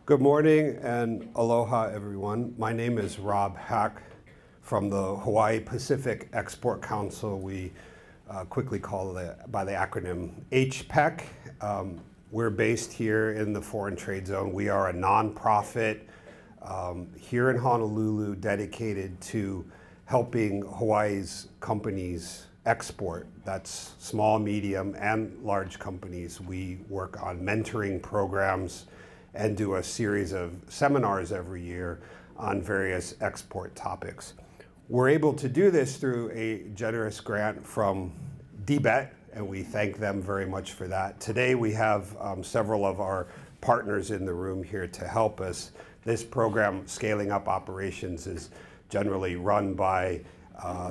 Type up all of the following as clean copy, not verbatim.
Good morning and aloha, everyone. My name is Rob Hack from the Hawaii Pacific Export Council. We quickly call it by the acronym HPEC. We're based here in the Foreign Trade Zone. We are a nonprofit here in Honolulu dedicated to helping Hawaii's companies export. That's small, medium, and large companies. We work on mentoring programs and do a series of seminars every year on various export topics. We're able to do this through a generous grant from DBET, and we thank them very much for that. Today we have several of our partners in the room here to help us. This program, Scaling Up Operations, is generally run by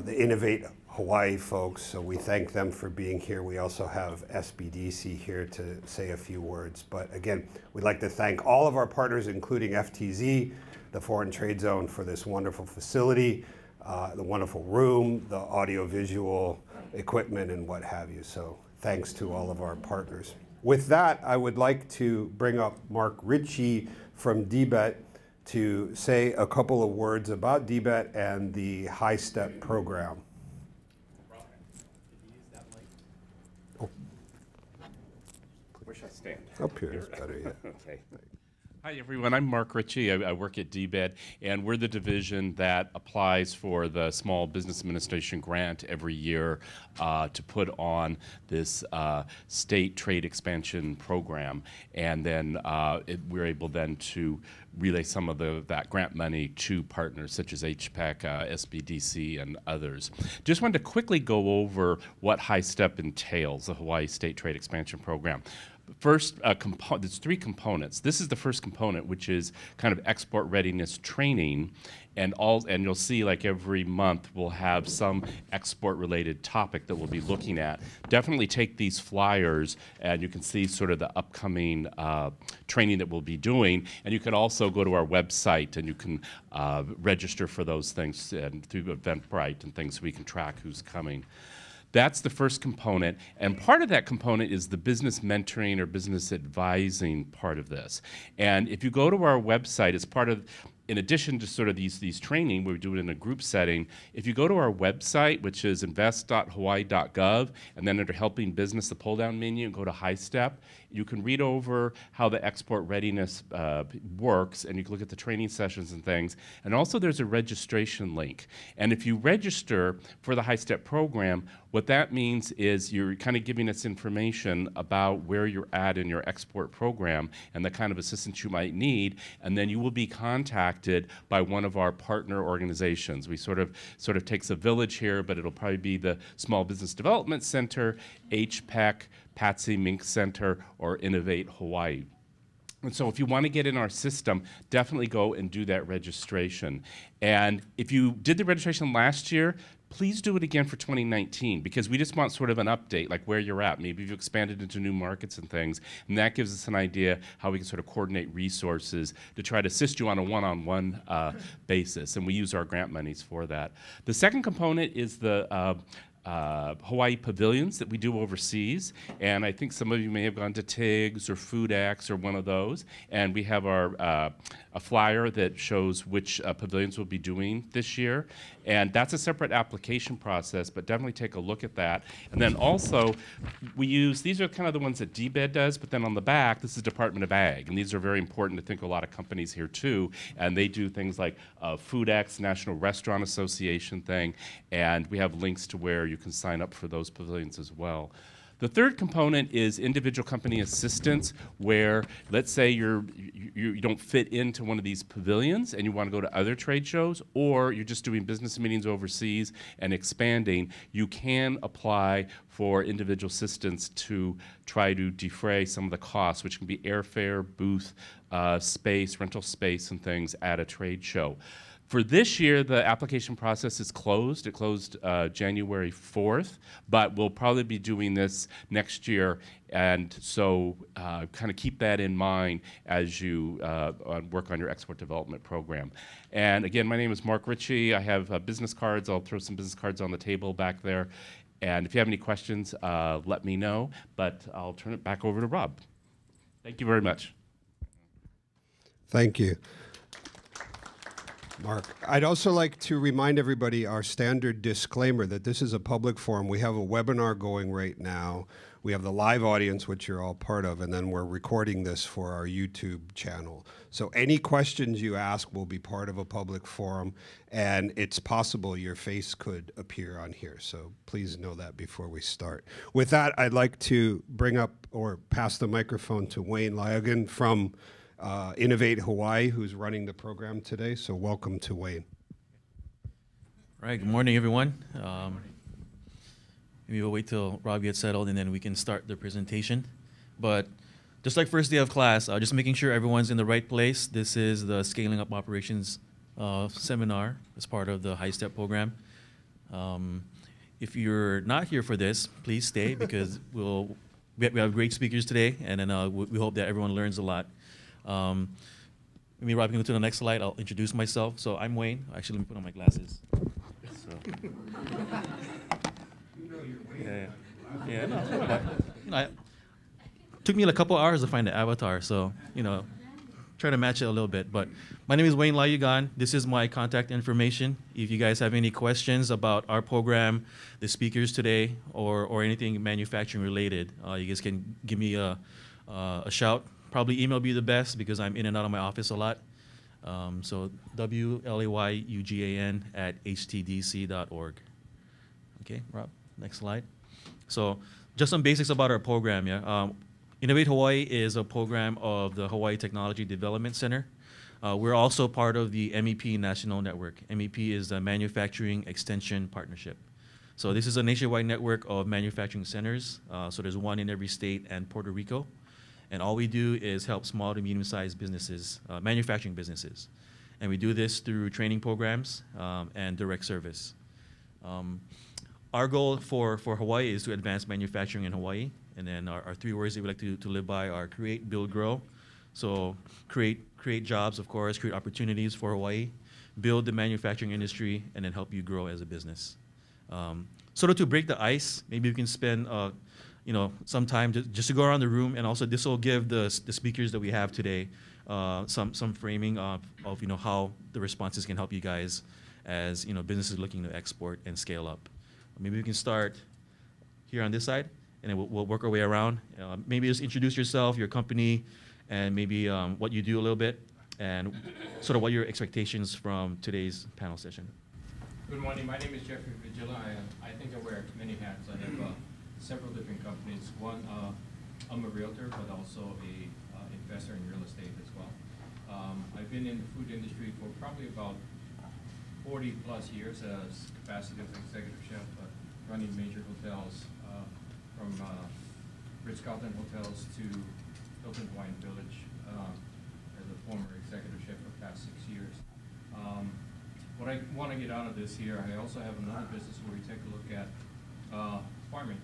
the Innovate Hawaii folks, so we thank them for being here. We also have SBDC here to say a few words. But again, we'd like to thank all of our partners, including FTZ, the Foreign Trade Zone, for this wonderful facility, the wonderful room, the audiovisual equipment, and what have you. So thanks to all of our partners. With that, I would like to bring up Mark Ritchie from DBET to say a couple of words about DBET and the HiSTEP program. Where should I stand? Up here is better, yeah. Okay. Hi, everyone. I'm Mark Ritchie. I work at DBET, and we're the division that applies for the Small Business Administration grant every year to put on this state trade expansion program. And then we're able then to relay some of that grant money to partners such as HPEC, SBDC, and others. Just wanted to quickly go over what HiSTEP entails, the Hawaii State Trade Expansion Program. First, there's three components. This is the first component, which is kind of export readiness training, and you'll see like every month we'll have some export-related topic that we'll be looking at. Definitely take these flyers, and you can see sort of the upcoming training that we'll be doing. And you can also go to our website, and you can register for those things and through Eventbrite and things, so we can track who's coming. That's the first component, and part of that component is the business mentoring or business advising part of this. And if you go to our website, it's part of, in addition to sort of these training, we do it in a group setting. If you go to our website, which is Invest.Hawaii.Gov, and then under Helping Business, the pull-down menu, and go to HiSTEP, you can read over how the export readiness works, and you can look at the training sessions and things. And also there's a registration link. And if you register for the HiSTEP program, what that means is you're kind of giving us information about where you're at in your export program and the kind of assistance you might need, and then you will be contacted by one of our partner organizations. We sort of takes a village here, but it'll probably be the Small Business Development Center, HPEC, Patsy Mink Center, or Innovate Hawaii. And so if you want to get in our system, definitely go and do that registration. And if you did the registration last year, please do it again for 2019, because we just want sort of an update, like where you're at. Maybe you've expanded into new markets and things, and that gives us an idea how we can sort of coordinate resources to try to assist you on a one-on-one basis, and we use our grant monies for that. The second component is the Hawaii pavilions that we do overseas, and I think some of you may have gone to TIGS or FoodX or one of those, and we have our a flyer that shows which pavilions we'll be doing this year, and that's a separate application process, but definitely take a look at that. And then also we use, these are kind of the ones that DBED does, but then on the back this is Department of Ag, and these are very important to think of a lot of companies here too, and they do things like FoodX, National Restaurant Association thing, and we have links to where you can sign up for those pavilions as well. The third component is individual company assistance, where let's say you don't fit into one of these pavilions and you want to go to other trade shows, or you're just doing business meetings overseas and expanding, you can apply for individual assistance to try to defray some of the costs, which can be airfare, booth space, rental space, and things at a trade show. For this year, the application process is closed. It closed January 4th, but we'll probably be doing this next year, and so kind of keep that in mind as you work on your export development program. And again, my name is Mark Ritchie. I have business cards. I'll throw some business cards on the table back there. And if you have any questions, let me know, but I'll turn it back over to Rob. Thank you very much. Thank you, Mark. I'd also like to remind everybody our standard disclaimer that this is a public forum. We have a webinar going right now. We have the live audience, which you're all part of, and then we're recording this for our YouTube channel. So any questions you ask will be part of a public forum, and it's possible your face could appear on here. So please know that before we start. With that, I'd like to bring up or pass the microphone to Wayne Lyogan from Innovate Hawaii, who's running the program today. So welcome to Wayne. All right, good morning, everyone. Maybe we'll wait till Rob gets settled and then we can start the presentation. But just like first day of class, just making sure everyone's in the right place. This is the Scaling Up Operations seminar as part of the HiSTEP program. If you're not here for this, please stay because we have great speakers today, and then we hope that everyone learns a lot. Maybe Rob can go to the next slide. I'll introduce myself. So I'm Wayne. Actually, let me put on my glasses. Yeah, no, but, it took me a couple hours to find the avatar, so, try to match it a little bit. But my name is Wayne Lyogan. This is my contact information. If you guys have any questions about our program, the speakers today, or anything manufacturing related, you guys can give me a shout. Probably email be the best because I'm in and out of my office a lot. So WLAYUGAN@htdc.org. Okay, Rob, next slide. So just some basics about our program, yeah. Innovate Hawaii is a program of the Hawaii Technology Development Center. We're also part of the MEP National Network. MEP is the Manufacturing Extension Partnership. So this is a nationwide network of manufacturing centers. So there's one in every state and Puerto Rico. And all we do is help small to medium-sized businesses, manufacturing businesses. And we do this through training programs and direct service. Our goal for Hawaii is to advance manufacturing in Hawaii. And then our three words that we like to live by are create, build, grow. So create jobs, of course, create opportunities for Hawaii, build the manufacturing industry, and then help you grow as a business. Sort of to break the ice, maybe we can spend some time just to go around the room, and also this will give the speakers that we have today some framing of how the responses can help you guys as businesses looking to export and scale up. Maybe we can start here on this side, and then we'll work our way around. Maybe just introduce yourself, your company, and maybe what you do a little bit, and sort of what your expectations from today's panel session. Good morning. My name is Jeffrey Vigila. I think I wear many hats. I have several different companies. One, I'm a realtor, but also a investor in real estate as well. I've been in the food industry for probably about 40 plus years as capacity as executive chef, running major hotels from Ritz-Carlton hotels to Hilton Hawaiian Village as a former executive chef for the past 6 years. What I want to get out of this here, I also have another business where we take a look at farming.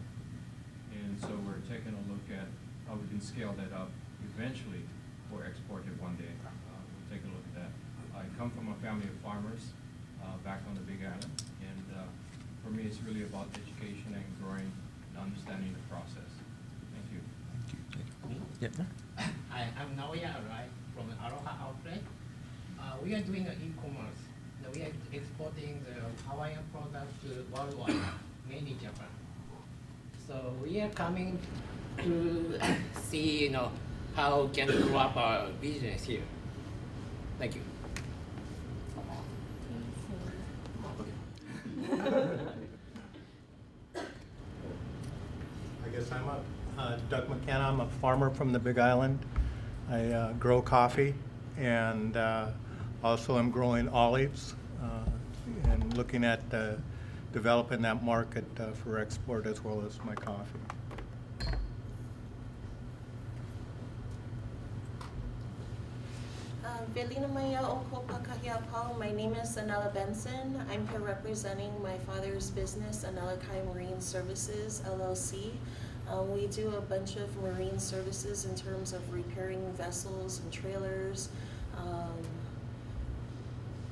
And so we're taking a look at how we can scale that up eventually or export it one day. We'll take a look at that. I come from a family of farmers back on the Big Island, and for me it's really about education and growing and understanding the process. Thank you. Yep. Hi, I'm Naoya Arai from Aloha Outlet. We are doing e-commerce. We are exporting the Hawaiian products worldwide, mainly Japan. So we are coming to see, how we can grow up our business here. Thank you. I guess I'm up. Doug McKenna. I'm a farmer from the Big Island. I grow coffee, and also I'm growing olives and looking at developing that market for export as well as my coffee. Velina Maya Oko Pakahiapao. My name is Anela Benson. I'm here representing my father's business, Anela Kai Marine Services, LLC. We do a bunch of marine services in terms of repairing vessels and trailers,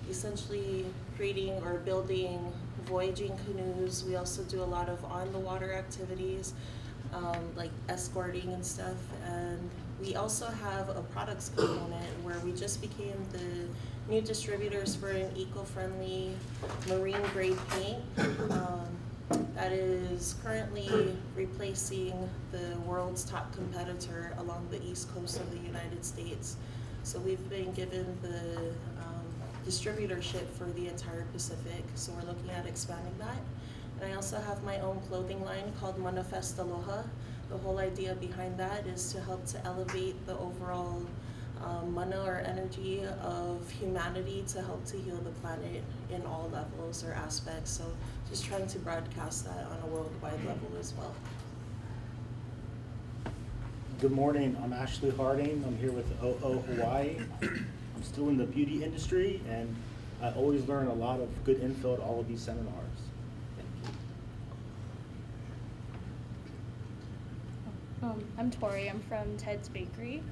essentially creating or building voyaging canoes. We also do a lot of on-the-water activities. like escorting and stuff. And we also have a products component where we just became the new distributors for an eco-friendly marine grade paint that is currently replacing the world's top competitor along the east coast of the United States. So we've been given the distributorship for the entire Pacific, so we're looking at expanding that. And I also have my own clothing line called Manifest Aloha. The whole idea behind that is to help to elevate the overall mana or energy of humanity to help to heal the planet in all levels or aspects. So just trying to broadcast that on a worldwide level as well. Good morning, I'm Ashley Harding. I'm here with OO Hawaii. I'm still in the beauty industry, and I always learn a lot of good info at all of these seminars. Thank you. I'm Tori. I'm from Ted's Bakery.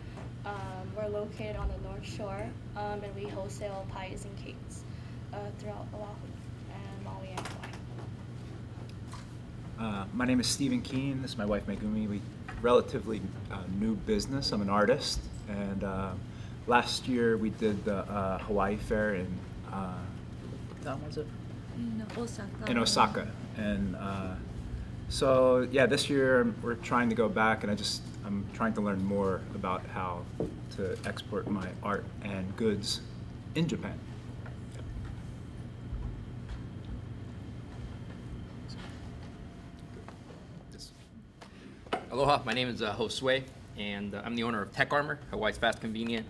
We're located on the North Shore, and we wholesale pies and cakes throughout Oahu and Maui and Hawaii. My name is Stephen Keene. This is my wife Megumi. We relatively new business. I'm an artist, and last year we did the Hawaii Fair in was it? Osaka. In Osaka, and so yeah, this year we're trying to go back, and I'm trying to learn more about how to export my art and goods in Japan. Aloha, my name is Josue, and I'm the owner of Tech Armor, Hawaii's fast, convenient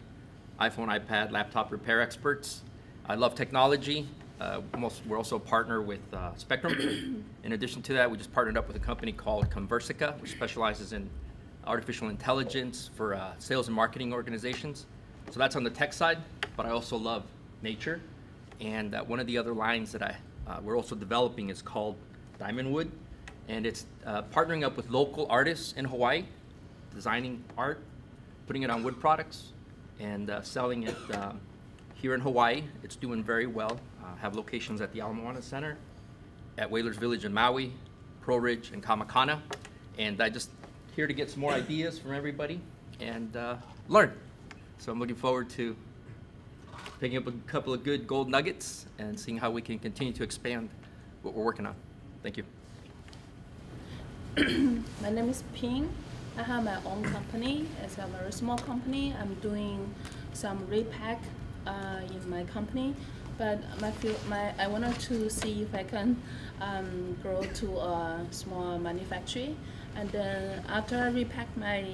iPhone, iPad, laptop repair experts. I love technology. We're also a partner with Spectrum. In addition to that, we just partnered up with a company called Conversica, which specializes in artificial intelligence for sales and marketing organizations. So that's on the tech side, but I also love nature. And one of the other lines that we're also developing is called Diamond Wood. And it's partnering up with local artists in Hawaii, designing art, putting it on wood products, and selling it here in Hawaii. It's doing very well. Have locations at the Ala Moana Center, at Whalers Village in Maui, Pro Ridge, and Kamakana. And I just here to get some more ideas from everybody and learn. So I'm looking forward to picking up a couple of good gold nuggets and seeing how we can continue to expand what we're working on. Thank you. My name is Ping. I have my own company. It's a very small company. I'm doing some repack in my company, but I wanted to see if I can grow to a small manufacturing. And then after I repack my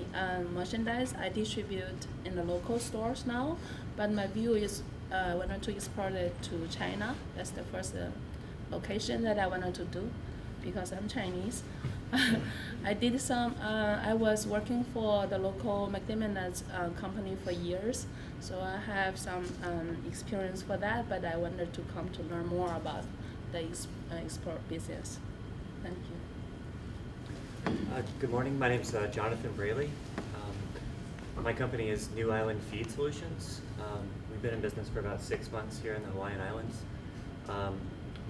merchandise, I distribute in the local stores now. But my view is I wanted to export it to China. That's the first location that I wanted to do, because I'm Chinese. I did some, I was working for the local McDonald's company for years, so I have some experience for that, but I wanted to come to learn more about the export business. Thank you. Good morning, my name is Jonathan Braley. My company is New Island Feed Solutions. We've been in business for about 6 months here in the Hawaiian Islands.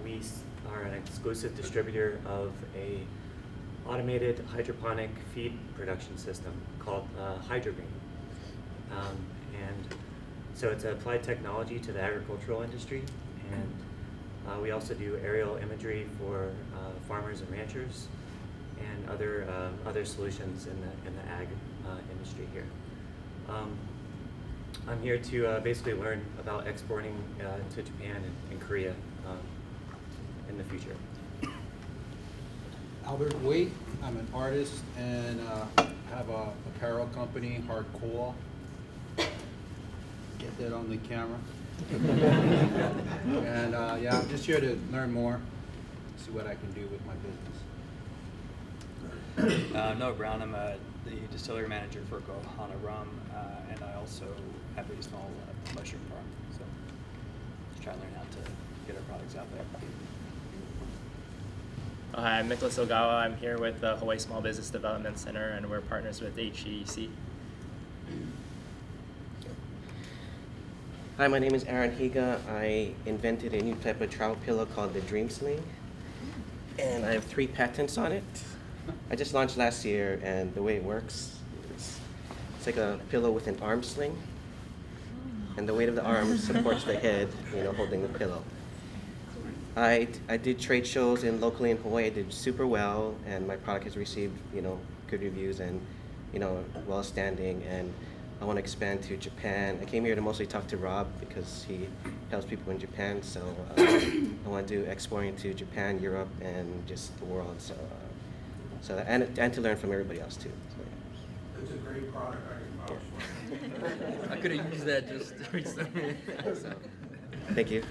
We are an exclusive distributor of a automated hydroponic feed production system called HydroGreen. And so it's applied technology to the agricultural industry, and we also do aerial imagery for farmers and ranchers and other solutions in the ag industry here. I'm here to basically learn about exporting to Japan and Korea in the future. Albert Waite, I'm an artist and have a apparel company, Hardcore. Get that on the camera. And yeah, I'm just here to learn more, see what I can do with my business. Noah Brown, I'm the distillery manager for Kohana Rum, and I also have a small mushroom farm. So just trying to learn how to get our products out there. Hi, I'm Nicholas Ogawa. I'm here with the Hawaii Small Business Development Center, and we're partners with HEC. Hi, my name is Aaron Higa. I invented a new type of travel pillow called the Dream Sling, and I have 3 patents on it. I just launched last year, and the way it works, it's like a pillow with an arm sling, and the weight of the arm supports the head, holding the pillow. I did trade shows locally in Hawaii. I did super well, and my product has received, good reviews and, well standing. And I want to expand to Japan. I came here to mostly talk to Rob because he helps people in Japan. So I want to do exporting to Japan, Europe, and just the world. So and to learn from everybody else too. So, yeah. It's a great product. I can vouch for. I could have used that just recently. So. Thank you.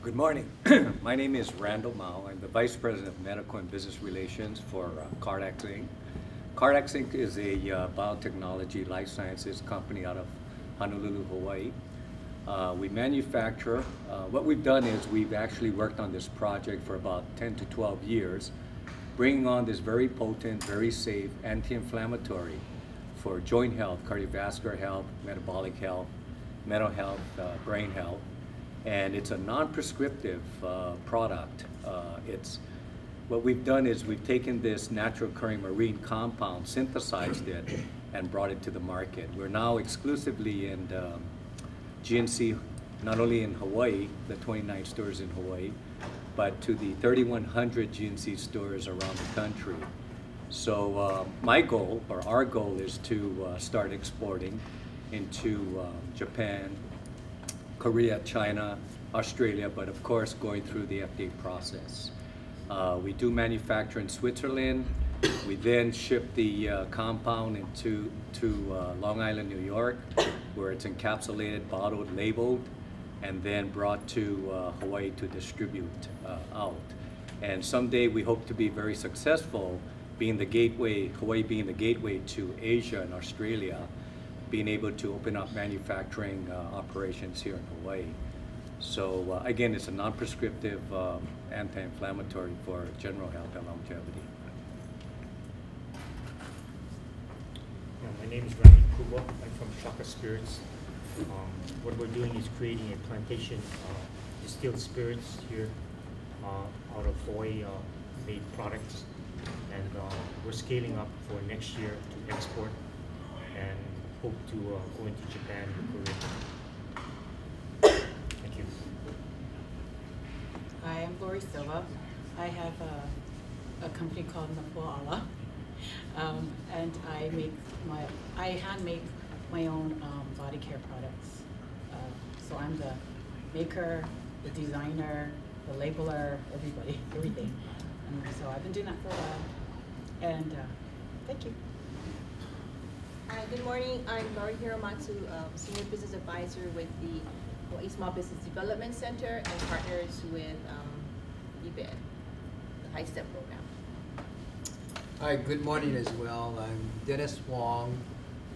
Good morning. My name is Randall Mao. I'm the Vice President of Medical and Business Relations for Cardax Inc. Cardax Inc. is a biotechnology life sciences company out of Honolulu, Hawaii. We manufacture, what we've done is we've actually worked on this project for about 10 to 12 years, bringing on this very potent, very safe anti-inflammatory for joint health, cardiovascular health, metabolic health, mental health, brain health. And it's a non-prescriptive product. What we've done is we've taken this natural occurring marine compound, synthesized it, and brought it to the market. We're now exclusively in GNC, not only in Hawaii, the 29 stores in Hawaii, but to the 3,100 GNC stores around the country. So my goal, or our goal, is to start exporting into Japan, Korea, China, Australia, but of course going through the FDA process. We do manufacture in Switzerland. We then ship the compound to Long Island, New York, where it's encapsulated, bottled, labeled, and then brought to Hawaii to distribute out. And someday we hope to be very successful, being the gateway, Hawaii being the gateway to Asia and Australia, being able to open up manufacturing operations here in Hawaii. So again, it's a non-prescriptive anti-inflammatory for general health and longevity. My name is Randy Kubo. I'm from Shaka Spirits. What we're doing is creating a plantation distilled spirits here out of Hawaii made products, and we're scaling up for next year to export and hope to go into Japan and Korea. Thank you. Hi, I'm Lori Silva. I have a company called Napua'ala, and I hand make my own body care products. So I'm the maker, the designer, the labeler, everything. And so I've been doing that for a while. And thank you. Hi, good morning. I'm Lori Hiromatsu, Senior Business Advisor with the Hawaii Small Business Development Center and partners with EBID, the HiSTEP program. Hi, good morning as well. I'm Dennis Wong.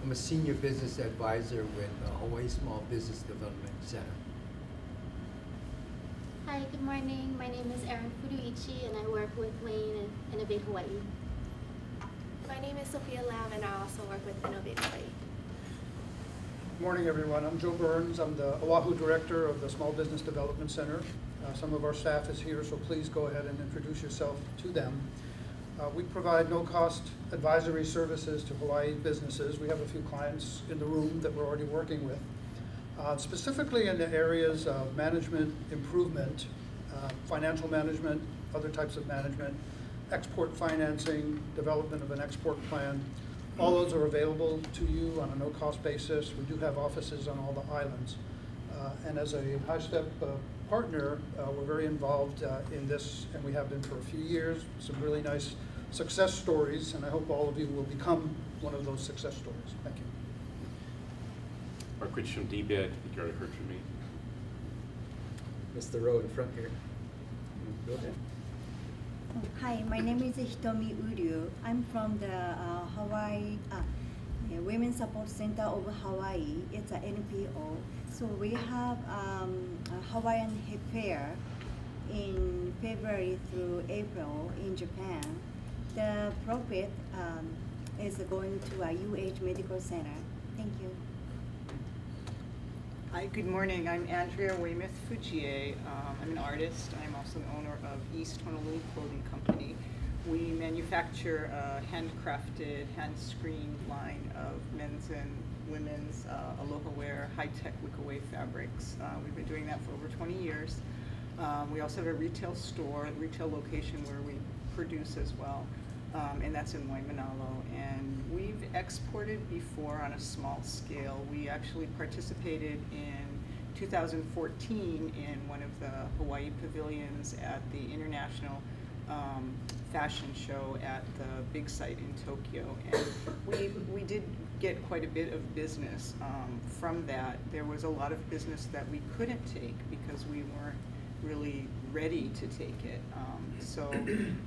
I'm a Senior Business Advisor with Hawaii Small Business Development Center. Hi, good morning. My name is Erin Furuichi, and I work with Wayne and Innovate Hawaii. My name is Sophia Lam, and I also work with Innovate Hawaii. Good morning, everyone. I'm Joe Burns. I'm the Oahu Director of the Small Business Development Center. Some of our staff is here, so please go ahead and introduce yourself to them. We provide no-cost advisory services to Hawaii businesses. We have a few clients in the room that we're already working with. Specifically in the areas of management improvement, financial management, other types of management, export financing, development of an export plan. All those are available to you on a no-cost basis. We do have offices on all the islands. And as a HiSTEP partner, we're very involved in this, and we have been for a few years. Some really nice success stories, and I hope all of you will become one of those success stories. Thank you. Mark Rich from DBED, I think you already heard from me. Mr. Rowe in front here. Go ahead. Hi, my name is Hitomi Uryu. I'm from the Hawaii Women's Support Center of Hawaii. It's an NPO. So we have a Hawaiian Hip Fair in February through April in Japan. The profit is going to a UH Medical Center. Thank you. Hi, good morning. I'm Andrea Weymouth Fujie. I'm an artist. I'm also the owner of East Honolulu Clothing Company. We manufacture a handcrafted, hand-screened line of men's and women's aloha wear, high-tech wick-away fabrics. We've been doing that for over 20 years. We also have a retail store, a retail location where we produce as well, and that's in Waimanalo. And we've exported before on a small scale. We actually participated in 2014 in one of the Hawaii pavilions at the International Fashion Show at the big site in Tokyo. And we did get quite a bit of business from that. There was a lot of business that we couldn't take because we weren't really ready to take it. So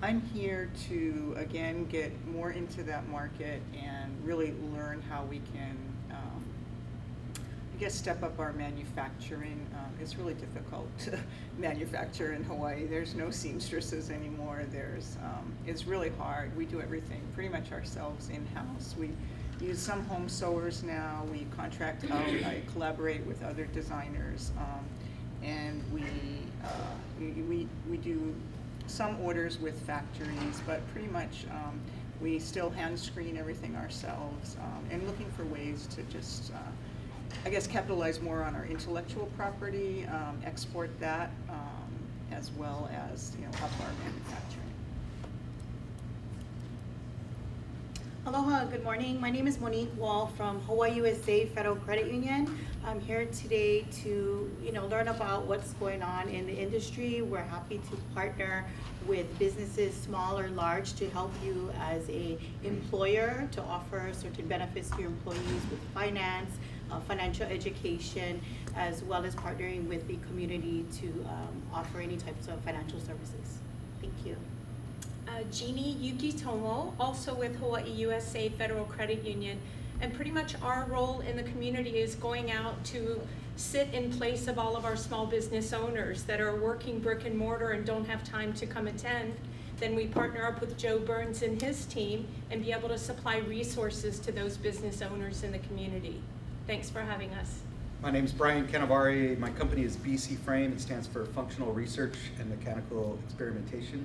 I'm here to, again, get more into that market and really learn how we can, I guess, step up our manufacturing. It's really difficult to manufacture in Hawaii. There's no seamstresses anymore. It's really hard. We do everything pretty much ourselves in-house. We use some home sewers now. We contract out. I collaborate with other designers. And we do some orders with factories, but pretty much we still hand screen everything ourselves, and looking for ways to just, I guess, capitalize more on our intellectual property, export that, as well as, up our manufacturing. Aloha, good morning. My name is Monique Wall from Hawaii USA Federal Credit Union. I'm here today to learn about what's going on in the industry. We're happy to partner with businesses, small or large, to help you as a employer to offer certain benefits to your employees with finance, financial education, as well as partnering with the community to offer any types of financial services. Thank you. Jeannie Yuki Tomo, also with Hawaii USA Federal Credit Union. And pretty much our role in the community is going out to sit in place of all of our small business owners that are working brick and mortar and don't have time to come attend. Then we partner up with Joe Burns and his team and be able to supply resources to those business owners in the community. Thanks for having us. My name is Brian Canavari. My company is BC Frame. It stands for Functional Research and Mechanical Experimentation.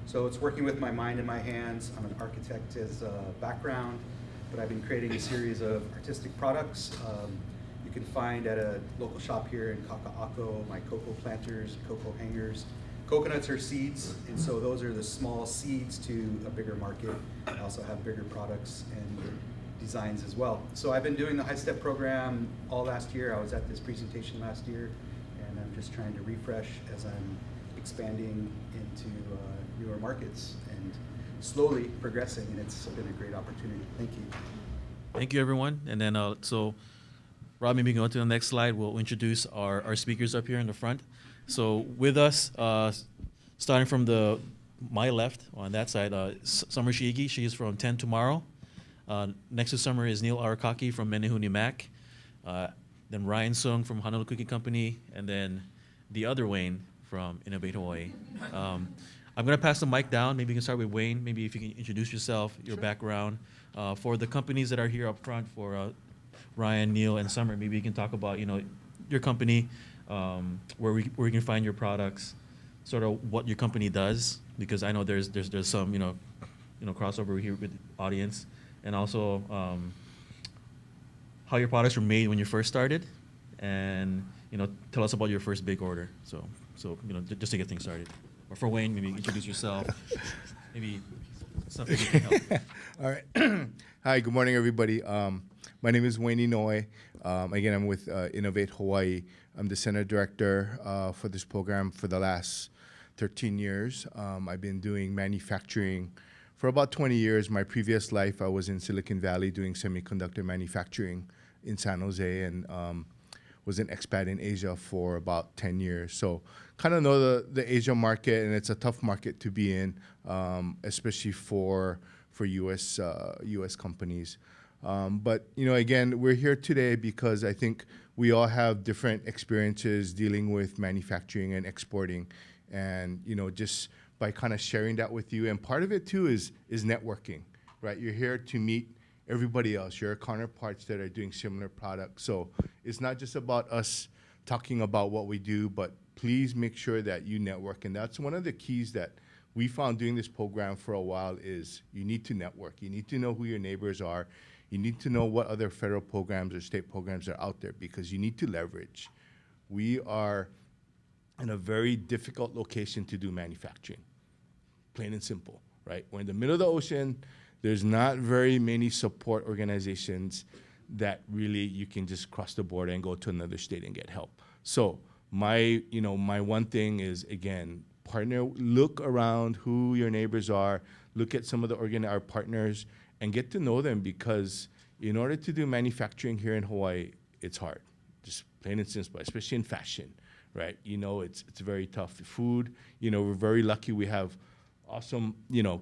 So it's working with my mind and my hands. I'm an architect as a background, but I've been creating a series of artistic products. You can find at a local shop here in Kaka'ako my cocoa planters, cocoa hangers. Coconuts are seeds, and so those are the small seeds to a bigger market. I also have bigger products and designs as well. So I've been doing the HiSTEP program all last year. I was at this presentation last year, and I'm just trying to refresh as I'm expanding into newer markets and slowly progressing, and it's been a great opportunity. Thank you. Thank you, everyone. And then, so Rob, maybe go on to the next slide. We'll introduce our speakers up here in the front. So with us, starting from my left on that side, Summer Shiigi. She is from 10 Tomorrow. Next to Summer is Neil Arakaki from Menehune Mac. Then Ryan Sung from Honolulu Cookie Company, and then the other Wayne from Innovate Hawaii. I'm going to pass the mic down. Maybe you can start with Wayne. Maybe if you can introduce yourself, your background. For the companies that are here up front, for Ryan, Neil, and Summer, maybe you can talk about your company, where you can find your products, sort of what your company does, because I know there's some crossover here with the audience, and also how your products were made when you first started, and tell us about your first big order. So just to get things started. Or for Wayne, maybe introduce yourself. Maybe something you can help. All right. Hi, good morning, everybody. My name is Wayne Inoue. Again, I'm with Innovate Hawaii. I'm the center director for this program for the last 13 years. I've been doing manufacturing for about 20 years. My previous life, I was in Silicon Valley doing semiconductor manufacturing in San Jose, and was an expat in Asia for about 10 years. So kind of know the Asia market, and it's a tough market to be in, especially for US companies. But again, we're here today because I think we all have different experiences dealing with manufacturing and exporting, and just by kind of sharing that with you. And part of it too is networking, right? You're here to meet everybody else, your counterparts that are doing similar products. So it's not just about us talking about what we do, but please make sure that you network. And that's one of the keys that we found doing this program for a while is you need to network. You need to know who your neighbors are. You need to know what other federal programs or state programs are out there because you need to leverage. We are in a very difficult location to do manufacturing, plain and simple, right? We're in the middle of the ocean. There's not very many support organizations that really you can just cross the border and go to another state and get help. So my one thing is, again, partner, look around who your neighbors are, look at some of our partners and get to know them because in order to do manufacturing here in Hawaii, it's hard, just plain and simple, especially in fashion, right? It's very tough. Food, we're very lucky we have awesome,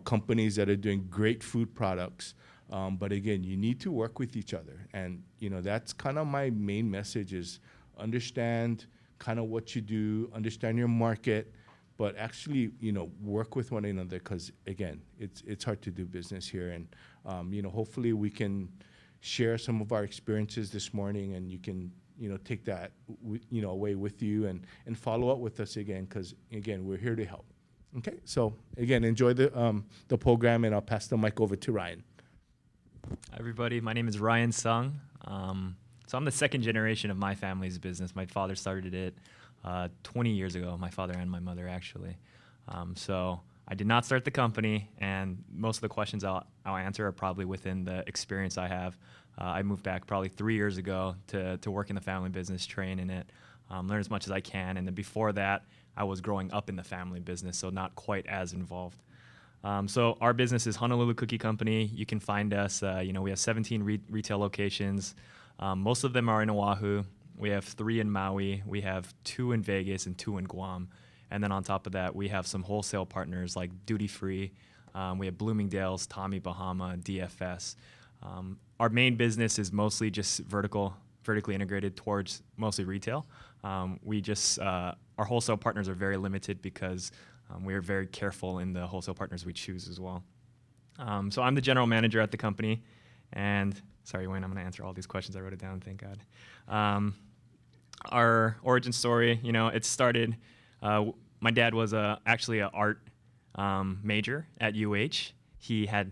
companies that are doing great food products. But again, you need to work with each other. And, that's kind of my main message is understand kind of what you do, understand your market, but actually, work with one another because, again, it's hard to do business here. And, hopefully we can share some of our experiences this morning and you can, take that, away with you and follow up with us again because, again, we're here to help. Okay, so again, enjoy the program, and I'll pass the mic over to Ryan. Hi, everybody. My name is Ryan Sung. So I'm the second generation of my family's business. My father started it 20 years ago, my father and my mother, actually. So I did not start the company, and most of the questions I'll answer are probably within the experience I have. I moved back probably 3 years ago to work in the family business, train in it, learn as much as I can. And then before that, I was growing up in the family business, so not quite as involved. So our business is Honolulu Cookie Company. You can find us, we have 17 retail locations. Most of them are in Oahu. We have 3 in Maui. We have 2 in Vegas and 2 in Guam. And then on top of that, we have some wholesale partners like Duty Free. We have Bloomingdale's, Tommy Bahama, DFS. Our main business is mostly just vertically integrated towards mostly retail. Our wholesale partners are very limited because we are very careful in the wholesale partners we choose as well. So I'm the general manager at the company, and sorry, Wayne, I'm going to answer all these questions. I wrote it down, thank God. Our origin story, it started, my dad was actually an art major at UH. He had,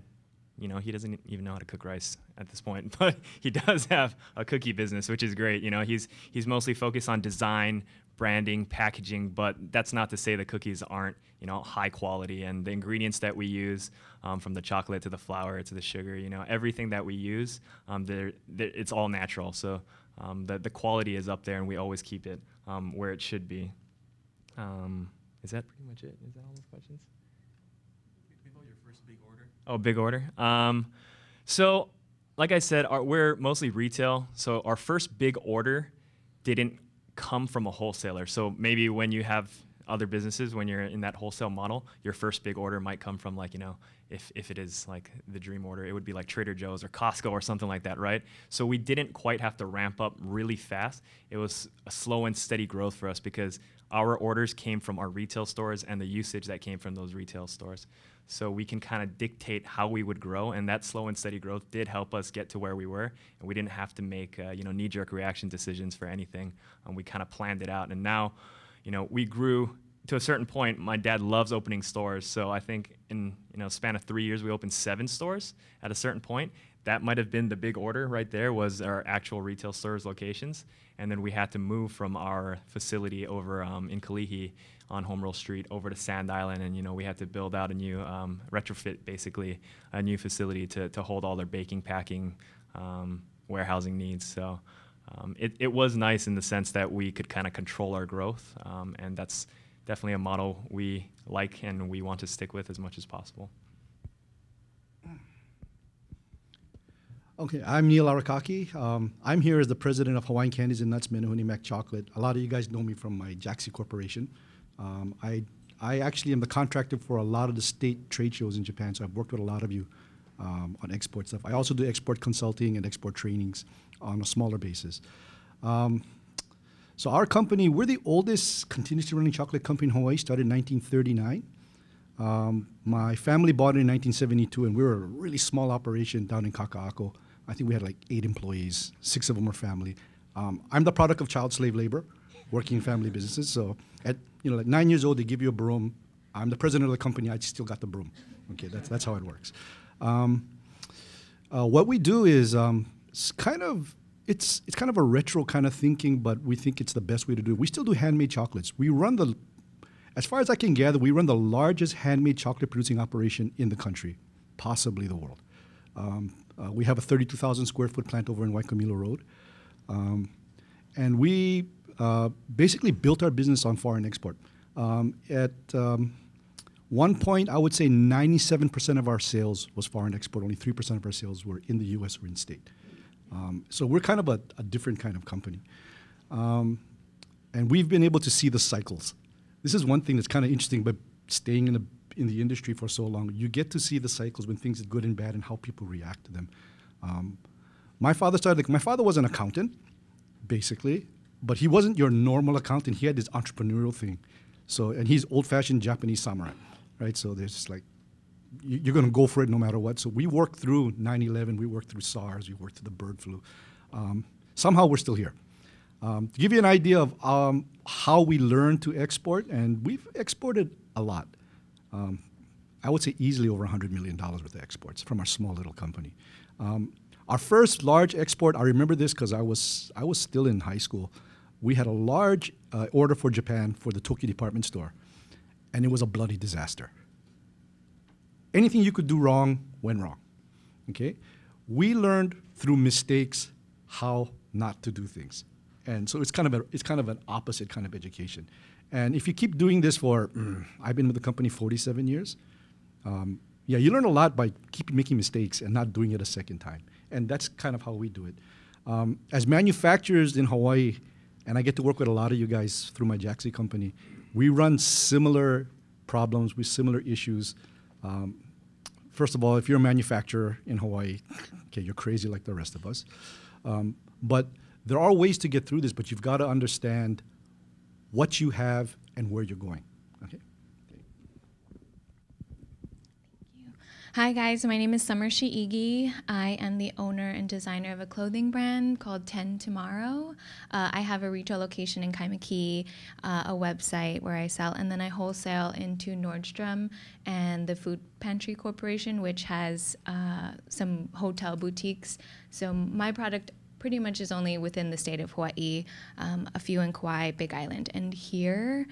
he doesn't even know how to cook rice at this point, but he does have a cookie business, which is great. He's mostly focused on design, branding, packaging, but that's not to say the cookies aren't, high quality. And the ingredients that we use, from the chocolate to the flour to the sugar, everything that we use, it's all natural. So the quality is up there, and we always keep it where it should be. Is that pretty much it? Is that all those questions? Your first big order. Oh, big order. So, like I said, we're mostly retail. So our first big order didn't come from a wholesaler. So maybe when you have other businesses, when you're in that wholesale model, your first big order might come from if it is like the dream order, it would be like Trader Joe's or Costco or something like that, right? So we didn't quite have to ramp up really fast. It was a slow and steady growth for us because our orders came from our retail stores and the usage that came from those retail stores. So we can kind of dictate how we would grow, and that slow and steady growth did help us get to where we were, and we didn't have to make knee-jerk reaction decisions for anything. We kind of planned it out, and now, we grew to a certain point. My dad loves opening stores, so I think in span of 3 years we opened 7 stores. At a certain point, that might have been the big order right there, was our actual retail stores locations, and then we had to move from our facility over in Kalihi on Home Rule Street over to Sand Island, and we had to build out a new retrofit, basically a new facility to hold all their baking, packing, warehousing needs. So it was nice in the sense that we could kind of control our growth, and that's definitely a model we like and we want to stick with as much as possible. Okay, I'm Neil Arakaki. I'm here as the president of Hawaiian Candies and Nuts Menehune Mac Chocolate. A lot of you guys know me from my Jaxi Corporation. I actually am the contractor for a lot of the state trade shows in Japan, so I've worked with a lot of you on export stuff. I also do export consulting and export trainings on a smaller basis. So our company, we're the oldest continuously running chocolate company in Hawaii, started in 1939. My family bought it in 1972, and we were a really small operation down in Kaka'ako. I think we had like 8 employees, 6 of them were family. I'm the product of child slave labor, working in family businesses. So at like 9 years old, they give you a broom. I'm the president of the company. I still got the broom. Okay, that's how it works. What we do is it's kind of a retro kind of thinking, but we think it's the best way to do it. We still do handmade chocolates. We run as far as I can gather, we run the largest handmade chocolate producing operation in the country, possibly the world. We have a 32,000 square foot plant over in Waikimilo Road. And we basically built our business on foreign export. At one point, I would say 97% of our sales was foreign export. Only 3% of our sales were in the U.S. or in state. So we're kind of a different kind of company. And we've been able to see the cycles. This is one thing that's kind of interesting, but staying in the industry for so long, you get to see the cycles when things are good and bad and how people react to them. My father was an accountant, basically, but he wasn't your normal accountant. He had this entrepreneurial thing. And he's old-fashioned Japanese samurai, right? So there's just like, you're going to go for it no matter what. So we worked through 9/11, we worked through SARS, we worked through the bird flu. Somehow we're still here. To give you an idea of how we learned to export, and we've exported a lot. I would say easily over $100 million worth of exports from our small little company. Our first large export, I remember this because I was still in high school. We had a large order for Japan for the Tokyo department store, and it was a bloody disaster. Anything you could do wrong went wrong. Okay, we learned through mistakes how not to do things, and so it's kind of an opposite kind of education. And if you keep doing this for, I've been with the company 47 years. You learn a lot by keep making mistakes and not doing it a second time. And that's kind of how we do it. As manufacturers in Hawaii, and I get to work with a lot of you guys through my Jaxi company, we run similar problems with similar issues. First of all, if you're a manufacturer in Hawaii, okay, you're crazy like the rest of us. But there are ways to get through this, but you've got to understand what you have and where you're going. Okay. Hi guys, my name is Summer Shiigi. I am the owner and designer of a clothing brand called 10 Tomorrow. I have a retail location in Kaimaki, a website where I sell, and then I wholesale into Nordstrom and the Food Pantry Corporation, which has some hotel boutiques. So my product pretty much is only within the state of Hawaii, a few in Kauai, Big Island. And here,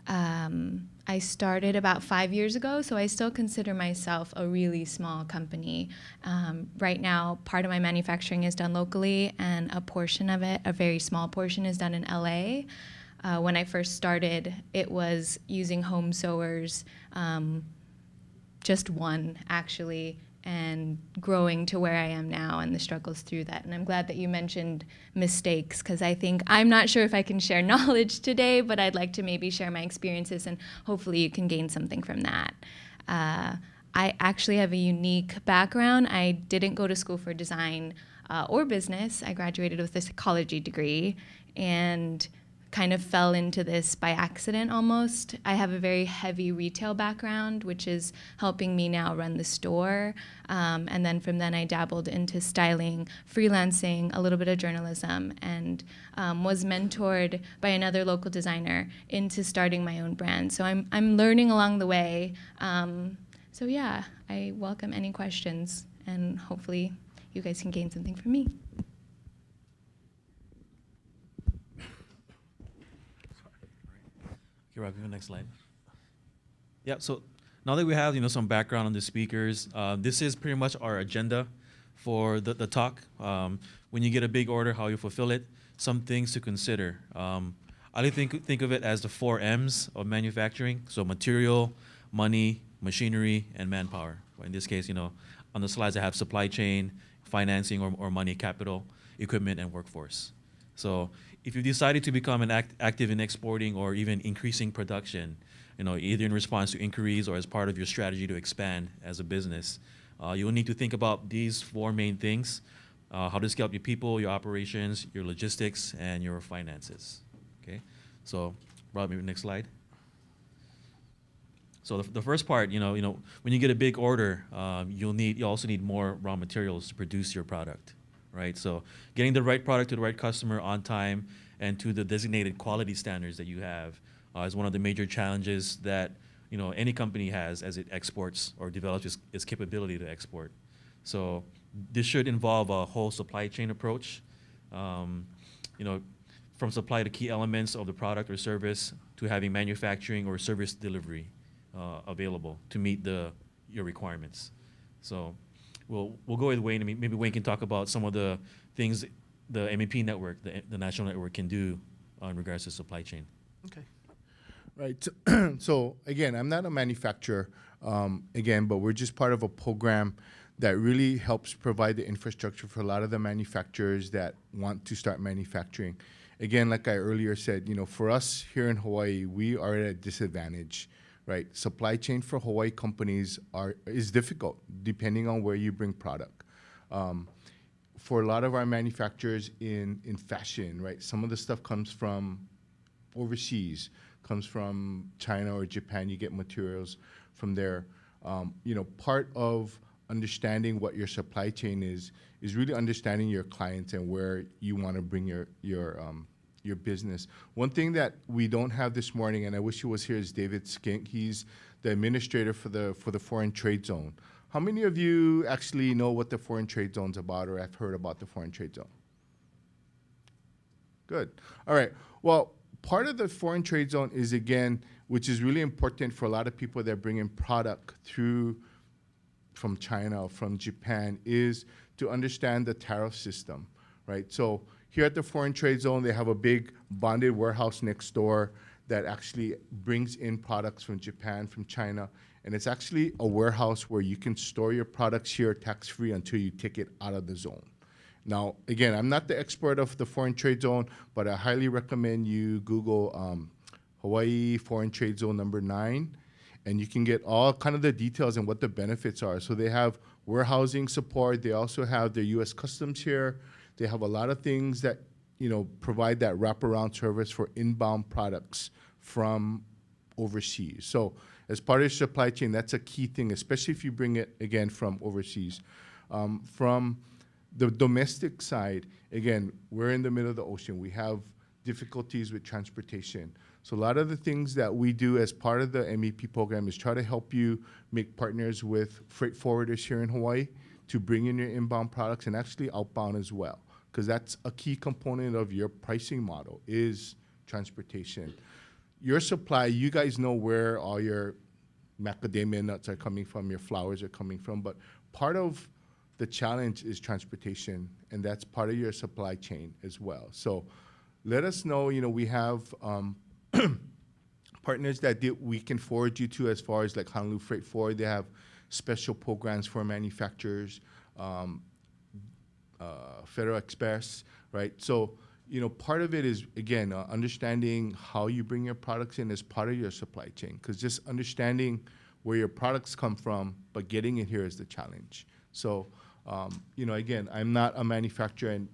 I started about 5 years ago, so I still consider myself a really small company. Right now, part of my manufacturing is done locally, and a portion of it, a very small portion, is done in LA. When I first started, it was using home sewers, just one actually, and growing to where I am now and the struggles through that. And I'm glad that you mentioned mistakes, because I'm not sure if I can share knowledge today, but I'd like to maybe share my experiences and hopefully you can gain something from that. I actually have a unique background. I didn't go to school for design or business. I graduated with a psychology degree and kind of fell into this by accident almost. I have a very heavy retail background, which is helping me now run the store. And then from then I dabbled into styling, freelancing, a little bit of journalism, and was mentored by another local designer into starting my own brand. So I'm learning along the way. So yeah, I welcome any questions, and hopefully you guys can gain something from me. Okay, Rob, go next slide. Yeah, so now that we have some background on the speakers, this is pretty much our agenda for the talk. When you get a big order, how you fulfill it, some things to consider. I think of it as the 4 M's of manufacturing, so material, money, machinery, and manpower. In this case, on the slides I have supply chain, financing or money, capital, equipment, and workforce. So if you decided to become active in exporting or even increasing production, either in response to inquiries or as part of your strategy to expand as a business, you will need to think about these 4 main things: how to scale up your people, your operations, your logistics, and your finances. Okay, so Rob, maybe next slide. So the first part, when you get a big order, you also need more raw materials to produce your product. right? So getting the right product to the right customer on time and to the designated quality standards that you have is one of the major challenges that any company has as it exports or develops its capability to export. So this should involve a whole supply chain approach, from supply to key elements of the product or service to having manufacturing or service delivery available to meet your requirements. So we'll go with Wayne. Maybe Wayne can talk about some of the things the MEP network, the national network, can do in regards to supply chain. Okay. Right. So again, I'm not a manufacturer, but we're just part of a program that really helps provide the infrastructure for a lot of the manufacturers that want to start manufacturing. Again, like I earlier said, for us here in Hawaii, we are at a disadvantage, right? Supply chain for Hawaii companies is difficult depending on where you bring product. For a lot of our manufacturers in fashion, right, some of the stuff comes from overseas, comes from China or Japan. You get materials from there. Part of understanding what your supply chain is really understanding your clients and where you want to bring your business. One thing that we don't have this morning, and I wish he was here, is David Skink. He's the administrator for the Foreign Trade Zone. How many of you actually know what the Foreign Trade Zone's about or have heard about the Foreign Trade Zone? Good. All right. Well, part of the Foreign Trade Zone is, again, which is really important for a lot of people that bring in product through from China or from Japan, is to understand the tariff system, right? So here at the Foreign Trade Zone, they have a big bonded warehouse next door that actually brings in products from Japan, from China, and it's actually a warehouse where you can store your products here tax-free until you take it out of the zone. Now, again, I'm not the expert of the Foreign Trade Zone, but I highly recommend you Google Hawaii Foreign Trade Zone number 9, and you can get all kind of the details and what the benefits are. So they have warehousing support. They also have their U.S. Customs here. They have a lot of things that provide that wraparound service for inbound products from overseas. So as part of your supply chain, that's a key thing, especially if you bring it, again, from overseas. From the domestic side, again, we're in the middle of the ocean. We have difficulties with transportation. So a lot of the things that we do as part of the MEP program is try to help you make partners with freight forwarders here in Hawaii to bring in your inbound products and actually outbound as well, because that's a key component of your pricing model is transportation. Your supply, you guys know where all your macadamia nuts are coming from, your flowers are coming from, but part of the challenge is transportation, and that's part of your supply chain as well. So let us know, we have partners that we can forward you to as far as like Honolulu Freight Forward. They have special programs for manufacturers, Federal Express, right? So, part of it is, again, understanding how you bring your products in as part of your supply chain, because just understanding where your products come from, but getting it here is the challenge. So, again, I'm not a manufacturer, and,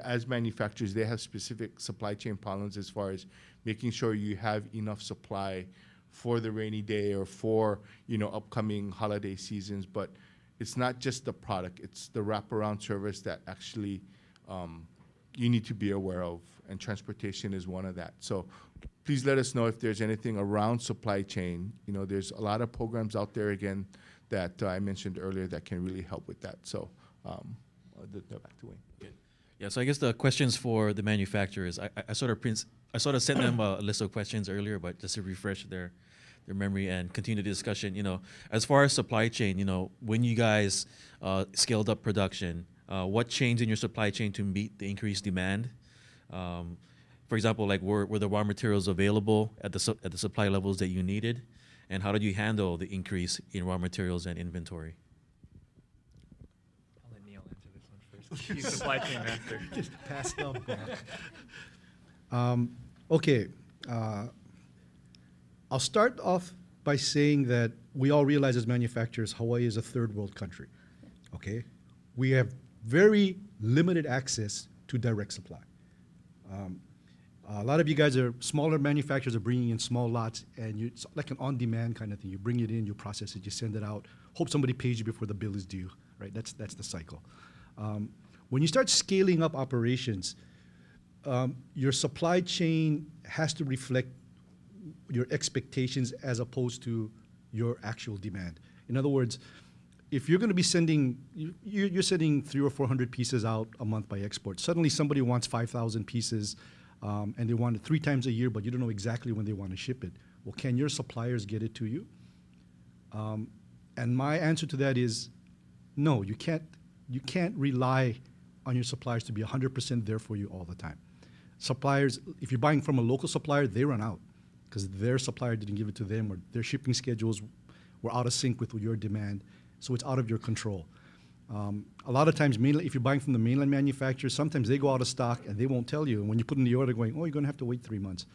as manufacturers, they have specific supply chain problems as far as making sure you have enough supply for the rainy day or for, upcoming holiday seasons. But it's not just the product, it's the wraparound service that actually you need to be aware of, and transportation is one of that. So please let us know if there's anything around supply chain. There's a lot of programs out there, again, that I mentioned earlier that can really help with that. So I'll back to Wayne. Yeah, so I guess the questions for the manufacturers, I sort of sent them a list of questions earlier, but just to refresh their memory and continue the discussion, as far as supply chain, when you guys scaled up production, what changed in your supply chain to meet the increased demand? For example, like were the raw materials available at the supply levels that you needed? And how did you handle the increase in raw materials and inventory? I'll let Neil answer this one first. He's supply chain master. Just pass the ball. Okay. I'll start off by saying that we all realize as manufacturers, Hawaii is a third world country. Okay? We have very limited access to direct supply. A lot of you guys are smaller manufacturers, are bringing in small lots, and it's like an on-demand kind of thing. You bring it in, you process it, you send it out, hope somebody pays you before the bill is due, right? That's the cycle. When you start scaling up operations, your supply chain has to reflect your expectations as opposed to your actual demand. In other words, if you're going to be sending, you're sending 300 or 400 pieces out a month by export. Suddenly somebody wants 5,000 pieces and they want it 3 times a year, but you don't know exactly when they want to ship it. Well, can your suppliers get it to you? And my answer to that is no, you can't rely on your suppliers to be 100% there for you all the time. Suppliers, if you're buying from a local supplier, they run out because their supplier didn't give it to them or their shipping schedules were out of sync with your demand. So it's out of your control. A lot of times, mainly if you're buying from the mainland manufacturers, sometimes they go out of stock and they won't tell you. And when you put in the order going, oh, you're going to have to wait 3 months.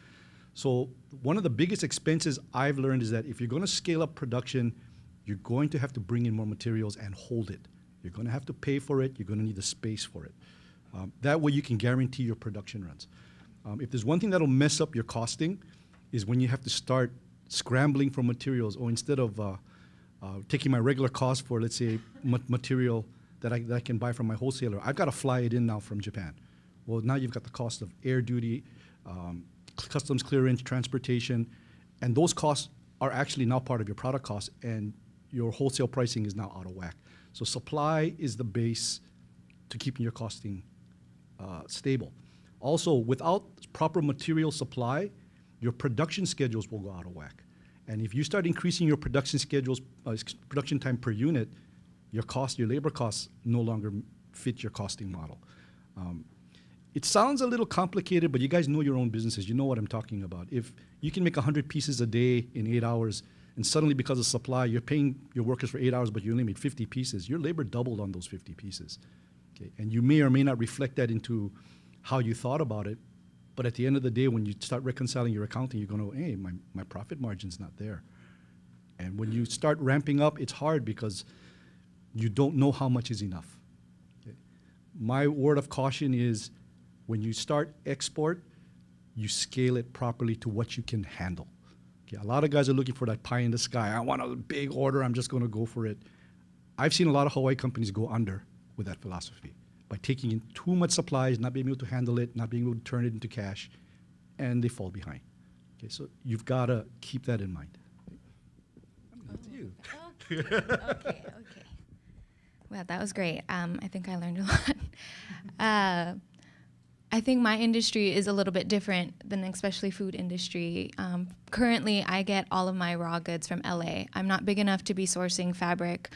So one of the biggest expenses I've learned is that if you're going to scale up production, you're going to have to bring in more materials and hold it. You're going to have to pay for it. You're going to need the space for it. That way you can guarantee your production runs. If there's one thing that'll mess up your costing is when you have to start scrambling for materials, or instead of taking my regular cost for, let's say, material that I can buy from my wholesaler, I've got to fly it in now from Japan. Well, now you've got the cost of air duty, customs clearance, transportation, and those costs are actually now part of your product cost, and your wholesale pricing is now out of whack. So supply is the base to keeping your costing stable. Also, without proper material supply, your production schedules will go out of whack. And if you start increasing your production schedules, production time per unit, your labor costs no longer fit your costing model. It sounds a little complicated, but you guys know your own businesses. You know what I'm talking about. If you can make 100 pieces a day in 8 hours, and suddenly because of supply, you're paying your workers for 8 hours, but you only made 50 pieces, your labor doubled on those 50 pieces. Okay? And you may or may not reflect that into how you thought about it, but at the end of the day, when you start reconciling your accounting, you're going to, hey, my profit margin's not there. And when you start ramping up, it's hard because you don't know how much is enough. Okay? My word of caution is when you start export, you scale it properly to what you can handle. Okay? A lot of guys are looking for that pie in the sky. I want a big order, I'm just going to go for it. I've seen a lot of Hawaii companies go under with that philosophy by taking in too much supplies, not being able to handle it, not being able to turn it into cash, and they fall behind. Okay, so you've got to keep that in mind. That's you. Okay. Well, that was great. I think I learned a lot. I think my industry is a little bit different than especially food industry. Currently, I get all of my raw goods from LA. I'm not big enough to be sourcing fabric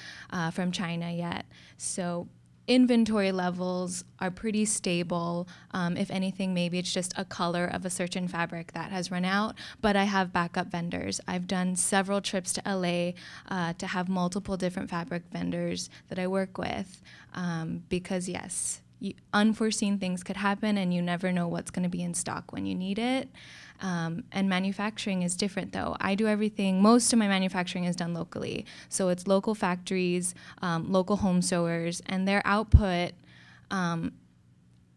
from China yet. So inventory levels are pretty stable. If anything, maybe it's just a color of a certain fabric that has run out, but I have backup vendors. I've done several trips to LA to have multiple different fabric vendors that I work with because, yes, unforeseen things could happen and you never know what's going to be in stock when you need it. And manufacturing is different though. I do everything, most of my manufacturing is done locally. So it's local factories, local home sewers, and their output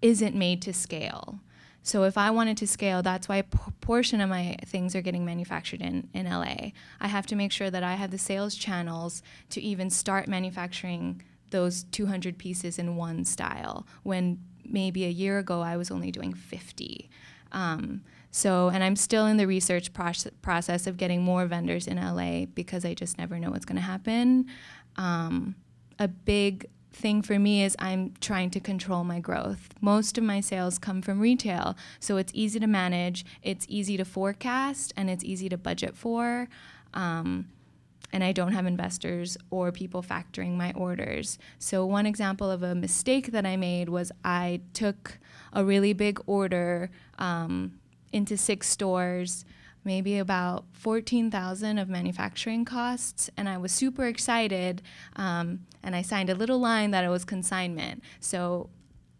isn't made to scale. So if I wanted to scale, that's why a portion of my things are getting manufactured in LA. I have to make sure that I have the sales channels to even start manufacturing those 200 pieces in one style, when maybe a year ago I was only doing 50. And I'm still in the research process of getting more vendors in LA because I just never know what's going to happen. A big thing for me is I'm trying to control my growth. Most of my sales come from retail, so it's easy to manage, it's easy to forecast, and it's easy to budget for. And I don't have investors or people factoring my orders. So one example of a mistake that I made was I took a really big order into 6 stores, maybe about $14,000 of manufacturing costs, and I was super excited, and I signed a little line that it was consignment. So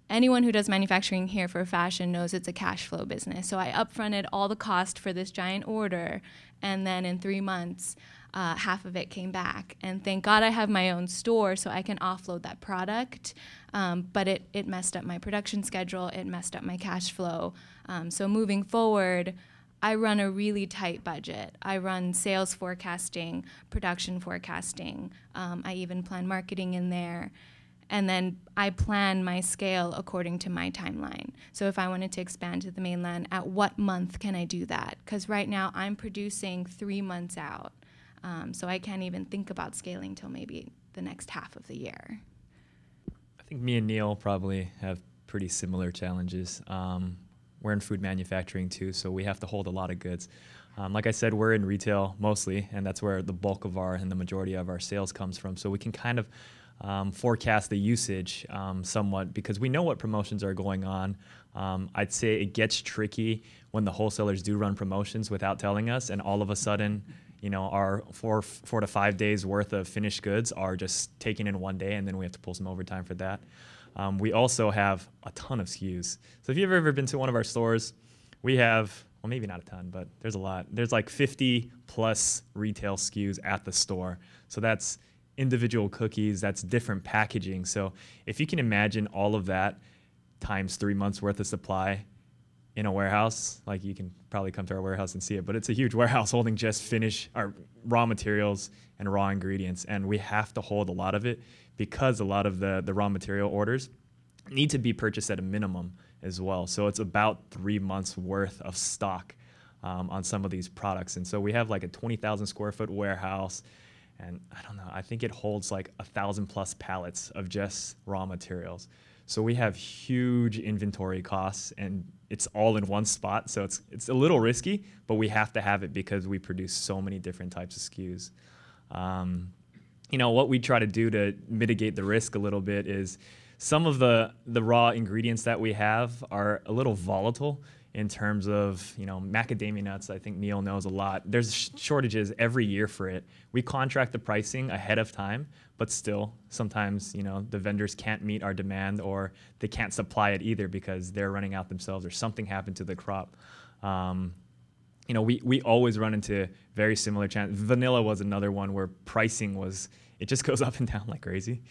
anyone who does manufacturing here for fashion knows it's a cash flow business. So I upfronted all the cost for this giant order, and then in 3 months, half of it came back. And thank God I have my own store so I can offload that product. But it messed up my production schedule. It messed up my cash flow. So moving forward, I run a really tight budget. I run sales forecasting, production forecasting. I even plan marketing in there. And then I plan my scale according to my timeline. So if I wanted to expand to the mainland, at what month can I do that? Because right now I'm producing 3 months out. So I can't even think about scaling till maybe the next half of the year. I think me and Neil probably have pretty similar challenges. We're in food manufacturing too, so we have to hold a lot of goods. Like I said, we're in retail mostly, and that's where the bulk of and the majority of our sales comes from. So we can kind of forecast the usage somewhat because we know what promotions are going on. I'd say it gets tricky when the wholesalers do run promotions without telling us, and all of a sudden, our 4 to 5 days worth of finished goods are just taken in one day, and then we have to pull some overtime for that. We also have a ton of SKUs. So if you've ever been to one of our stores, we have, well, maybe not a ton, but there's a lot. There's like 50 plus retail SKUs at the store. So that's individual cookies, that's different packaging. So if you can imagine all of that times 3 months worth of supply in a warehouse, like you can probably come to our warehouse and see it, but it's a huge warehouse holding just finished our raw materials and raw ingredients. And we have to hold a lot of it because a lot of the raw material orders need to be purchased at a minimum as well. So it's about 3 months worth of stock on some of these products. And so we have like a 20,000 square foot warehouse, and I don't know, I think it holds like 1,000 plus pallets of just raw materials. So we have huge inventory costs, and it's all in one spot. So it's a little risky, but we have to have it because we produce so many different types of SKUs. What we try to do to mitigate the risk a little bit is some of the raw ingredients that we have are a little volatile in terms of, macadamia nuts. I think Neil knows a lot. There's shortages every year for it. We contract the pricing ahead of time, but still sometimes, the vendors can't meet our demand, or they can't supply it either because they're running out themselves or something happened to the crop. We always run into very similar challenges. Vanilla was another one where pricing it just goes up and down like crazy.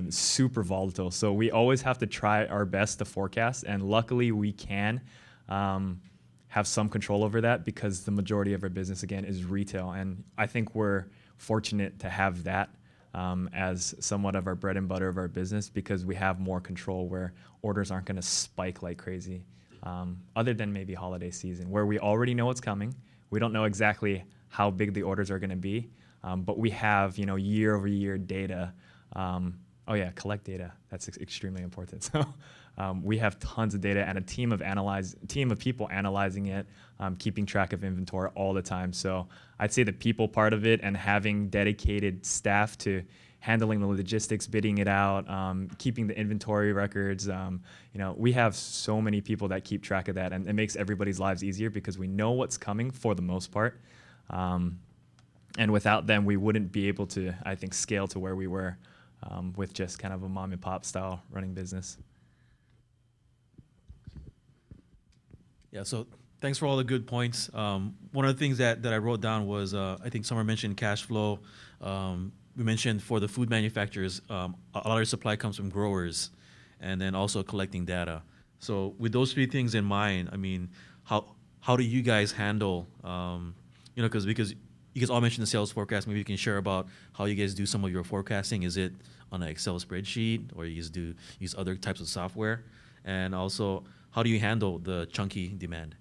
Super volatile. So we always have to try our best to forecast, and luckily we can have some control over that because the majority of our business, again, is retail. And I think we're fortunate to have that as somewhat of our bread and butter of our business because we have more control where orders aren't going to spike like crazy. Other than maybe holiday season, where we already know what's coming. We don't know exactly how big the orders are going to be, but we have, year-over-year data. Collect data. That's extremely important. So we have tons of data and a team of people analyzing it, keeping track of inventory all the time. So I'd say the people part of it and having dedicated staff to handling the logistics, bidding it out, keeping the inventory records. We have so many people that keep track of that, and it makes everybody's lives easier because we know what's coming for the most part. And without them, we wouldn't be able to, I think, scale to where we were with just kind of a mom and pop style running business. Yeah, so thanks for all the good points. One of the things that I wrote down was, I think Summer mentioned cash flow. We mentioned for the food manufacturers, a lot of supply comes from growers, and then also collecting data. So with those three things in mind, I mean, how do you guys handle, because you guys all mentioned the sales forecast. Maybe you can share about how you guys do some of your forecasting. Is it on an Excel spreadsheet, or you guys use other types of software? And also, how do you handle the chunky demand?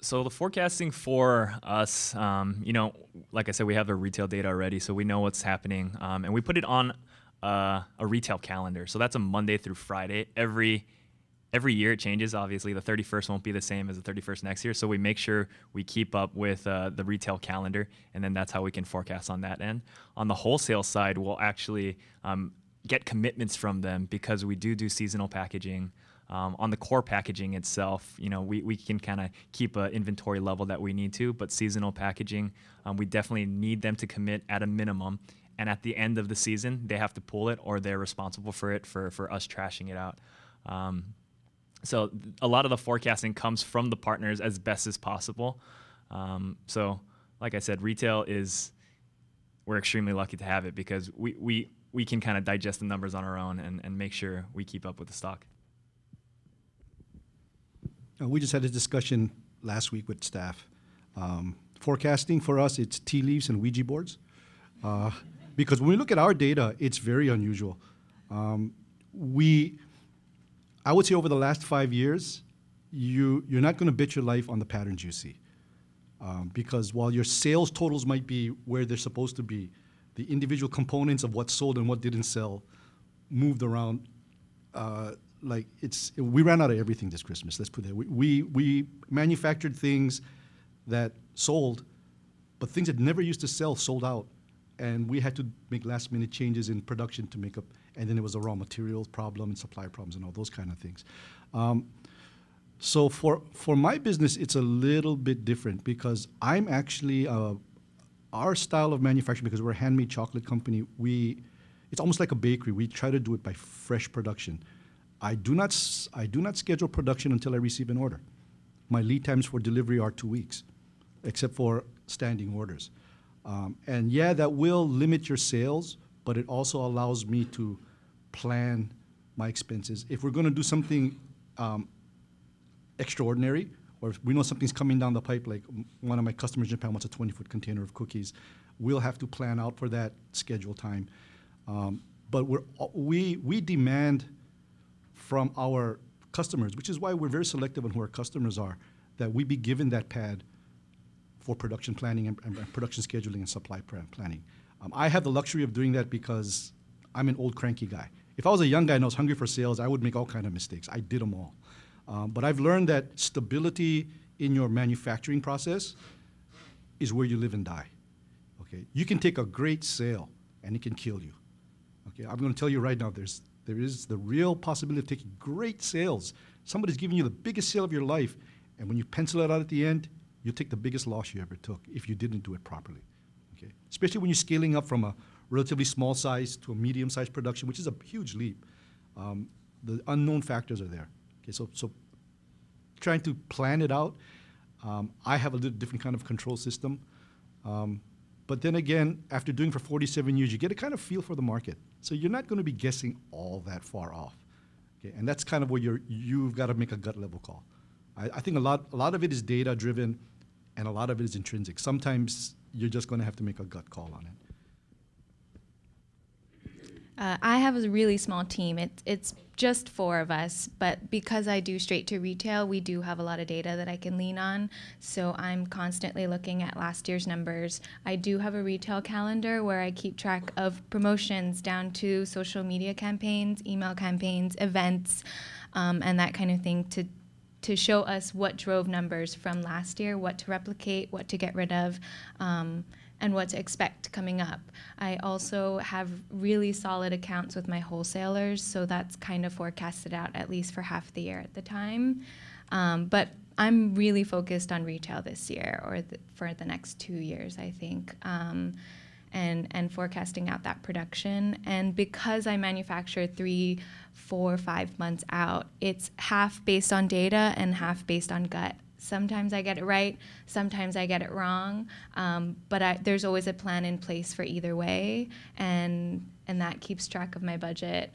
So the forecasting for us, like I said, we have the retail data already, so we know what's happening, and we put it on a retail calendar. So that's a Monday through Friday. Every year it changes. Obviously, the 31st won't be the same as the 31st next year. So we make sure we keep up with the retail calendar, and then that's how we can forecast on that end. On the wholesale side, we'll actually get commitments from them because we do seasonal packaging. On the core packaging itself, we can kind of keep an inventory level that we need to, but seasonal packaging, we definitely need them to commit at a minimum. And at the end of the season, they have to pull it, or they're responsible for it for us trashing it out. So a lot of the forecasting comes from the partners as best as possible. So like I said, retail we're extremely lucky to have it because we can kind of digest the numbers on our own and make sure we keep up with the stock. We just had a discussion last week with staff. Forecasting for us, it's tea leaves and Ouija boards. Because when we look at our data, it's very unusual. I would say over the last 5 years, you're not going to bet your life on the patterns you see. Because while your sales totals might be where they're supposed to be, the individual components of what sold and what didn't sell moved around. We ran out of everything this Christmas. Let's put it that way. We manufactured things that sold, but things that never used to sell sold out, and we had to make last-minute changes in production to make up. And then there was a raw materials problem and supply problems and all those kind of things. So for my business, it's a little bit different because I'm actually our style of manufacturing, because we're a handmade chocolate company. It's almost like a bakery. We try to do it by fresh production. I do not schedule production until I receive an order. My lead times for delivery are 2 weeks, except for standing orders. And yeah, that will limit your sales, but it also allows me to plan my expenses. If we're going to do something extraordinary, or if we know something's coming down the pipe, like one of my customers in Japan wants a 20-foot container of cookies, we'll have to plan out for that schedule time. But we demand from our customers, which is why we're very selective on who our customers are, that we be given that pad for production planning and production scheduling and supply planning. I have the luxury of doing that because I'm an old cranky guy. If I was a young guy and I was hungry for sales, I would make all kinds of mistakes. I did them all. But I've learned that stability in your manufacturing process is where you live and die. Okay, you can take a great sale and it can kill you. Okay, I'm going to tell you right now, there is the real possibility of taking great sales. Somebody's giving you the biggest sale of your life, and when you pencil it out at the end, you'll take the biggest loss you ever took if you didn't do it properly. Okay, especially when you're scaling up from a relatively small size to a medium-sized production, which is a huge leap. The unknown factors are there. Okay, so trying to plan it out. I have a little different kind of control system. But then again, after doing for 47 years, you get a kind of feel for the market. So you're not going to be guessing all that far off. Okay, and that's kind of where you've got to make a gut level call. I think a lot of it is data driven, and a lot of it is intrinsic. Sometimes you're just going to have to make a gut call on it. I have a really small team. It's just 4 of us, but because I do straight to retail, we do have a lot of data that I can lean on. So I'm constantly looking at last year's numbers. I do have a retail calendar where I keep track of promotions down to social media campaigns, email campaigns, events, and that kind of thing to show us what drove numbers from last year, what to replicate, what to get rid of, and what to expect coming up. I also have really solid accounts with my wholesalers, so that's kind of forecasted out at least for half the year at the time. But I'm really focused on retail this year, or for the next 2 years, I think, and forecasting out that production. And because I manufacture 3, 4, 5 months out, it's half based on data and half based on gut. Sometimes I get it right, sometimes I get it wrong, but there's always a plan in place for either way, and that keeps track of my budget.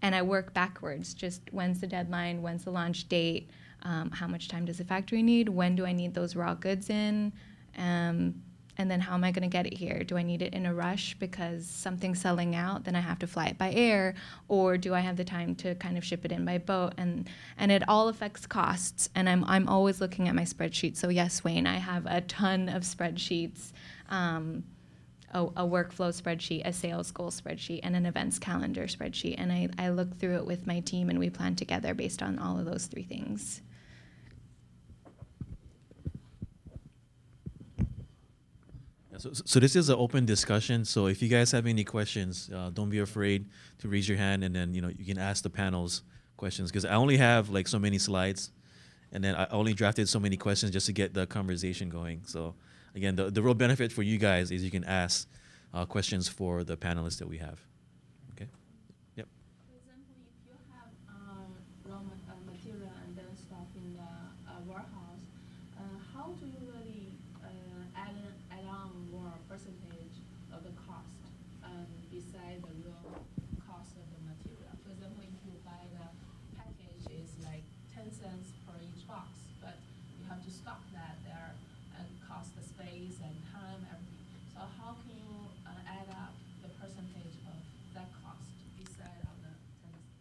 And I work backwards, just when's the deadline, when's the launch date, how much time does the factory need, when do I need those raw goods in, and then how am I going to get it here? Do I need it in a rush because something's selling out, then I have to fly it by air, or do I have the time to kind of ship it in by boat? And it all affects costs, and I'm always looking at my spreadsheet. So yes, Wayne, I have a ton of spreadsheets, a workflow spreadsheet, a sales goal spreadsheet, and an events calendar spreadsheet, and I look through it with my team, and we plan together based on all of those 3 things. So this is an open discussion. So if you guys have any questions, don't be afraid to raise your hand, and then you can ask the panels questions, because I only have like so many slides, and then I only drafted so many questions just to get the conversation going. So again, the real benefit for you guys is you can ask questions for the panelists that we have. Okay. Yep. For example, if you have raw material and then stuff in the warehouse, how do you really add on more percentage of the cost beside the real cost of the material? For example, if you buy the package, it's like 10 cents per each box, but you have to stock that there and cost the space and time, everything. So how can you add up the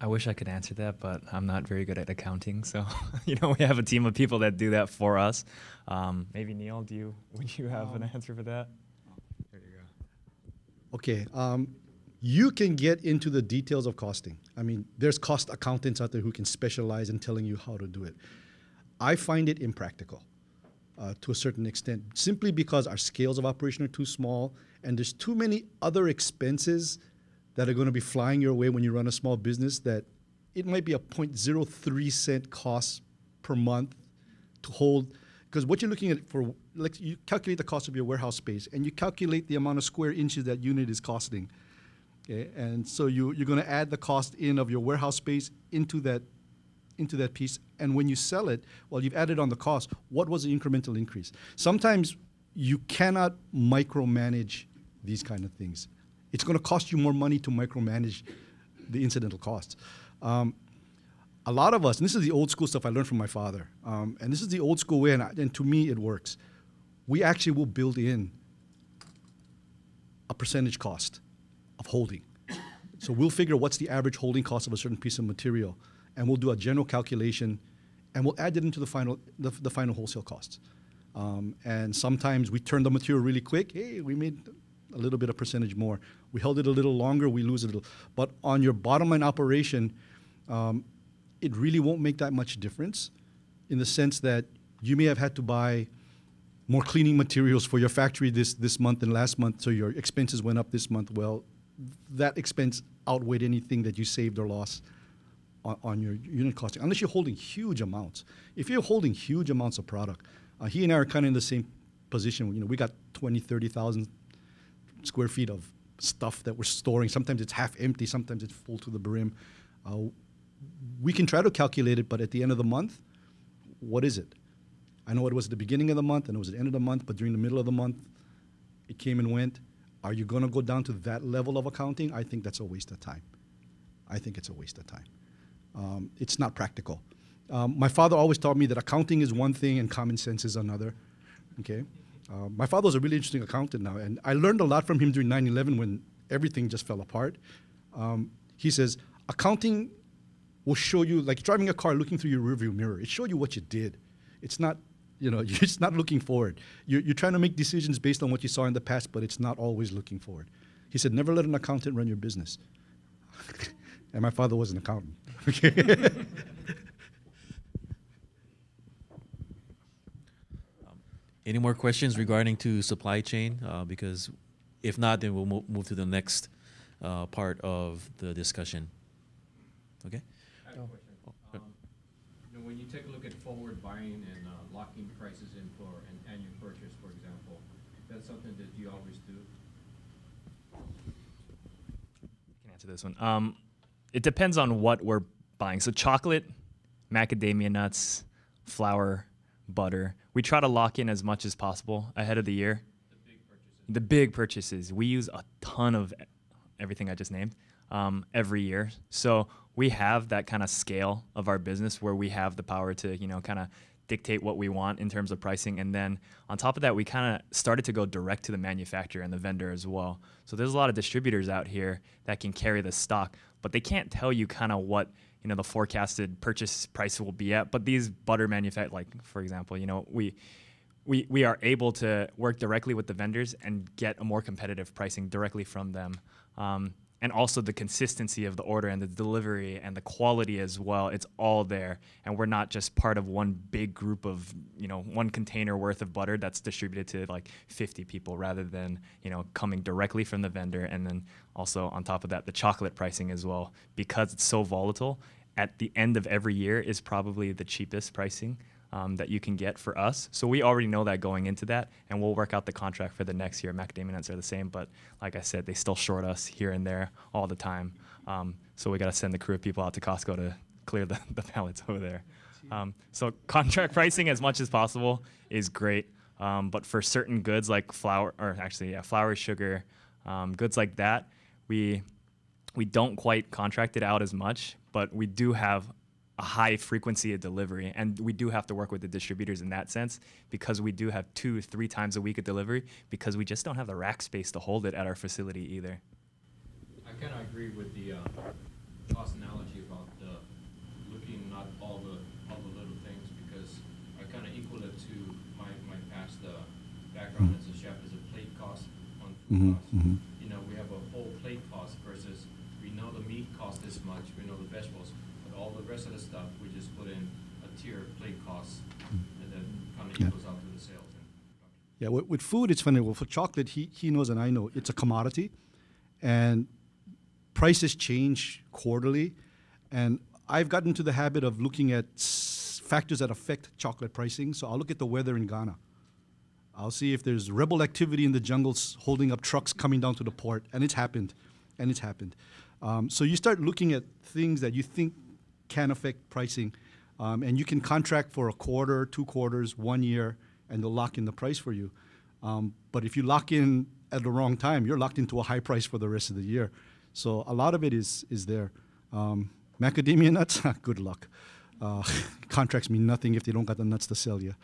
I wish I could answer that, but I'm not very good at accounting. So, we have a team of people that do that for us. Maybe Neil, would you have an answer for that? There you go. Okay. You can get into the details of costing. I mean, there's cost accountants out there who can specialize in telling you how to do it. I find it impractical to a certain extent, simply because our scales of operation are too small and there's too many other expenses that are going to be flying your way when you run a small business, that it might be a 0.03 cent cost per month to hold. Because what you're looking at for, like, you calculate the cost of your warehouse space and you calculate the amount of square inches that unit is costing. Okay? And so you're going to add the cost in of your warehouse space into that piece. And when you sell it, well, you've added on the cost. What was the incremental increase? Sometimes you cannot micromanage these kind of things. It's going to cost you more money to micromanage the incidental costs. A lot of us, and this is the old school stuff I learned from my father, and this is the old school way, and to me it works. We actually will build in a percentage cost of holding. So we'll figure what's the average holding cost of a certain piece of material, and we'll do a general calculation, and we'll add it into the final wholesale costs. And sometimes we turn the material really quick. Hey, we made a little bit of percentage more. We held it a little longer, we lose a little. But on your bottom line operation, it really won't make that much difference, in the sense that you may have had to buy more cleaning materials for your factory this month than last month, so your expenses went up this month. Well, that expense outweighed anything that you saved or lost on your unit costing, unless you're holding huge amounts. If you're holding huge amounts of product, he and I are kind of in the same position. We got 20, 30,000 square feet of stuff that we're storing. Sometimes it's half empty, sometimes it's full to the brim. We can try to calculate it, but at the end of the month, what is it? I know it was at the beginning of the month and it was at the end of the month, but during the middle of the month, it came and went. Are you going to go down to that level of accounting? I think that's a waste of time. I think it's a waste of time. It's not practical. My father always taught me that accounting is one thing and common sense is another. Okay? My father was a really interesting accountant now, and I learned a lot from him during 9/11 when everything just fell apart. He says, accounting will show you, like driving a car, looking through your rearview mirror. It showed you what you did. It's not, you're just not looking forward. You're trying to make decisions based on what you saw in the past, but it's not always looking forward. He said, never let an accountant run your business. And my father was an accountant. Okay. Any more questions regarding to supply chain? Because if not, then we'll move to the next part of the discussion. Okay? I have a question. When you take a look at forward buying and locking prices in for an annual purchase, for example, that's something that you always do? I can answer this one. It depends on what we're buying. So chocolate, macadamia nuts, flour, butter. We try to lock in as much as possible ahead of the year. The big purchases. We use a ton of everything I just named every year. So we have that kind of scale of our business where we have the power to, kind of dictate what we want in terms of pricing. And then on top of that, we kind of started to go direct to the manufacturer and the vendor as well. So there's a lot of distributors out here that can carry the stock, but they can't tell you kind of what the forecasted purchase price will be at. But these butter manufacturers, like for example, we are able to work directly with the vendors and get a more competitive pricing directly from them. And also the consistency of the order and the delivery and the quality as well. It's all there. And we're not just part of one big group of, one container worth of butter that's distributed to like 50 people rather than, coming directly from the vendor. And then also on top of that, the chocolate pricing as well, because it's so volatile. At the end of every year is probably the cheapest pricing that you can get for us. So we already know that going into that, and we'll work out the contract for the next year. Macadamia nuts are the same, but like I said, they still short us here and there all the time. So we got to send the crew of people out to Costco to clear the pallets over there. So contract pricing as much as possible is great, but for certain goods like flour, sugar, goods like that, we don't quite contract it out as much, but we do have a high frequency of delivery, and we do have to work with the distributors in that sense because we do have 2-3 times a week of delivery because we just don't have the rack space to hold it at our facility either. I kind of agree with the cost analogy about looking not all the little things, because I kind of equal it to my past background as a chef as a plate cost on food costs. You know, we have a whole plate cost versus we know the meat costs this much, we know the vegetables, but all the rest of the stuff we just put in a tier plate cost, and then kind of equals out to the sales. Yeah, with food, it's funny. Well, for chocolate, he knows and I know it's a commodity, and prices change quarterly. And I've gotten into the habit of looking at factors that affect chocolate pricing. So I'll look at the weather in Ghana. I'll see if there's rebel activity in the jungles holding up trucks coming down to the port, and it's happened, so you start looking at things that you think can affect pricing, and you can contract for a quarter, 2 quarters, 1 year, and they'll lock in the price for you. But if you lock in at the wrong time, you're locked into a high price for the rest of the year. So a lot of it is there. Macadamia nuts, good luck. Contracts mean nothing if they don't got the nuts to sell you.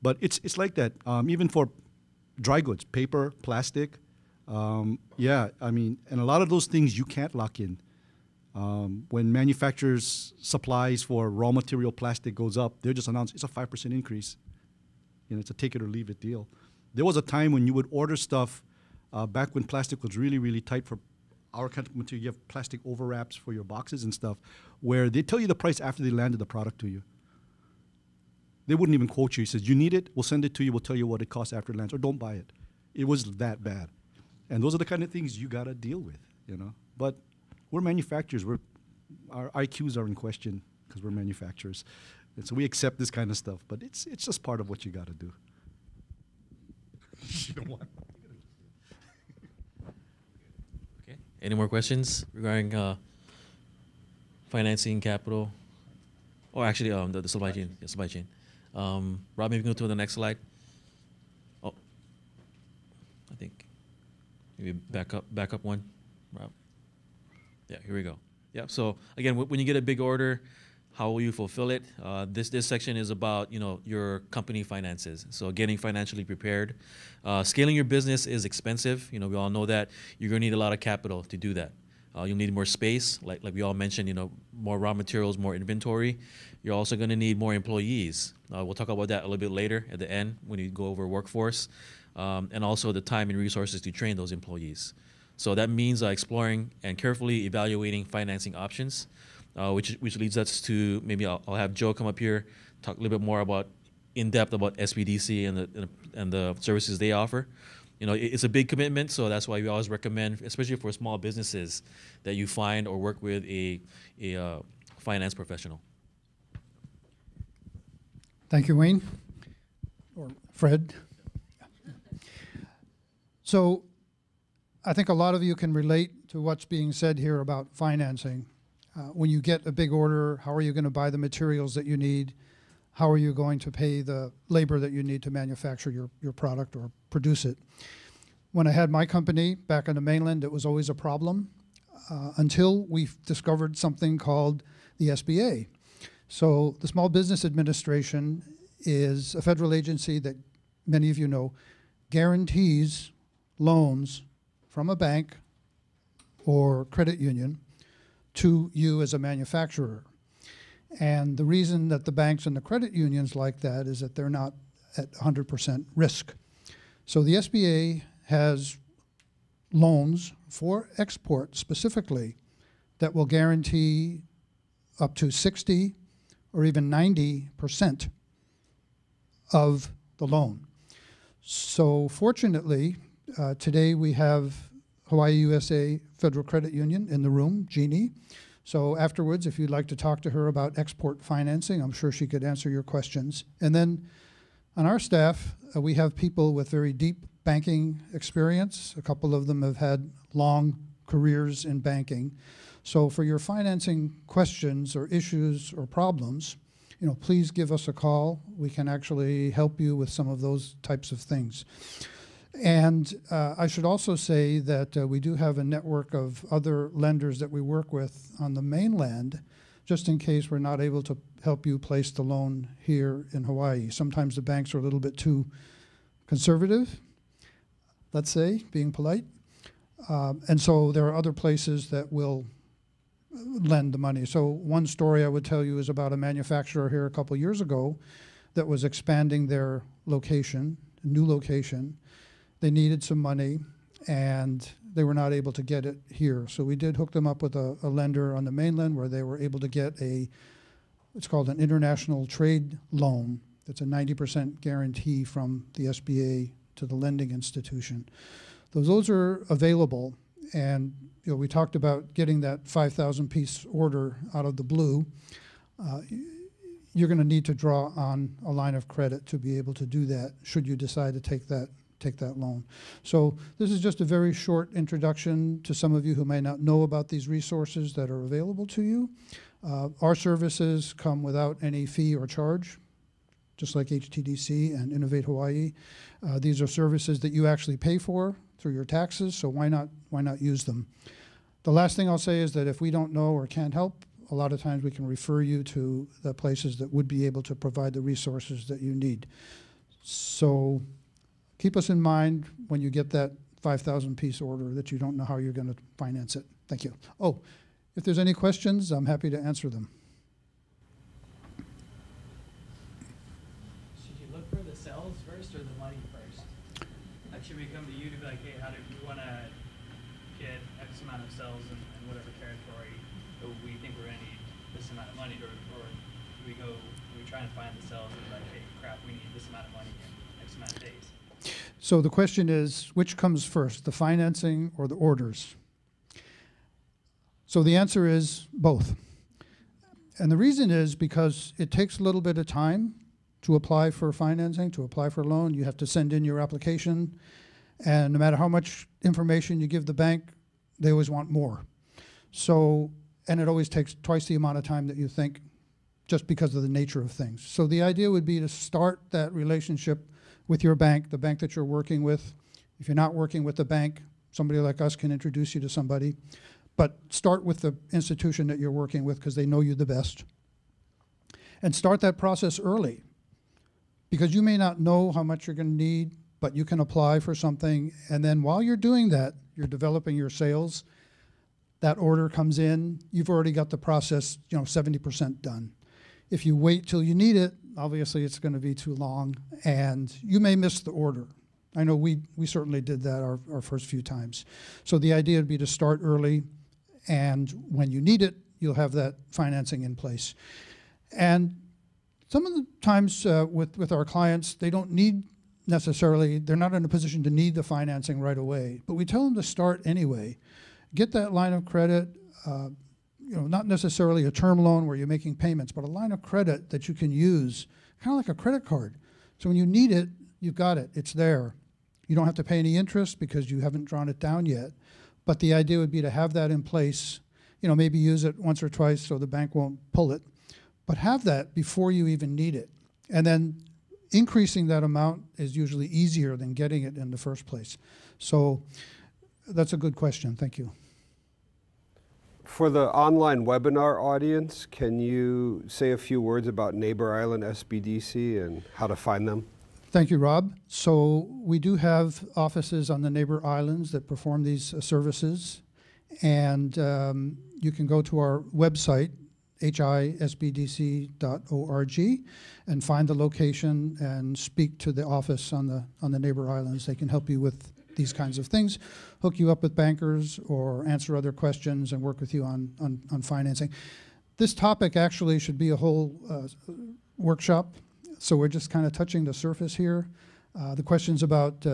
But it's like that. Even for dry goods, paper, plastic, yeah, I mean, and a lot of those things you can't lock in. When manufacturers' supplies for raw material plastic goes up, they're just announced it's a 5% increase. You know, it's a take it or leave it deal. There was a time when you would order stuff back when plastic was really, really tight for our kind of material. You have plastic overwraps for your boxes and stuff, where they tell you the price after they landed the product to you. They wouldn't even quote you. He says, you need it, we'll send it to you, we'll tell you what it costs after it lands, or don't buy it. It was that bad. And those are the kind of things you got to deal with, you know. But we're manufacturers. Our IQs are in question because we're manufacturers. And so we accept this kind of stuff. But it's just part of what you got to do. You don't want Okay. Any more questions regarding financing, capital? Or actually, the supply chain. Yeah, supply chain. Rob, maybe go to the next slide. Oh, I think maybe back up one, Rob. Yeah, here we go. Yeah. So again, when you get a big order, how will you fulfill it? This section is about your company finances. So getting financially prepared. Scaling your business is expensive. We all know that you're going to need a lot of capital to do that. You'll need more space, like we all mentioned. More raw materials, more inventory. You're also going to need more employees. We'll talk about that a little bit later at the end when we go over workforce, and also the time and resources to train those employees. So that means exploring and carefully evaluating financing options, which leads us to maybe I'll have Joe come up here, talk a little bit more about in depth about SBDC and the services they offer. It's a big commitment, so that's why we always recommend, especially for small businesses, that you find or work with a finance professional. Thank you, Wayne, or Fred. So I think a lot of you can relate to what's being said here about financing. When you get a big order, how are you going to buy the materials that you need? How are you going to pay the labor that you need to manufacture your product or produce it? When I had my company back on the mainland, it was always a problem until we discovered something called the SBA. So the Small Business Administration is a federal agency that many of you know guarantees loans from a bank or credit union to you as a manufacturer. And the reason that the banks and the credit unions like that is that they're not at 100% risk. So the SBA has loans for export specifically that will guarantee up to 60 or even 90% of the loan. So fortunately, today we have Hawaii USA Federal Credit Union in the room, Jeannie. So afterwards, if you'd like to talk to her about export financing, I'm sure she could answer your questions. And then on our staff, we have people with very deep banking experience. A couple of them have had long careers in banking. So for your financing questions or issues or problems, please give us a call. We can actually help you with some of those types of things. And I should also say that we do have a network of other lenders that we work with on the mainland, just in case we're not able to help you place the loan here in Hawaii. Sometimes the banks are a little bit too conservative, let's say, being polite. And so there are other places that will lend the money. So one story I would tell you is about a manufacturer here a couple years ago that was expanding their location, new location. They needed some money and they were not able to get it here. So we did hook them up with a lender on the mainland where they were able to get it's called an international trade loan. It's a 90% guarantee from the SBA to the lending institution. Those are available, and we talked about getting that 5,000 piece order out of the blue. You're going to need to draw on a line of credit to be able to do that should you decide to take that loan. So this is just a very short introduction to some of you who may not know about these resources that are available to you. Our services come without any fee or charge, just like HTDC and Innovate Hawaii. These are services that you actually pay for through your taxes, so why not use them? The last thing I'll say is that if we don't know or can't help, a lot of times we can refer you to the places that would be able to provide the resources that you need. So keep us in mind when you get that 5,000 piece order that you don't know how you're going to finance it. Thank you. Oh, if there's any questions, I'm happy to answer them. Should you look for the sales first or the money first? Like, should we come to you to be like, hey, how do we want to get X amount of sales in whatever territory, but we think we're going to need this amount of money, or do we try and find the sales and be like, hey, crap, we need this amount of money in X amount of days? So the question is, which comes first, the financing or the orders? So the answer is both. And the reason is because it takes a little bit of time to apply for financing, to apply for a loan. You have to send in your application. And no matter how much information you give the bank, they always want more. So, and it always takes twice the amount of time that you think, just because of the nature of things. So the idea would be to start that relationship with your bank, the bank that you're working with. If you're not working with the bank, somebody like us can introduce you to somebody. But start with the institution that you're working with because they know you the best. And start that process early, because you may not know how much you're going to need, but you can apply for something. And then while you're doing that, you're developing your sales. That order comes in, you've already got the process 70% done. If you wait till you need it, obviously it's going to be too long, and you may miss the order. I know we certainly did that our first few times. So the idea would be to start early, and when you need it, you'll have that financing in place. And some of the times with our clients, they don't need necessarily, they're not in a position to need the financing right away, but we tell them to start anyway. Get that line of credit, not necessarily a term loan where you're making payments, but a line of credit that you can use, kind of like a credit card. So when you need it, you've got it, it's there. You don't have to pay any interest because you haven't drawn it down yet. But the idea would be to have that in place, maybe use it once or twice so the bank won't pull it, but have that before you even need it. And then increasing that amount is usually easier than getting it in the first place. So that's a good question, thank you. For the online webinar audience, can you say a few words about Neighbor Island SBDC and how to find them? Thank you, Rob. So we do have offices on the neighbor islands that perform these services. And you can go to our website, HiSBDC.org, and find the location and speak to the office on the neighbor islands. They can help you with these kinds of things, hook you up with bankers or answer other questions and work with you on financing. This topic actually should be a whole workshop. So we're just kind of touching the surface here. The questions about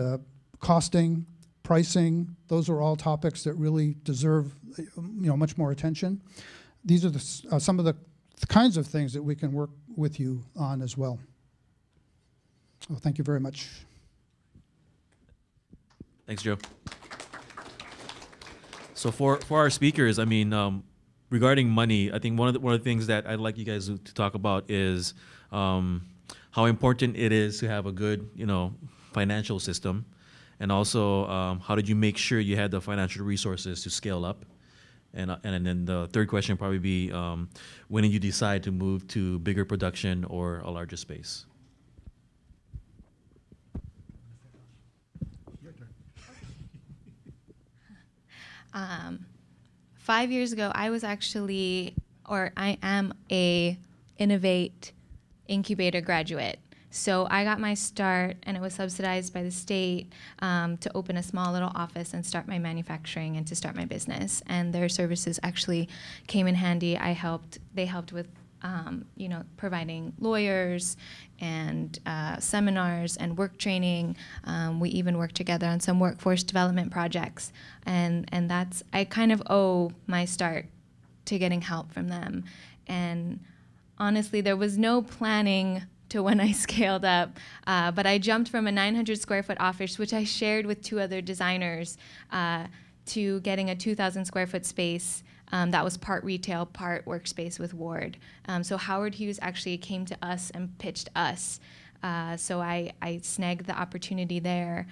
costing, pricing, those are all topics that really deserve much more attention. These are some of the kinds of things that we can work with you on as well. Oh, thank you very much. Thanks, Joe. So for our speakers, regarding money, I think one of the things that I'd like you guys to talk about is how important it is to have a good, financial system, and also how did you make sure you had the financial resources to scale up, and then the third question would probably be when did you decide to move to bigger production or a larger space? 5 years ago, I was actually, or I am a Innovate incubator graduate. So I got my start, and it was subsidized by the state to open a small little office and start my manufacturing and to start my business. And their services actually came in handy. They helped with, providing lawyers and seminars and work training. We even worked together on some workforce development projects. And I kind of owe my start to getting help from them. And honestly, there was no planning to when I scaled up, but I jumped from a 900 square foot office, which I shared with 2 other designers, to getting a 2,000 square foot space that was part retail, part workspace with Ward. So Howard Hughes actually came to us and pitched us. So I snagged the opportunity there.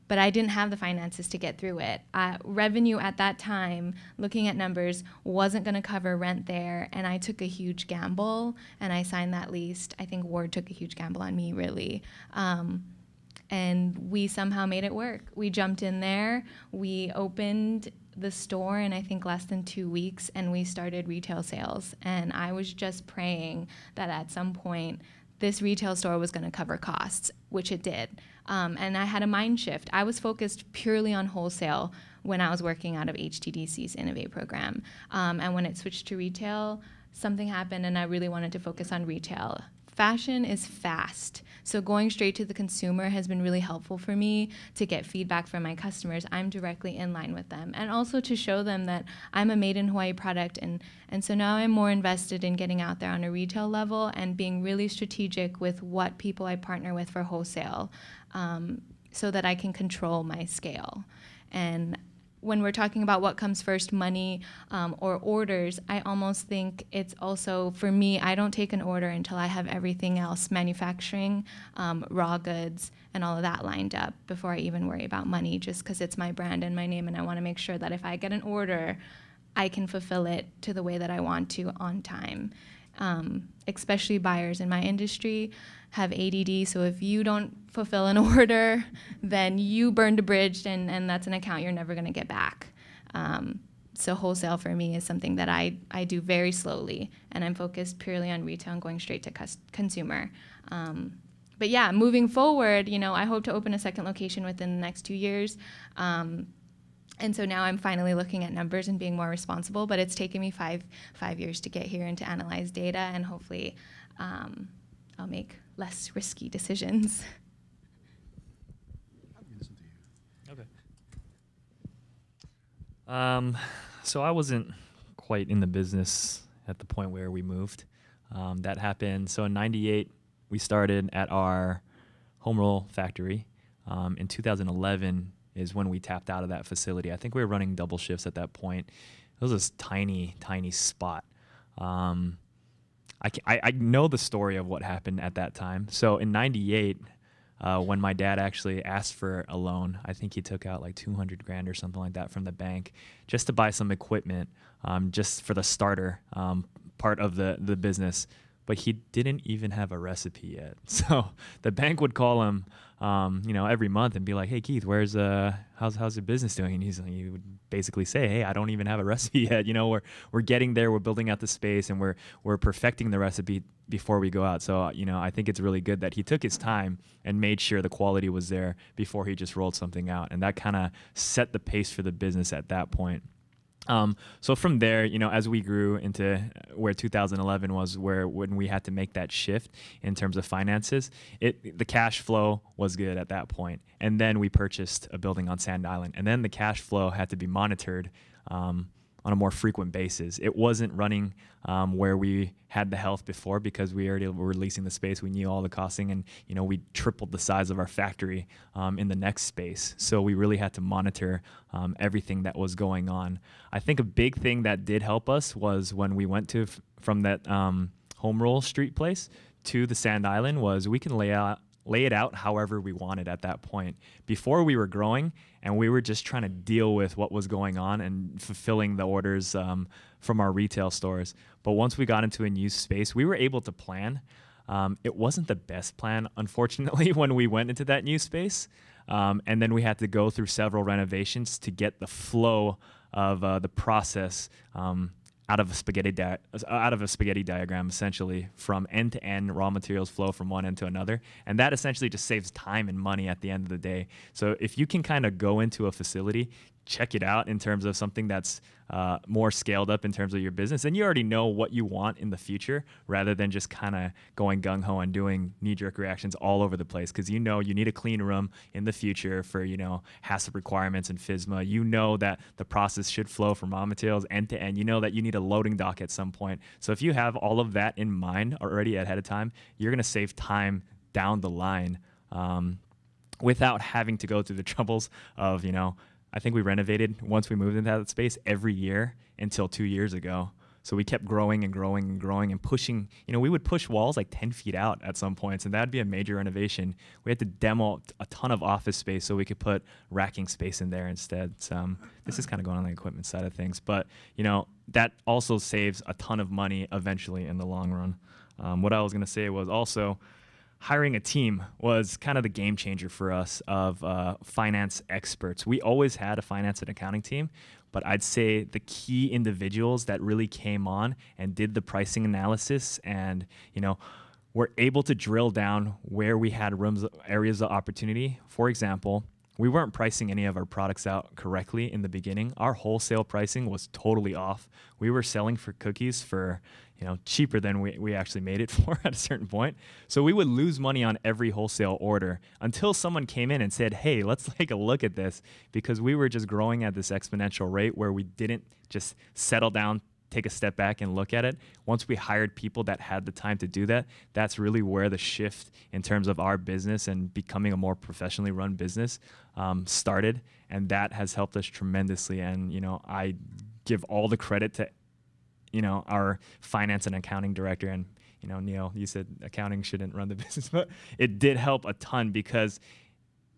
But I didn't have the finances to get through it. Revenue at that time, looking at numbers, wasn't going to cover rent there, and I took a huge gamble, and I signed that lease. I think Ward took a huge gamble on me, really. And we somehow made it work. We jumped in there. We opened the store in, I think, less than 2 weeks, and we started retail sales. And I was just praying that at some point this retail store was going to cover costs, which it did. And I had a mind shift. I was focused purely on wholesale when I was working out of HTDC's Innovate program. And when it switched to retail, something happened, and I really wanted to focus on retail. Fashion is fast, so going straight to the consumer has been really helpful for me to get feedback from my customers. I'm directly in line with them, and also to show them that I'm a made in Hawaii product, and so now I'm more invested in getting out there on a retail level and being really strategic with what people I partner with for wholesale, so that I can control my scale. And when we're talking about what comes first, money or orders, I almost think it's also, for me, I don't take an order until I have everything else, manufacturing, raw goods, and all of that lined up before I even worry about money, just because it's my brand and my name, and I want to make sure that if I get an order, I can fulfill it to the way that I want to on time. Especially buyers in my industry have ADD, so if you don't fulfill an order, then you burned a bridge, and that's an account you're never going to get back. So wholesale for me is something that I do very slowly, and I'm focused purely on retail and going straight to consumer. But yeah, moving forward, I hope to open a second location within the next 2 years. And so now I'm finally looking at numbers and being more responsible, but it's taken me five years to get here and to analyze data, and hopefully I'll make less risky decisions. Okay. So I wasn't quite in the business at the point where we moved. That happened. So in '98, we started at our home roll factory. In 2011 is when we tapped out of that facility. I think we were running double shifts at that point. It was this tiny, tiny spot. I know the story of what happened at that time. So in '98, when my dad actually asked for a loan, I think he took out like $200,000 or something like that from the bank just to buy some equipment, just for the starter part of the business. But he didn't even have a recipe yet. So the bank would call him, every month and be like, "Hey Keith, how's your business doing?" And he would basically say, "Hey, I don't even have a recipe yet. We're getting there. We're building out the space, and we're perfecting the recipe before we go out." So I think it's really good that he took his time and made sure the quality was there before he just rolled something out, and that kind of set the pace for the business at that point. So from there, as we grew into where 2011 was, when we had to make that shift in terms of finances, the cash flow was good at that point. And then we purchased a building on Sand Island, and then the cash flow had to be monitored on a more frequent basis. It wasn't running where we had the health before, because we already were leasing the space. We knew all the costing, and we tripled the size of our factory in the next space. So we really had to monitor everything that was going on. I think a big thing that did help us was when we went from that home roll street place to the Sand Island, was we can lay it out however we wanted at that point. Before, we were growing, and we were just trying to deal with what was going on and fulfilling the orders from our retail stores. But once we got into a new space, we were able to plan. It wasn't the best plan, unfortunately, when we went into that new space. And then we had to go through several renovations to get the flow of the process out of a spaghetti diagram, essentially, from end to end. Raw materials flow from one end to another, and that essentially just saves time and money at the end of the day. So if you can kind of go into a facility, check it out in terms of something that's more scaled up in terms of your business, and you already know what you want in the future, rather than just kind of going gung-ho and doing knee-jerk reactions all over the place, because you know you need a clean room in the future for, you know, HiSTEP requirements and FSMA. You know that the process should flow from raw materials end to end. You know that you need a loading dock at some point. So if you have all of that in mind already ahead of time, you're going to save time down the line without having to go through the troubles of, you know, I think we renovated once we moved into that space every year until 2 years ago. So we kept growing and growing and growing and pushing. You know, we would push walls like 10 feet out at some points, and that would be a major renovation. We had to demo a ton of office space so we could put racking space in there instead. This is kind of going on the equipment side of things. But, you know, that also saves a ton of money eventually in the long run. What I was going to say was also, hiring a team was kind of the game changer for us of finance experts. We always had a finance and accounting team, but I'd say the key individuals that really came on and did the pricing analysis and, you know, were able to drill down where we had areas of opportunity. For example, we weren't pricing any of our products out correctly in the beginning. Our wholesale pricing was totally off. We were selling for cookies for, you know, cheaper than we actually made it for at a certain point. So we would lose money on every wholesale order until someone came in and said, hey, let's take a look at this, because we were just growing at this exponential rate where we didn't just settle down, take a step back and look at it. Once we hired people that had the time to do that, that's really where the shift in terms of our business and becoming a more professionally run business started. And that has helped us tremendously. And, you know, I give all the credit to, you know, our finance and accounting director. And, you know, Neil, you said accounting shouldn't run the business, but it did help a ton because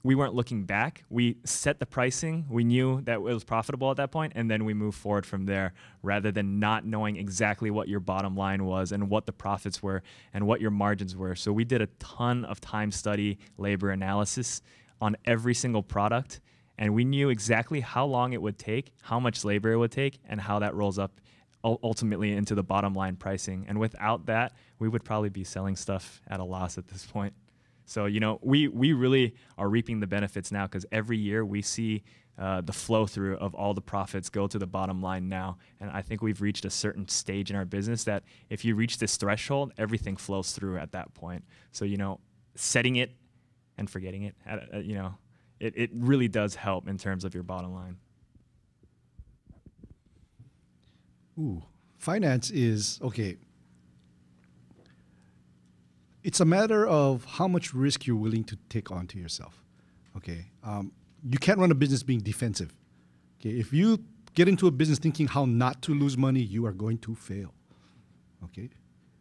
we weren't looking back. We set the pricing. We knew that it was profitable at that point, and then we moved forward from there, rather than not knowing exactly what your bottom line was and what the profits were and what your margins were. So we did a ton of time study, labor analysis on every single product, and we knew exactly how long it would take, how much labor it would take, and how that rolls up ultimately into the bottom line pricing. And without that, we would probably be selling stuff at a loss at this point. So, you know, we really are reaping the benefits now, because every year we see the flow through of all the profits go to the bottom line now. And I think we've reached a certain stage in our business that if you reach this threshold, everything flows through at that point. So, you know, setting it and forgetting it, you know, it really does help in terms of your bottom line. Ooh, finance is, okay. It's a matter of how much risk you're willing to take onto yourself, okay? You can't run a business being defensive, okay? If you get into a business thinking how not to lose money, you are going to fail, okay?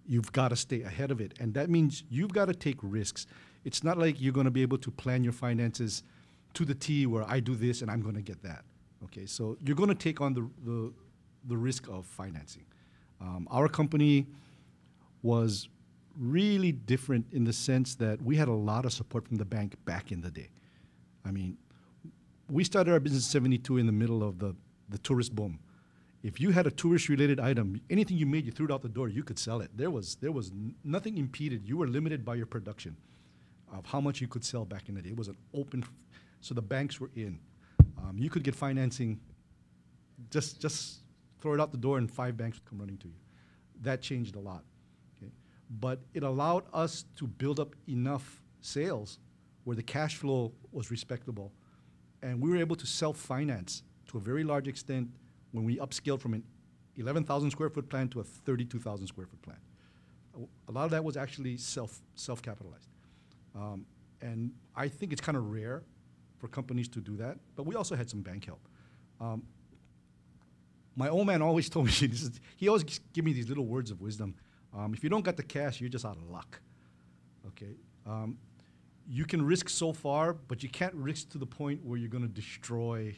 You've got to stay ahead of it, and that means you've got to take risks. It's not like you're going to be able to plan your finances to the T where I do this and I'm going to get that, okay? So you're going to take on the risk of financing. Our company was really different in the sense that we had a lot of support from the bank back in the day. I mean, we started our business in '72 in the middle of the tourist boom. If you had a tourist-related item, anything you made, you threw it out the door, you could sell it. There was nothing impeded. You were limited by your production of how much you could sell back in the day. It was an open, so the banks were in. You could get financing, just throw it out the door and 5 banks would come running to you. That changed a lot. But it allowed us to build up enough sales where the cash flow was respectable. And we were able to self-finance to a very large extent when we upscaled from an 11,000 square foot plan to a 32,000 square foot plan. A lot of that was actually self-capitalized. And I think it's kind of rare for companies to do that, but we also had some bank help. My old man always told me, he always give me these little words of wisdom. If you don't got the cash, you're just out of luck, okay? You can risk so far, but you can't risk to the point where you're going to destroy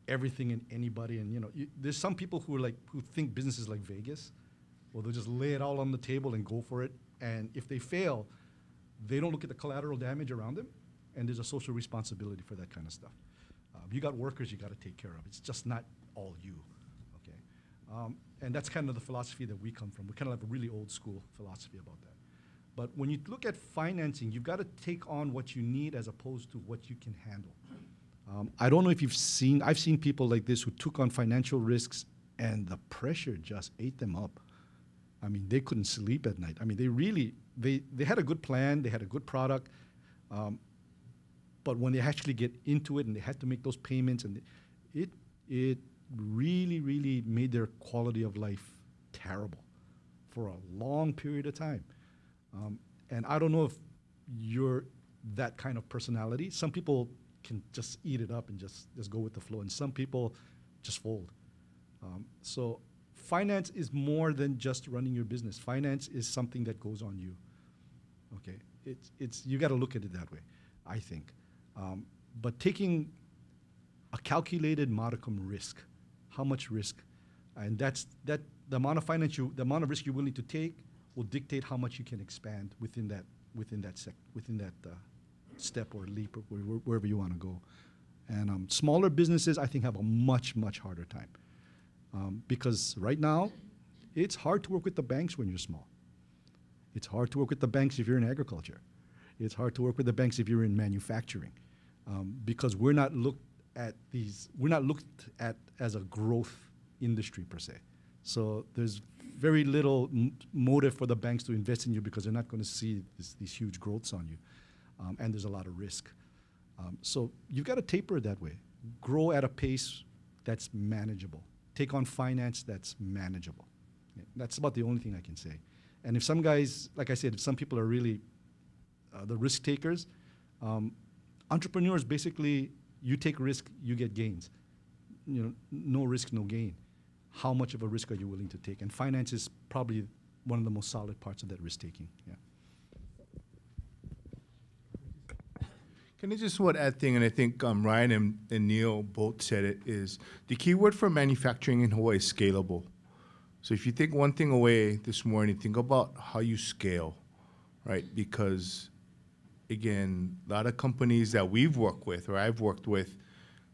everything and anybody. And, you know, there's some people who think business is like Vegas, where they'll just lay it all on the table and go for it. And if they fail, they don't look at the collateral damage around them, and there's a social responsibility for that kind of stuff. You got workers you got to take care of. It's just not all you. Okay, and that's kind of the philosophy that we come from. We kind of have a really old school philosophy about that. But when you look at financing, you've got to take on what you need as opposed to what you can handle. I don't know if I've seen people like this who took on financial risks and the pressure just ate them up. I mean, they couldn't sleep at night. I mean, they had a good plan, they had a good product, but when they actually get into it and they had to make those payments, and it really, really made their quality of life terrible for a long period of time. And I don't know if you're that kind of personality. Some people can just eat it up and just go with the flow, and some people just fold. So finance is more than just running your business. Finance is something that goes on you. Okay, you got to look at it that way, I think. But taking a calculated modicum risk, how much risk, and the amount of risk you're willing to take will dictate how much you can expand within that step or leap or wherever you want to go. And smaller businesses, I think, have a much, much harder time. Because right now, it's hard to work with the banks when you're small. It's hard to work with the banks if you're in agriculture. It's hard to work with the banks if you're in manufacturing, because we're not looked at as a growth industry per se. So there's very little motive for the banks to invest in you because they're not going to see these huge growths on you, and there's a lot of risk. So you've got to taper it that way. Grow at a pace that's manageable. Take on finance that's manageable. Yeah, that's about the only thing I can say. And if some guys, like I said, if some people are really the risk takers, entrepreneurs basically, you take risk, you get gains. You know, no risk, no gain. How much of a risk are you willing to take? And finance is probably one of the most solid parts of that risk taking. Yeah. Can I just one add thing, and I think Ryan and Neil both said it, is the key word for manufacturing in Hawaii is scalable. So if you take one thing away this morning, think about how you scale, right? Because, again, a lot of companies that we've worked with or I've worked with,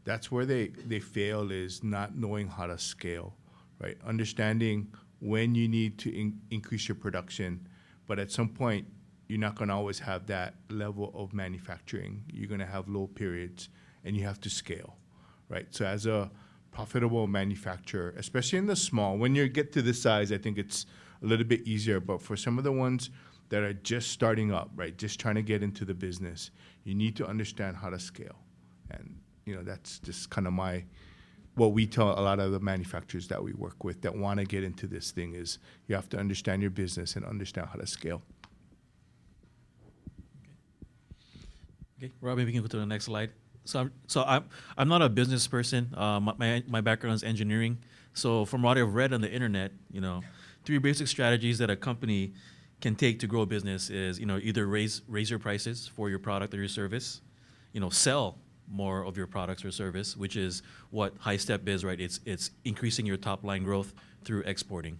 that's where they fail, is not knowing how to scale, right? Understanding when you need to increase your production, but at some point, you're not going to always have that level of manufacturing. You're going to have low periods, and you have to scale, right? So as a profitable manufacturer, especially in the small, when you get to this size, I think it's a little bit easier. But for some of the ones that are just starting up, right, just trying to get into the business, you need to understand how to scale. And, you know, that's just kind of what we tell a lot of the manufacturers that we work with that want to get into this thing is you have to understand your business and understand how to scale. Okay, Robbie, we can go to the next slide. So I'm not a business person. My background is engineering. So from what I've read on the internet, you know, 3 basic strategies that a company can take to grow a business is, you know, either raise your prices for your product or your service, you know, sell more of your products or service, which is what HiSTEP is, right? It's increasing your top line growth through exporting.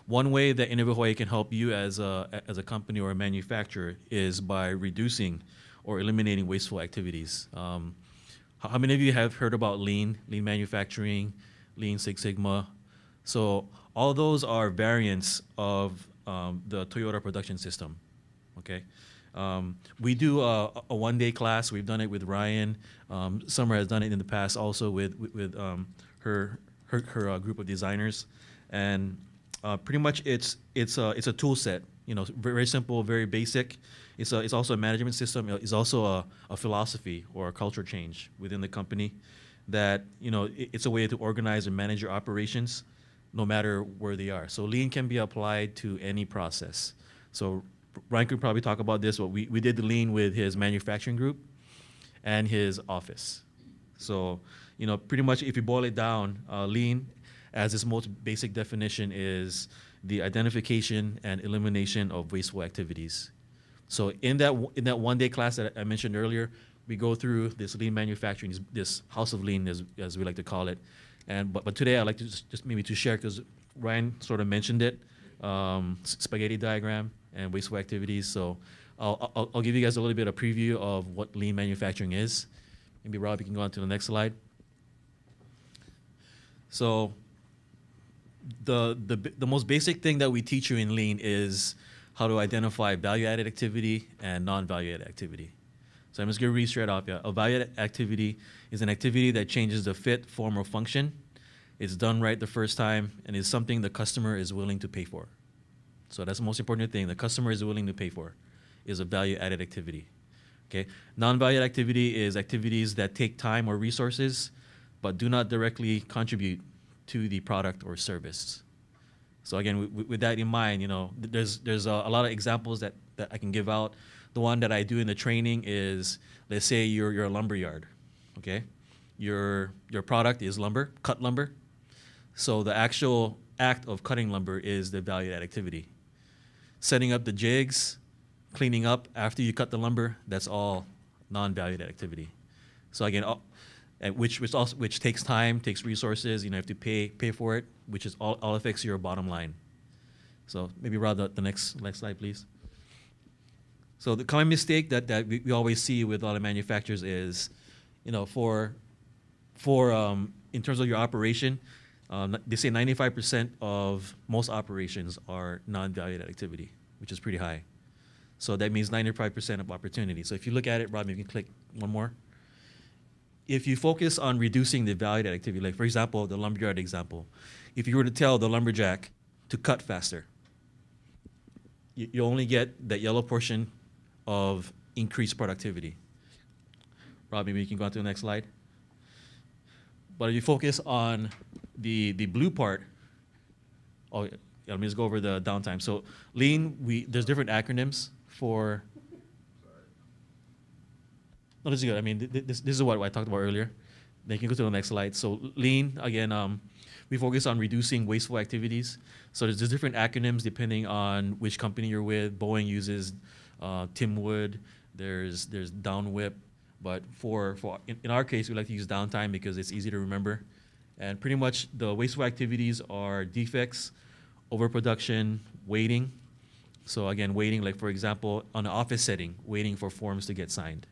One way that Innovate Hawaii can help you as a company or a manufacturer is by reducing or eliminating wasteful activities. How many of you have heard about lean manufacturing, Lean Six Sigma? So all those are variants of the Toyota production system, okay? We do a one-day class. We've done it with Ryan. Summer has done it in the past also with her group of designers. And pretty much it's a tool set, you know, very simple, very basic. It's also a management system. It's also a philosophy or a culture change within the company that, you know, it's a way to organize and manage your operations no matter where they are. So lean can be applied to any process. So Ryan could probably talk about this, but we did the lean with his manufacturing group and his office. So, you know, pretty much if you boil it down, lean as its most basic definition is the identification and elimination of wasteful activities. So in that one-day class that I mentioned earlier, we go through this lean manufacturing, this house of lean, as we like to call it. But today I'd like to just maybe to share, because Ryan sort of mentioned it, spaghetti diagram and wasteful activities. So I'll give you guys a little bit of preview of what lean manufacturing is. Maybe Rob, you can go on to the next slide. So the most basic thing that we teach you in Lean is how to identify value-added activity and non-value-added activity. So I'm just going to read straight off. Yeah. A value-added activity is an activity that changes the fit, form, or function. It's done right the first time and is something the customer is willing to pay for. So that's the most important thing. The customer is willing to pay for is a value-added activity. Okay. Non-value activity is activities that take time or resources but do not directly contribute to the product or service. So again, with that in mind, there's a lot of examples that I can give out. The one that I do in the training is, let's say you're a lumber yard, okay? Your product is lumber, cut lumber. So the actual act of cutting lumber is the value-add activity. Setting up the jigs, cleaning up after you cut the lumber, that's all non-value-add activity. So again, which takes time, takes resources. You have to pay for it, which is all affects your bottom line. So maybe Rod, the next slide, please. So the common mistake that we always see with all the manufacturers is, in terms of your operation, they say 95% of most operations are non-value-added activity, which is pretty high. So that means 95% of opportunity. So if you look at it, Rob, you can click one more. If you focus on reducing the value-added activity, like for example, the lumberyard example, if you were to tell the lumberjack to cut faster, you only get that yellow portion of increased productivity. Rob, maybe you can go on to the next slide. But if you focus on the blue part, let me just go over the downtime. So Lean, there's different acronyms for. No, this is good. I mean, this is what I talked about earlier. Then you can go to the next slide. So Lean, again, we focus on reducing wasteful activities. So there's different acronyms depending on which company you're with. Boeing uses Timwood. There's downwhip. But in our case, we like to use downtime because it's easy to remember. And pretty much the wasteful activities are defects, overproduction, waiting. So again, waiting, like for example, on an office setting, waiting for forms to get signed.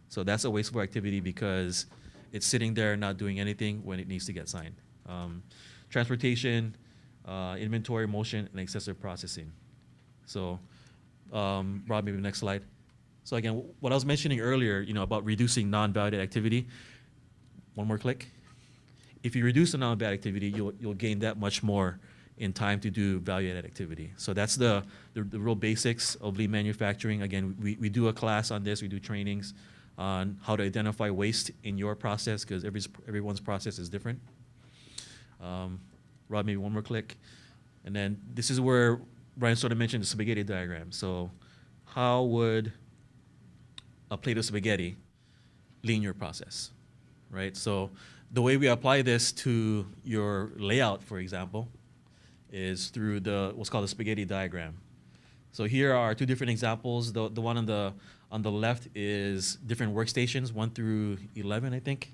So that's a wasteful activity because it's sitting there not doing anything when it needs to get signed. Transportation, inventory, motion, and excessive processing. So, Rob, maybe the next slide. So again, what I was mentioning earlier, about reducing non-value activity. One more click. If you reduce the non-value activity, you'll gain that much more in time to do value-added activity. So that's the real basics of lean manufacturing. Again, we do a class on this. We do trainings on how to identify waste in your process because everyone's process is different. Rob, maybe one more click. And then this is where Brian sort of mentioned the spaghetti diagram. So how would a plate of spaghetti lean your process, right? So the way we apply this to your layout, for example, is through what's called the spaghetti diagram. So here are two different examples. The one on the left is different workstations, 1 through 11, I think.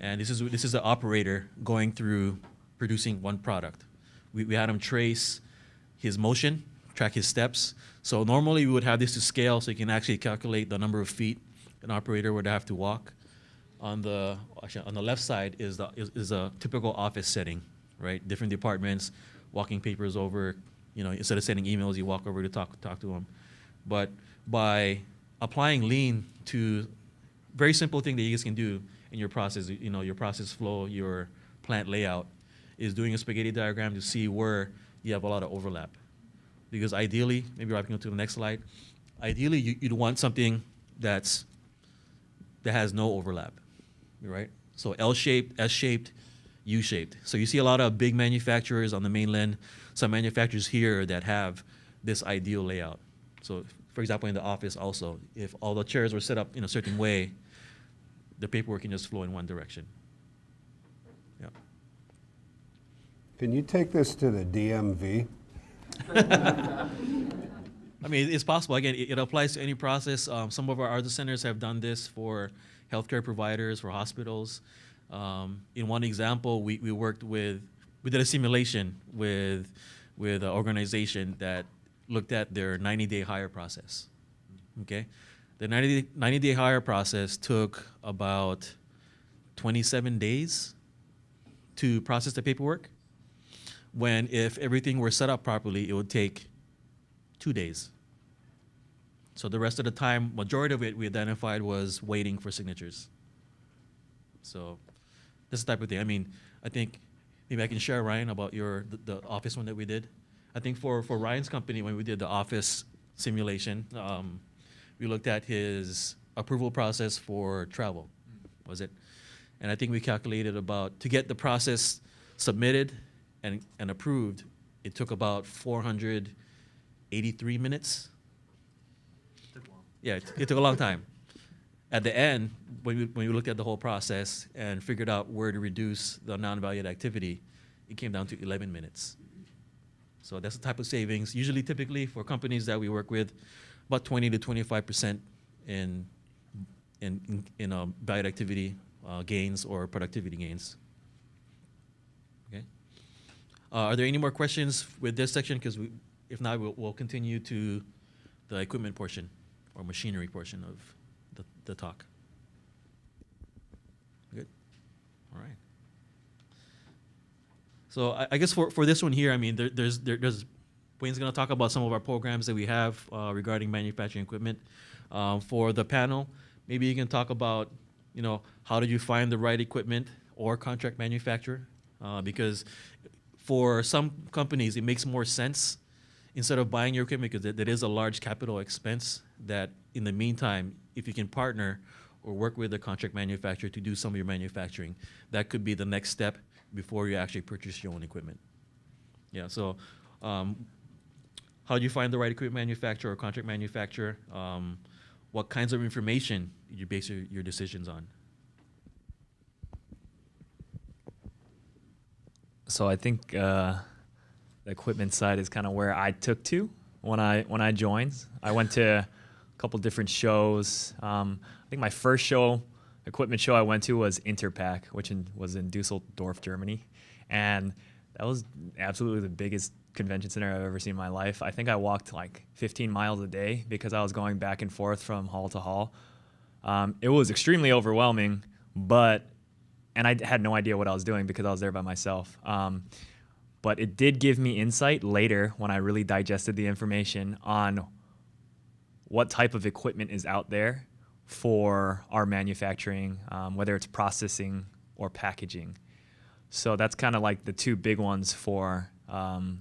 And this is the operator going through producing one product. We had him trace his motion, track his steps. So normally we would have this to scale so you can actually calculate the number of feet an operator would have to walk. On the left side is a typical office setting, right? Different departments, walking papers over, instead of sending emails, you walk over to talk to them. But by applying lean to very simple thing that you guys can do in your process, your process flow, your plant layout, is doing a spaghetti diagram to see where you have a lot of overlap. Because ideally, maybe I can go to the next slide. Ideally, you'd want something that has no overlap, right? So L-shaped, S-shaped, U-shaped. So you see a lot of big manufacturers on the mainland, some manufacturers here that have this ideal layout. So for example, in the office also, if all the chairs were set up in a certain way, the paperwork can just flow in one direction. Yeah. Can you take this to the DMV? I mean, it's possible. Again, it applies to any process. Some of our artist centers have done this for healthcare providers, for hospitals. In one example, we did a simulation with an organization that looked at their 90-day hire process. Okay, the 90-day hire process took about 27 days to process the paperwork, when if everything were set up properly, it would take 2 days. So the rest of the time, majority of it we identified was waiting for signatures. So this is the type of thing. I mean, I think maybe I can share, Ryan, about the office one that we did. I think for Ryan's company, when we did the office simulation, we looked at his approval process for travel, was it? And I think we calculated about, to get the process submitted and approved, it took about 483 minutes. Yeah, it took a long time. At the end, when we looked at the whole process and figured out where to reduce the non-valued activity, it came down to 11 minutes. So that's the type of savings. Usually, typically, for companies that we work with, about 20 to 25% in valued activity gains or productivity gains. Okay. Are there any more questions with this section? Because if not, we'll continue to the equipment portion or machinery portion of the talk. Good. All right. So I guess for this one here, I mean, there's Wayne's going to talk about some of our programs that we have regarding manufacturing equipment. For the panel, maybe you can talk about, how did you find the right equipment or contract manufacturer? Because for some companies, it makes more sense instead of buying your equipment, because that is a large capital expense, that in the meantime, if you can partner or work with a contract manufacturer to do some of your manufacturing, that could be the next step before you actually purchase your own equipment. Yeah, so how do you find the right equipment manufacturer or contract manufacturer? What kinds of information do you base your decisions on? So I think the equipment side is kind of where I took to when I joined. I went to a couple different shows. I think my first equipment show I went to was Interpack, which was in Dusseldorf, Germany. And that was absolutely the biggest convention center I've ever seen in my life. I think I walked like 15 miles a day because I was going back and forth from hall to hall. It was extremely overwhelming, and I had no idea what I was doing because I was there by myself. But it did give me insight later when I really digested the information on what type of equipment is out there for our manufacturing, whether it's processing or packaging. So that's kind of like the two big ones for probably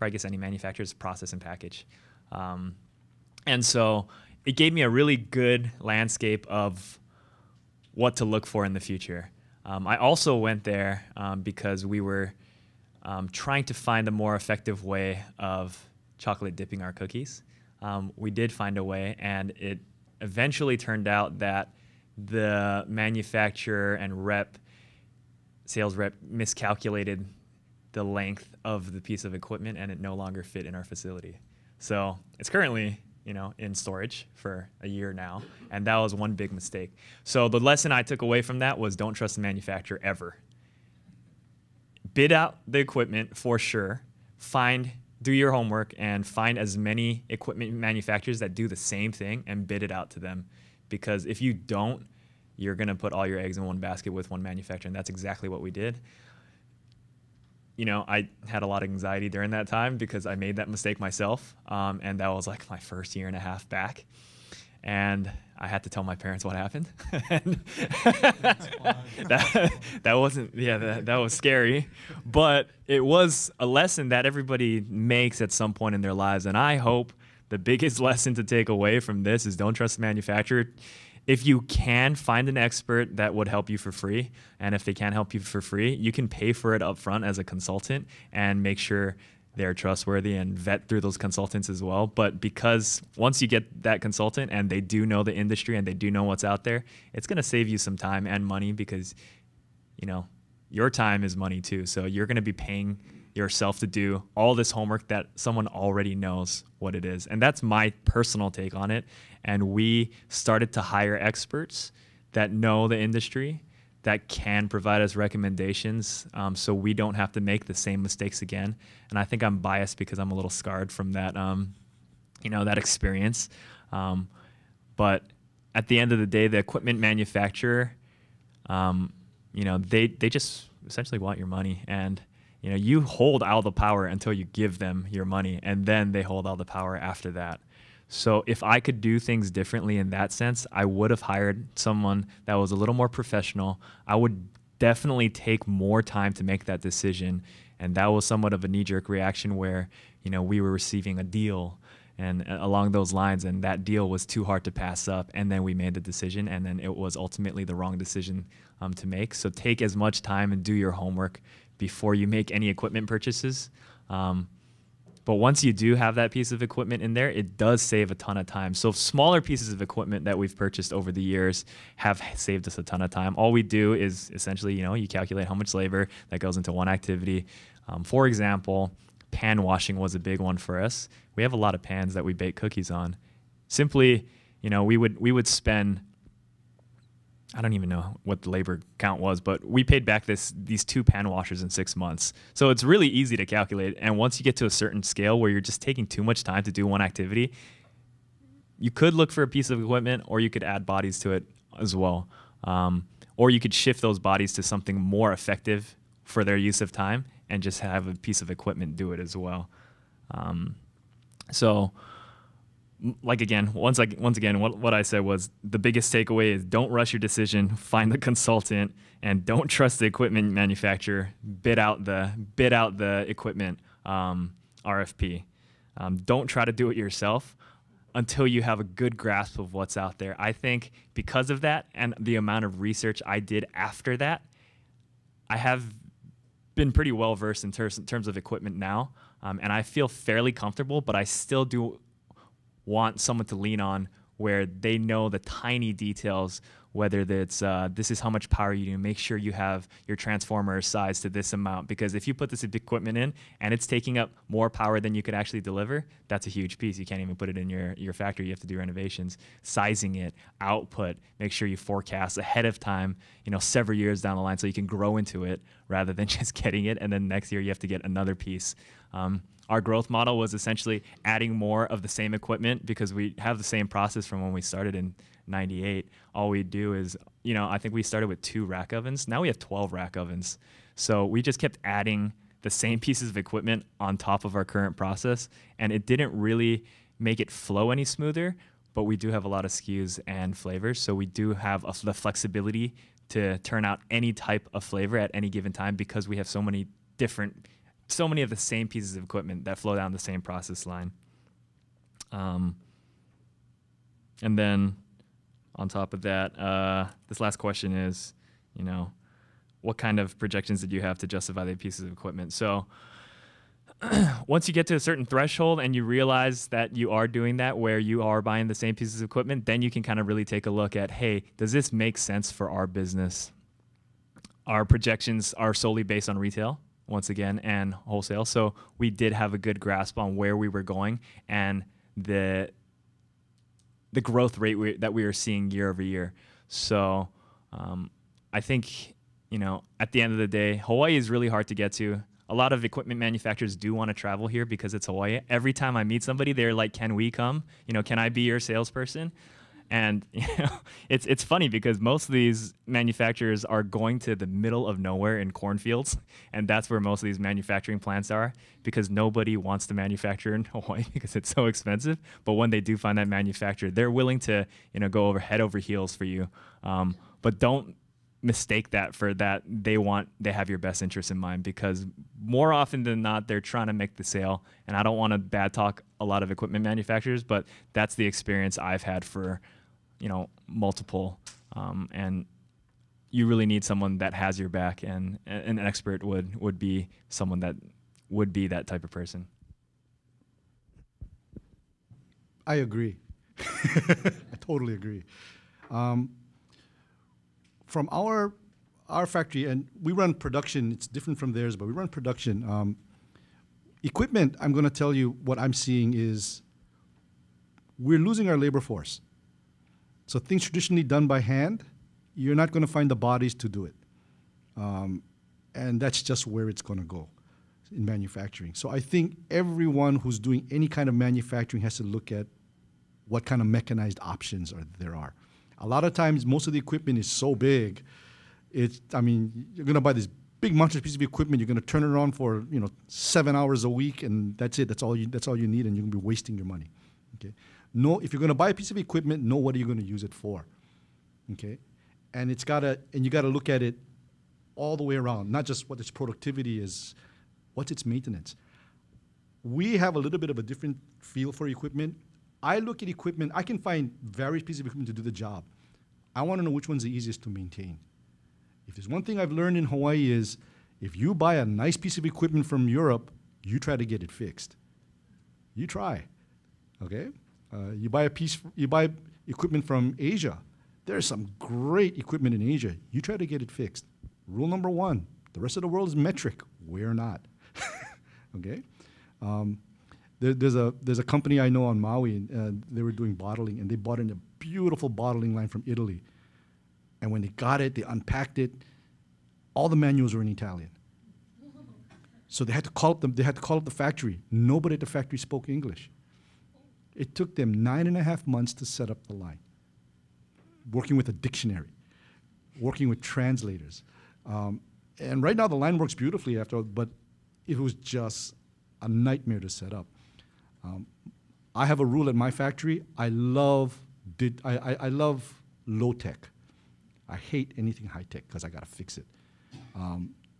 I guess any manufacturer's process and package. And so it gave me a really good landscape of what to look for in the future. I also went there because we were trying to find a more effective way of chocolate dipping our cookies. We did find a way, and it eventually turned out that the manufacturer and sales rep miscalculated the length of the piece of equipment, and it no longer fit in our facility. So it's currently, in storage for a year now, and that was one big mistake. So the lesson I took away from that was don't trust the manufacturer ever. Bid out the equipment for sure. Do your homework and find as many equipment manufacturers that do the same thing and bid it out to them. Because if you don't, you're going to put all your eggs in one basket with one manufacturer, and that's exactly what we did. I had a lot of anxiety during that time because I made that mistake myself, and that was like my first year and a half back. And I had to tell my parents what happened. That was scary. But it was a lesson that everybody makes at some point in their lives. And I hope the biggest lesson to take away from this is don't trust the manufacturer. If you can find an expert that would help you for free, and if they can't help you for free, you can pay for it up front as a consultant and make sure they're trustworthy and vet through those consultants as well. But because once you get that consultant and they do know the industry and they do know what's out there, it's going to save you some time and money because, your time is money too. So you're going to be paying yourself to do all this homework that someone already knows what it is. And that's my personal take on it. And we started to hire experts that know the industry, that can provide us recommendations, so we don't have to make the same mistakes again. And I think I'm biased because I'm a little scarred from that, that experience. But at the end of the day, the equipment manufacturer, they essentially want your money, and you hold all the power until you give them your money, and then they hold all the power after that. So if I could do things differently in that sense, I would have hired someone that was a little more professional. I would definitely take more time to make that decision. And that was somewhat of a knee-jerk reaction where, we were receiving a deal and along those lines, and that deal was too hard to pass up. And then we made the decision, and then it was ultimately the wrong decision to make. So take as much time and do your homework before you make any equipment purchases. But once you do have that piece of equipment in there, it does save a ton of time. So smaller pieces of equipment that we've purchased over the years have saved us a ton of time. All we do is essentially, you calculate how much labor that goes into one activity. For example, pan washing was a big one for us. We have a lot of pans that we bake cookies on. Simply, we would spend, I don't even know what the labor count was, but we paid back these 2 pan washers in 6 months. So it's really easy to calculate. And once you get to a certain scale where you're just taking too much time to do one activity, you could look for a piece of equipment, or you could add bodies to it as well. Or you could shift those bodies to something more effective for their use of time and just have a piece of equipment do it as well. Once again, what I said was the biggest takeaway is don't rush your decision, find the consultant, and don't trust the equipment manufacturer. Bid out the equipment RFP. Don't try to do it yourself until you have a good grasp of what's out there. I think because of that and the amount of research I did after that, I have been pretty well versed in terms of equipment now, and I feel fairly comfortable, but I still do want someone to lean on where they know the tiny details, whether it's this is how much power you do, make sure you have your transformer sized to this amount, because if you put this equipment in and it's taking up more power than you could actually deliver, that's a huge piece. You can't even put it in your factory. You have to do renovations, sizing it, output, make sure you forecast ahead of time, several years down the line so you can grow into it rather than just getting it and then next year you have to get another piece. Our growth model was essentially adding more of the same equipment because we have the same process from when we started in 98. All we do is, I think we started with 2 rack ovens. Now we have 12 rack ovens. So we just kept adding the same pieces of equipment on top of our current process, and it didn't really make it flow any smoother, but we do have a lot of SKUs and flavors. So we do have the flexibility to turn out any type of flavor at any given time because we have so many of the same pieces of equipment that flow down the same process line. And then on top of that, this last question is, what kind of projections did you have to justify the pieces of equipment? So once you get to a certain threshold and you realize that you are doing that where you are buying the same pieces of equipment, then you can kind of really take a look at, hey, does this make sense for our business? Our projections are solely based on retail, once again, and wholesale. So we did have a good grasp on where we were going and the growth rate that we were seeing year over year. So I think, at the end of the day, Hawaii is really hard to get to. A lot of equipment manufacturers do want to travel here because it's Hawaii. Every time I meet somebody, they're like, can we come? Can I be your salesperson? And it's funny because most of these manufacturers are going to the middle of nowhere in cornfields, and that's where most of these manufacturing plants are because nobody wants to manufacture in Hawaii because it's so expensive. But when they do find that manufacturer, they're willing to go head over heels for you. But don't mistake that for that they have your best interest in mind, because more often than not they're trying to make the sale. And I don't want to bad talk a lot of equipment manufacturers, but that's the experience I've had for multiple, and you really need someone that has your back, and an expert would be someone that would be that type of person. I agree. I totally agree. From our factory, and we run production, it's different from theirs, but we run production. Equipment, I'm going to tell you what I'm seeing is we're losing our labor force. So things traditionally done by hand, you're not going to find the bodies to do it. And that's just where it's going to go in manufacturing. So I think everyone who's doing any kind of manufacturing has to look at what kind of mechanized options there are. A lot of times, most of the equipment is so big, you're going to buy this big monstrous piece of equipment. You're going to turn it on for 7 hours a week, and that's it. That's all you need, and you're going to be wasting your money. Okay. No, if you're going to buy a piece of equipment, know what are you going to use it for. Okay, and you got to look at it all the way around, not just what its productivity is, what's its maintenance. We have a little bit of a different feel for equipment. I look at equipment, I can find various pieces of equipment to do the job. I want to know which one's the easiest to maintain. If there's one thing I've learned in Hawaii is, if you buy a nice piece of equipment from Europe, you try to get it fixed. You try, okay? You buy equipment from Asia. There's some great equipment in Asia. You try to get it fixed. Rule number one, the rest of the world is metric. We're not, okay? There's a company I know on Maui, and they were doing bottling, and they bought in a beautiful bottling line from Italy. And when they got it, they unpacked it. All the manuals were in Italian. So they had to call up the factory. Nobody at the factory spoke English. It took them 9.5 months to set up the line, working with a dictionary, working with translators. And right now the line works beautifully but it was just a nightmare to set up. I have a rule at my factory. I love low tech. I hate anything high tech because I got to fix it.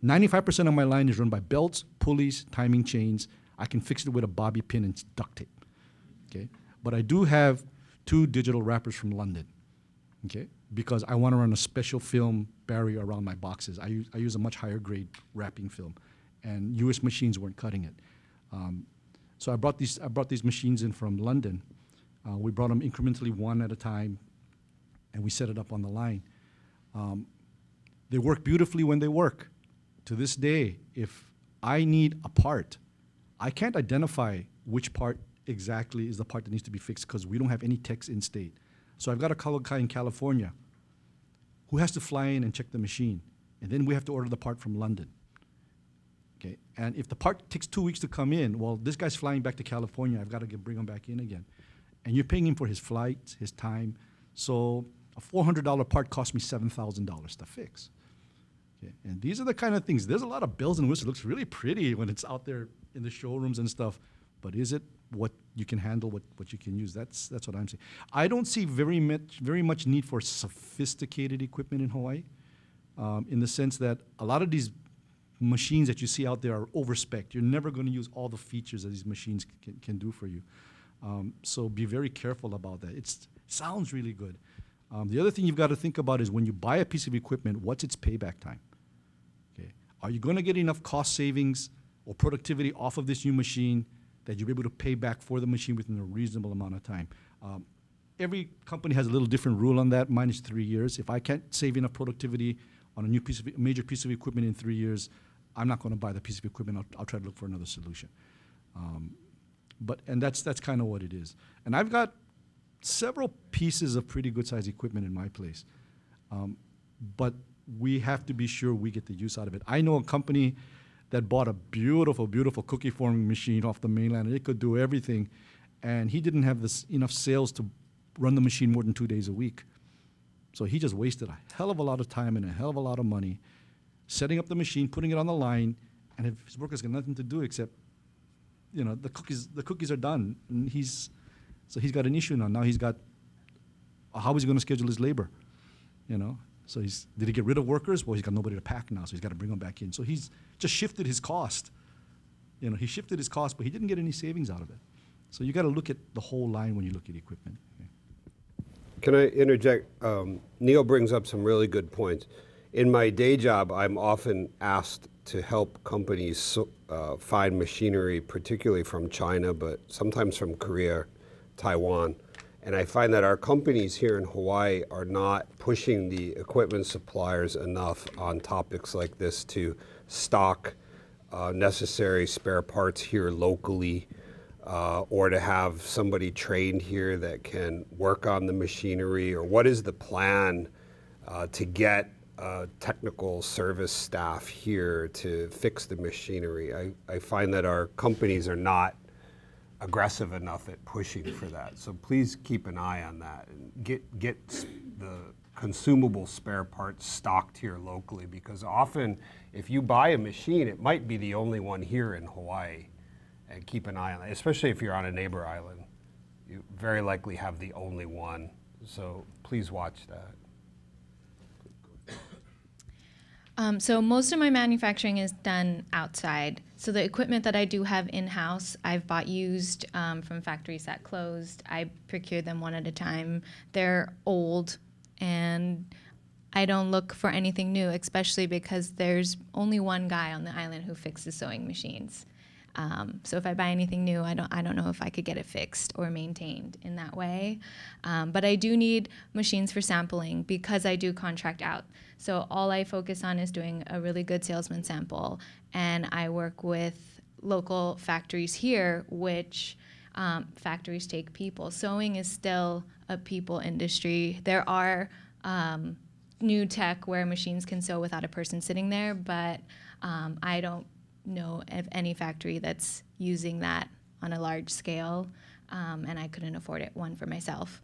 95% of my line is run by belts, pulleys, timing chains. I can fix it with a bobby pin and duct tape. Okay, but I do have 2 digital wrappers from London. Okay, because I want to run a special film barrier around my boxes. I use a much higher grade wrapping film, and U.S. machines weren't cutting it. So I brought these machines in from London. We brought them incrementally one at a time, and we set it up on the line. They work beautifully when they work. To this day, if I need a part, I can't identify which part exactly is the part that needs to be fixed because we don't have any techs in state. So I've got a guy in California who has to fly in and check the machine, and then we have to order the part from London. Okay, and if the part takes 2 weeks to come in, well, this guy's flying back to California. I've got to bring him back in again, and you're paying him for his flight, his time. So a $400 part cost me $7,000 to fix. Okay, and these are the kind of things. There's a lot of bells and whistles. It looks really pretty when it's out there in the showrooms and stuff, but is it what you can handle, what you can use? That's what I'm saying. I don't see very much need for sophisticated equipment in Hawaii, in the sense that a lot of these machines that you see out there are over-spec'd. You're never going to use all the features that these machines can do for you. So be very careful about that. It sounds really good. The other thing you've got to think about is when you buy a piece of equipment, what's its payback time? Okay, are you going to get enough cost savings or productivity off of this new machine that you'll be able to pay back for the machine within a reasonable amount of time? Every company has a little different rule on that. Mine is 3 years. If I can't save enough productivity on a major piece of equipment in 3 years, I'm not going to buy the piece of equipment. I'll try to look for another solution. And that's kind of what it is. And I've got several pieces of pretty good sized equipment in my place. But we have to be sure we get the use out of it. I know a company that bought a beautiful, beautiful cookie forming machine off the mainland, and it could do everything. And he didn't have enough sales to run the machine more than 2 days a week. So he just wasted a hell of a lot of time and a hell of a lot of money setting up the machine, putting it on the line, and his workers got nothing to do except, the cookies are done. And he's got an issue now. Now he's got, how is he going to schedule his labor? So did he get rid of workers? Well, he's got nobody to pack now, so he's got to bring them back in. So he's just shifted his cost. He shifted his cost, but he didn't get any savings out of it. So you got to look at the whole line when you look at equipment. Okay. Can I interject? Neil brings up some really good points. In my day job, I'm often asked to help companies find machinery, particularly from China, but sometimes from Korea, Taiwan. And I find that our companies here in Hawaii are not pushing the equipment suppliers enough on topics like this to stock necessary spare parts here locally, or to have somebody trained here that can work on the machinery, or what is the plan to get technical service staff here to fix the machinery. I find that our companies are not aggressive enough at pushing for that. So please keep an eye on that and get the consumable spare parts stocked here locally, because often if you buy a machine, it might be the only one here in Hawaii. And keep an eye on that, especially if you're on a neighbor island. You very likely have the only one, so please watch that. So most of my manufacturing is done outside. So the equipment that I do have in-house, I've bought used from factories that closed. I procure them one at a time. They're old, and I don't look for anything new, especially because there's only one guy on the island who fixes sewing machines. So if I buy anything new, I don't know if I could get it fixed or maintained in that way. But I do need machines for sampling because I do contract out. So all I focus on is doing a really good salesman sample, and I work with local factories here, which factories take people. Sewing is still a people industry. There are new tech where machines can sew without a person sitting there, but I don't know of any factory that's using that on a large scale, and I couldn't afford it, one, for myself.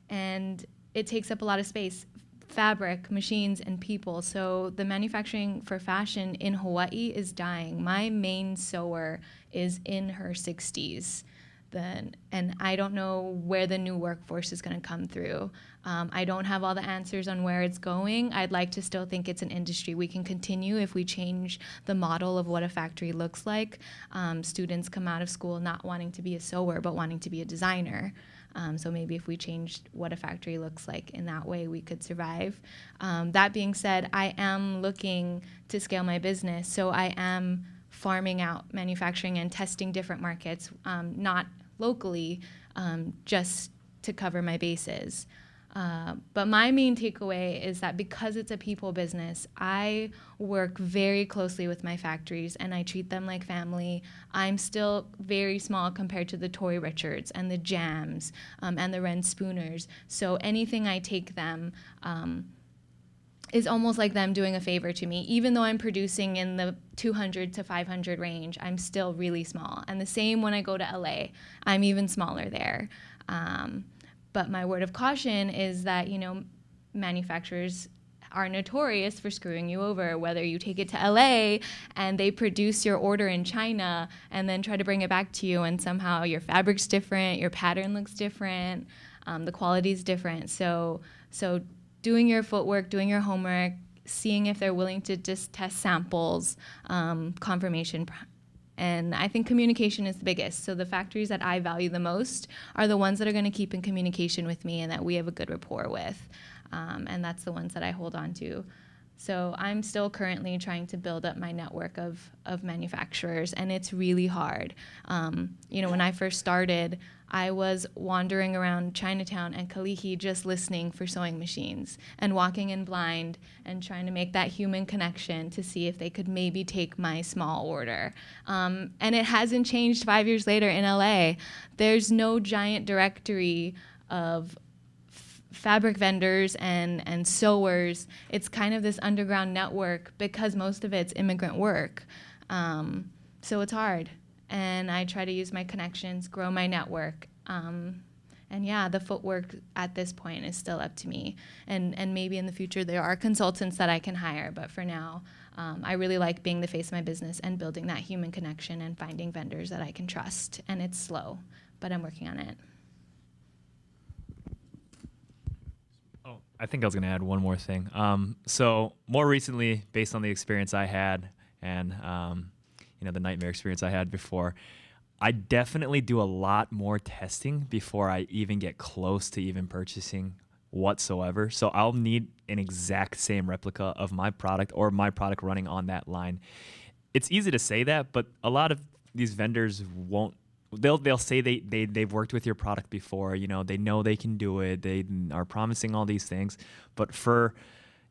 And it takes up a lot of space. Fabric, machines, and people. So the manufacturing for fashion in Hawaii is dying. My main sewer is in her 60s. And I don't know where the new workforce is going to come through. I don't have all the answers on where it's going. I'd like to still think it's an industry we can continue if we change the model of what a factory looks like. Students come out of school not wanting to be a sewer, but wanting to be a designer. So maybe if we changed what a factory looks like in that way, we could survive. That being said, I am looking to scale my business. So I am farming out manufacturing and testing different markets, not locally, just to cover my bases. But my main takeaway is that because it's a people business, I work very closely with my factories and I treat them like family. I'm still very small compared to the Tory Richards and the Jams and the Ren Spooners. So anything I take them is almost like them doing a favor to me. Even though I'm producing in the 200 to 500 range, I'm still really small. And the same when I go to LA, I'm even smaller there. But my word of caution is that, you know, manufacturers are notorious for screwing you over, whether you take it to LA and they produce your order in China and then try to bring it back to you and somehow your fabric's different, your pattern looks different, the quality's different. So doing your footwork, doing your homework, seeing if they're willing to just test samples, confirmation. And I think communication is the biggest. So the factories that I value the most are the ones that are going to keep in communication with me and that we have a good rapport with. And that's the ones that I hold on to. So I'm still currently trying to build up my network of manufacturers, and it's really hard. You know, when I first started, I was wandering around Chinatown and Kalihi just listening for sewing machines and walking in blind and trying to make that human connection to see if they could maybe take my small order. And it hasn't changed 5 years later in LA. There's no giant directory of fabric vendors and sewers. It's kind of this underground network because most of it's immigrant work. So it's hard. And I try to use my connections, grow my network. And yeah, the footwork at this point is still up to me. And maybe in the future there are consultants that I can hire, but for now, I really like being the face of my business and building that human connection and finding vendors that I can trust. And it's slow, but I'm working on it. Oh, I think I was going to add one more thing. So more recently, based on the experience I had and you know, the nightmare experience I had before, I definitely do a lot more testing before I even get close to even purchasing whatsoever. So I'll need an exact same replica of my product or my product running on that line. It's easy to say that, but a lot of these vendors won't. They'll say they've worked with your product before. You know, they know they can do it. They are promising all these things. But for,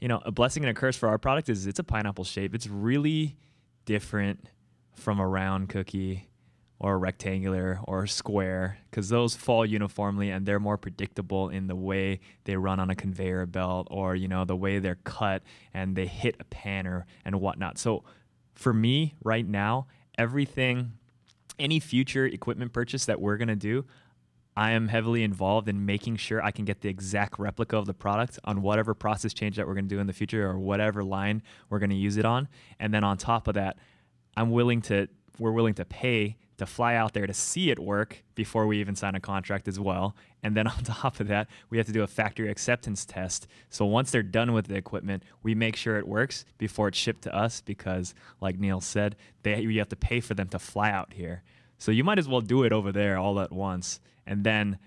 you know, a blessing and a curse for our product is it's a pineapple shape. It's really different from a round cookie or a rectangular or a square, because those fall uniformly and they're more predictable in the way they run on a conveyor belt, or, you know, the way they're cut and they hit a panner and whatnot. So for me right now, everything, any future equipment purchase that we're going to do, I am heavily involved in making sure I can get the exact replica of the product on whatever process change that we're going to do in the future or whatever line we're going to use it on. And then on top of that, we're willing to pay to fly out there to see it work before we even sign a contract as well. And then on top of that, we have to do a factory acceptance test. So once they're done with the equipment, we make sure it works before it's shipped to us because, like Neil said, you have to pay for them to fly out here. So you might as well do it over there all at once and then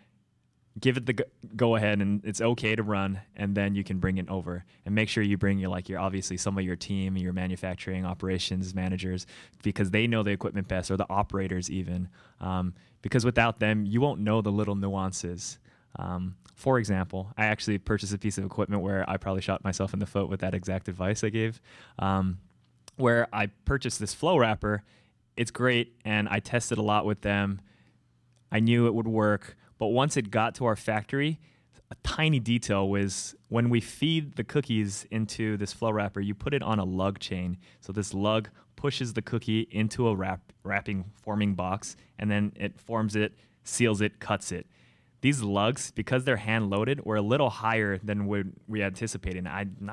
give it the go ahead and it's okay to run, and then you can bring it over and make sure you bring your obviously some of your team, your manufacturing operations managers, because they know the equipment best, or the operators even, because without them you won't know the little nuances. For example, I actually purchased a piece of equipment where I probably shot myself in the foot with that exact advice I gave, where I purchased this flow wrapper. It's great, and I tested a lot with them. I knew it would work, but once it got to our factory, a tiny detail was when we feed the cookies into this flow wrapper, you put it on a lug chain. So this lug pushes the cookie into a wrapping forming box, and then it forms it, seals it, cuts it. These lugs, because they're hand loaded, were a little higher than we anticipated. And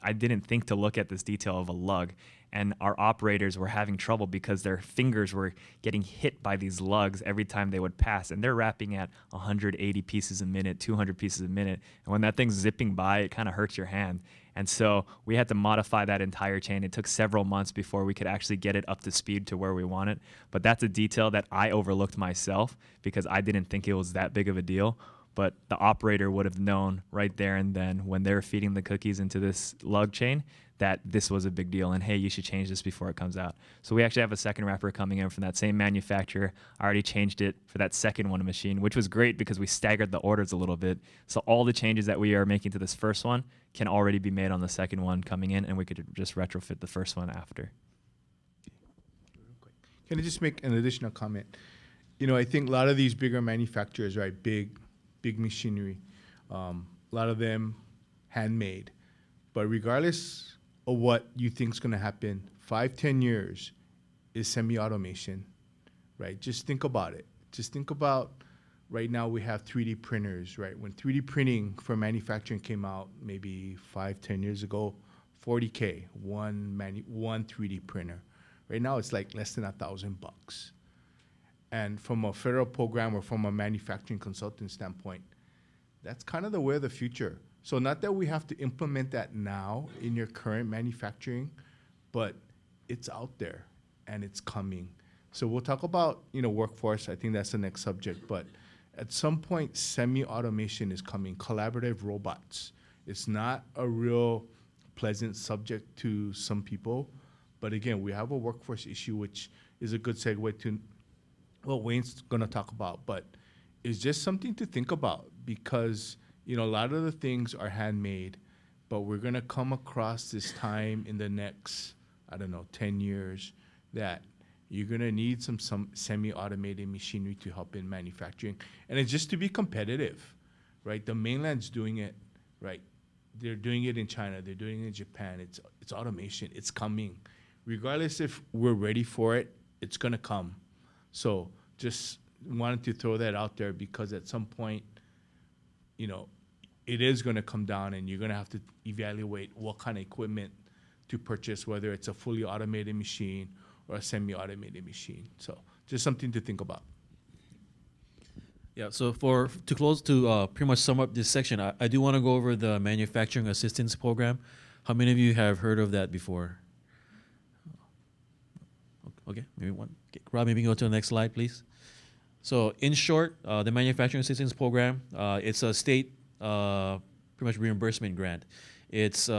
I didn't think to look at this detail of a lug. And our operators were having trouble because their fingers were getting hit by these lugs every time they would pass. And they're wrapping at 180 pieces a minute, 200 pieces a minute. And when that thing's zipping by, it kind of hurts your hand. And so we had to modify that entire chain. It took several months before we could actually get it up to speed to where we want it. But that's a detail that I overlooked myself because I didn't think it was that big of a deal. But the operator would have known right there and then when they're feeding the cookies into this lug chain that this was a big deal and, hey, you should change this before it comes out. So we actually have a second wrapper coming in from that same manufacturer. I already changed it for that second one machine, which was great because we staggered the orders a little bit. So all the changes that we are making to this first one can already be made on the second one coming in, and we could just retrofit the first one after. Can I just make an additional comment? You know, I think a lot of these bigger manufacturers, right, big machinery, a lot of them handmade. But regardless of what you think is going to happen, 5-10 years is semi-automation, right? Just think about it. Just think about right now we have 3D printers, right? When 3D printing for manufacturing came out maybe 5-10 years ago, $40K, one 3D printer. Right now it's like less than $1,000. And from a federal program or from a manufacturing consultant standpoint, that's kind of the way of the future. So not that we have to implement that now in your current manufacturing, but it's out there and it's coming. So we'll talk about, you know, workforce. I think that's the next subject. But at some point, semi-automation is coming, collaborative robots. It's not a real pleasant subject to some people. But again, we have a workforce issue, which is a good segue to what Wayne's going to talk about. But it's just something to think about because, you know, a lot of the things are handmade, but we're going to come across this time in the next, 10 years that you're going to need some semi-automated machinery to help in manufacturing. And it's just to be competitive, right? The mainland's doing it, right? They're doing it in China. They're doing it in Japan. It's automation. It's coming. Regardless if we're ready for it, it's going to come. So just wanted to throw that out there because at some point, you know, it is going to come down and you're going to have to evaluate what kind of equipment to purchase, whether it's a fully automated machine or a semi-automated machine. So just something to think about. Yeah, so to pretty much sum up this section, I do want to go over the Manufacturing Assistance Program. How many of you have heard of that before? Okay, maybe one. Okay, Rob, maybe go to the next slide, please. So in short, the Manufacturing Assistance Program, it's a state pretty much reimbursement grant. It's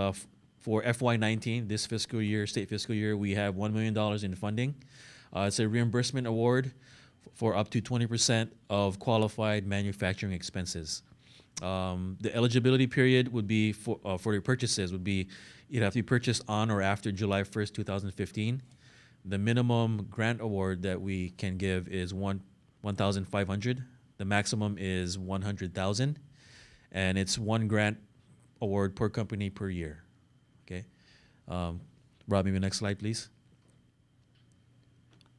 for FY19, this fiscal year, state fiscal year, we have $1 million in funding. It's a reimbursement award for up to 20% of qualified manufacturing expenses. The eligibility period would be for your purchases would be you'd have to be purchased on or after July 1st, 2015. The minimum grant award that we can give is $1,500. The maximum is $100,000, and it's one grant award per company per year. Okay, Rob, maybe next slide, please.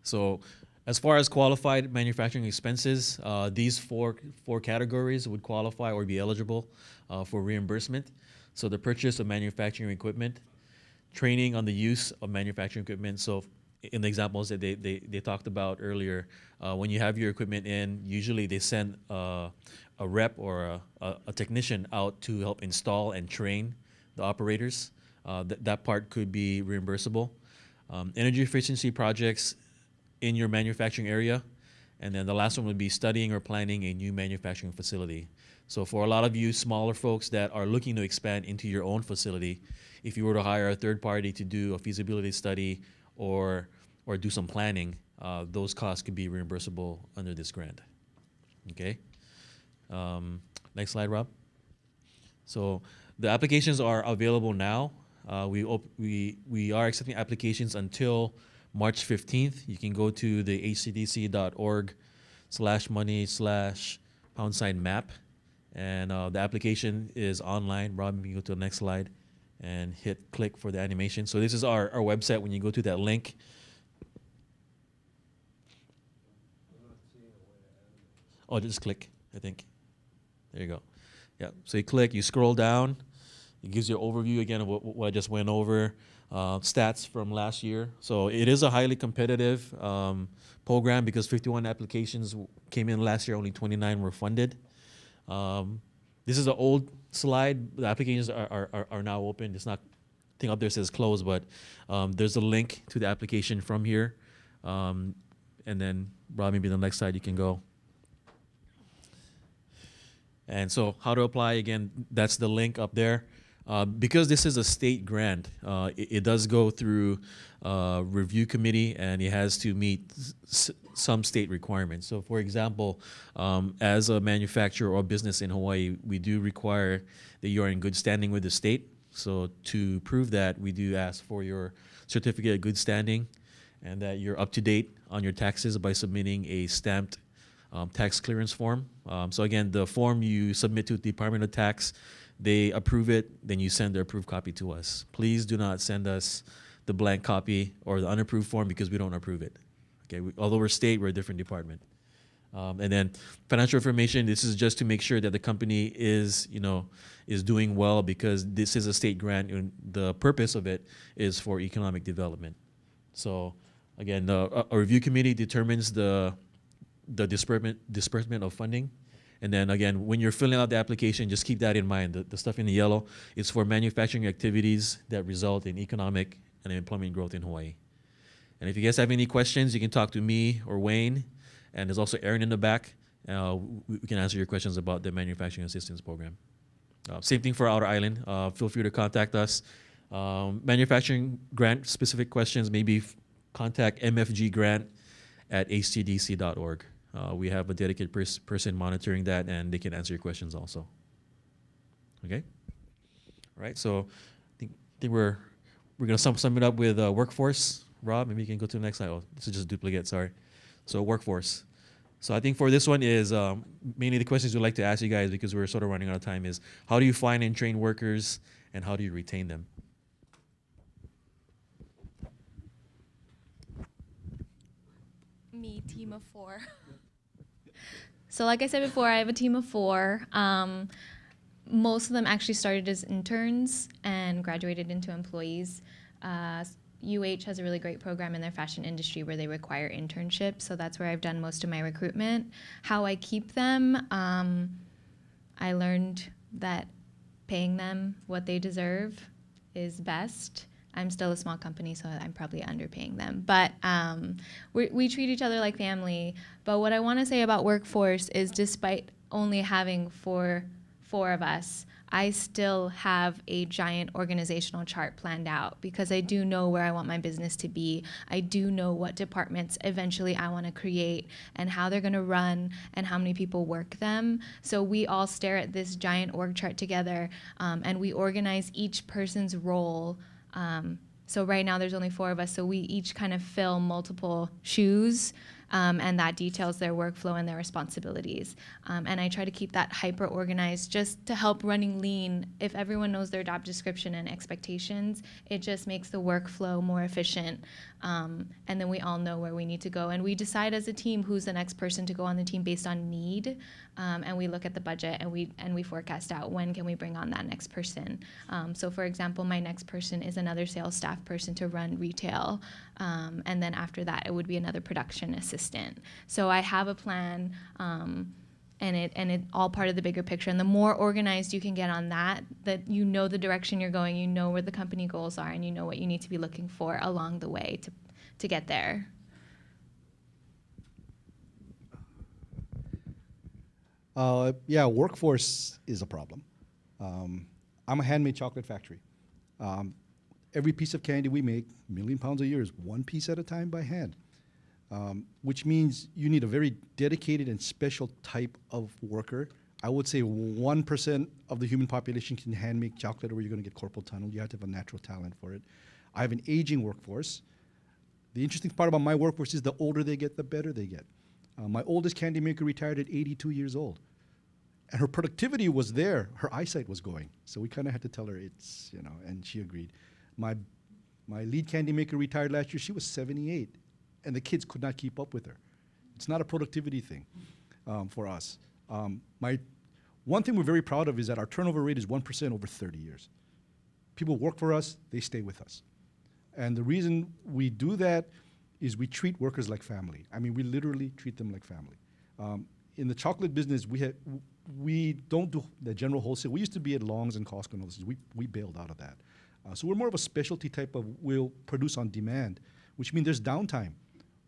So As far as qualified manufacturing expenses, these four categories would qualify or be eligible for reimbursement. So the purchase of manufacturing equipment, training on the use of manufacturing equipment. So in the examples that they talked about earlier, when you have your equipment in, usually they send a rep or a technician out to help install and train the operators. That part could be reimbursable. Energy efficiency projects in your manufacturing area. And then the last one would be studying or planning a new manufacturing facility. So for a lot of you smaller folks that are looking to expand into your own facility, if you were to hire a third party to do a feasibility study or do some planning, those costs could be reimbursable under this grant. Okay. Next slide, Rob. So the applications are available now. We are accepting applications until March 15th. You can go to the hcdc.org/money/#map, and the application is online. Rob, you can go to the next slide and hit click for the animation. So this is our website. When you go to that link, just click, I think. There you go. Yeah, so you click, you scroll down. It gives you an overview again of what I just went over. Stats from last year. So it is a highly competitive program because 51 applications came in last year, only 29 were funded. This is an old slide. The applications are now open. It's not, I think up there says closed, but there's a link to the application from here. And then, Rob, maybe the next slide you can go. And so how to apply, again, that's the link up there. Because this is a state grant, it does go through review committee and it has to meet some state requirements. So for example, as a manufacturer or business in Hawaii, we do require that you are in good standing with the state. So to prove that, we do ask for your certificate of good standing and that you're up to date on your taxes by submitting a stamped tax clearance form. So again, the form you submit to the Department of Tax, they approve it, then you send the approved copy to us. Please do not send us the blank copy or the unapproved form because we don't approve it. Okay, although we're state, we're a different department. And then financial information, this is just to make sure that the company is doing well because this is a state grant and the purpose of it is for economic development. So again, a review committee determines the disbursement of funding. And then again, when you're filling out the application, just keep that in mind. The stuff in the yellow is for manufacturing activities that result in economic and employment growth in Hawaii. And if you guys have any questions, you can talk to me or Wayne. And there's also Aaron in the back. We can answer your questions about the manufacturing assistance program. Same thing for Outer Island. Feel free to contact us. Manufacturing grant specific questions, maybe contact mfggrant@hcdc.org. We have a dedicated person monitoring that, and they can answer your questions also. Okay? All right, so I think we're going to sum it up with workforce. Rob, maybe you can go to the next slide. Oh, this is just a duplicate, sorry. So workforce. So I think for this one is mainly the questions we'd like to ask you guys because we're sort of running out of time is how do you find and train workers and how do you retain them? Me, team of 4. So like I said before, I have a team of 4. Most of them actually started as interns and graduated into employees. UH has a really great program in their fashion industry where they require internships, so that's where I've done most of my recruitment. How I keep them, I learned that paying them what they deserve is best. I'm still a small company, so I'm probably underpaying them. But we treat each other like family. But what I want to say about workforce is despite only having four of us, I still have a giant organizational chart planned out because I do know where I want my business to be. I do know what departments eventually I want to create and how they're going to run and how many people work them. So we all stare at this giant org chart together and we organize each person's role. So right now there's only 4 of us, so we each kind of fill multiple shoes. and that details their workflow and their responsibilities. And I try to keep that hyper organized just to help running lean. If everyone knows their job description and expectations, it just makes the workflow more efficient. And then we all know where we need to go. And we decide as a team who's the next person to go on the team based on need. And we look at the budget and we forecast out when can we bring on that next person. So for example, my next person is another sales staff person to run retail. And then after that, it would be another production assistant. So I have a plan, and it all part of the bigger picture. And the more organized you can get on that you know the direction you're going, you know where the company goals are, and you know what you need to be looking for along the way to get there. Yeah, workforce is a problem. I'm a handmade chocolate factory. Every piece of candy we make, 1 million pounds a year, is one piece at a time by hand, which means you need a very dedicated and special type of worker. I would say 1% of the human population can hand make chocolate, or you're going to get carpal tunnel. You have to have a natural talent for it. I have an aging workforce. The interesting part about my workforce is the older they get, the better they get. My oldest candy maker retired at 82 years old. And her productivity was there. Her eyesight was going. So we kind of had to tell her it's, and she agreed. My lead candy maker retired last year. She was 78. And the kids could not keep up with her. It's not a productivity thing for us. One thing we're very proud of is that our turnover rate is 1% over 30 years. People work for us, they stay with us. And the reason we do that is we treat workers like family. I mean, we literally treat them like family. In the chocolate business, we don't do the general wholesale. We used to be at Long's and Costco and all this. We bailed out of that. So we're more of a specialty type of, we'll produce on demand, which means there's downtime.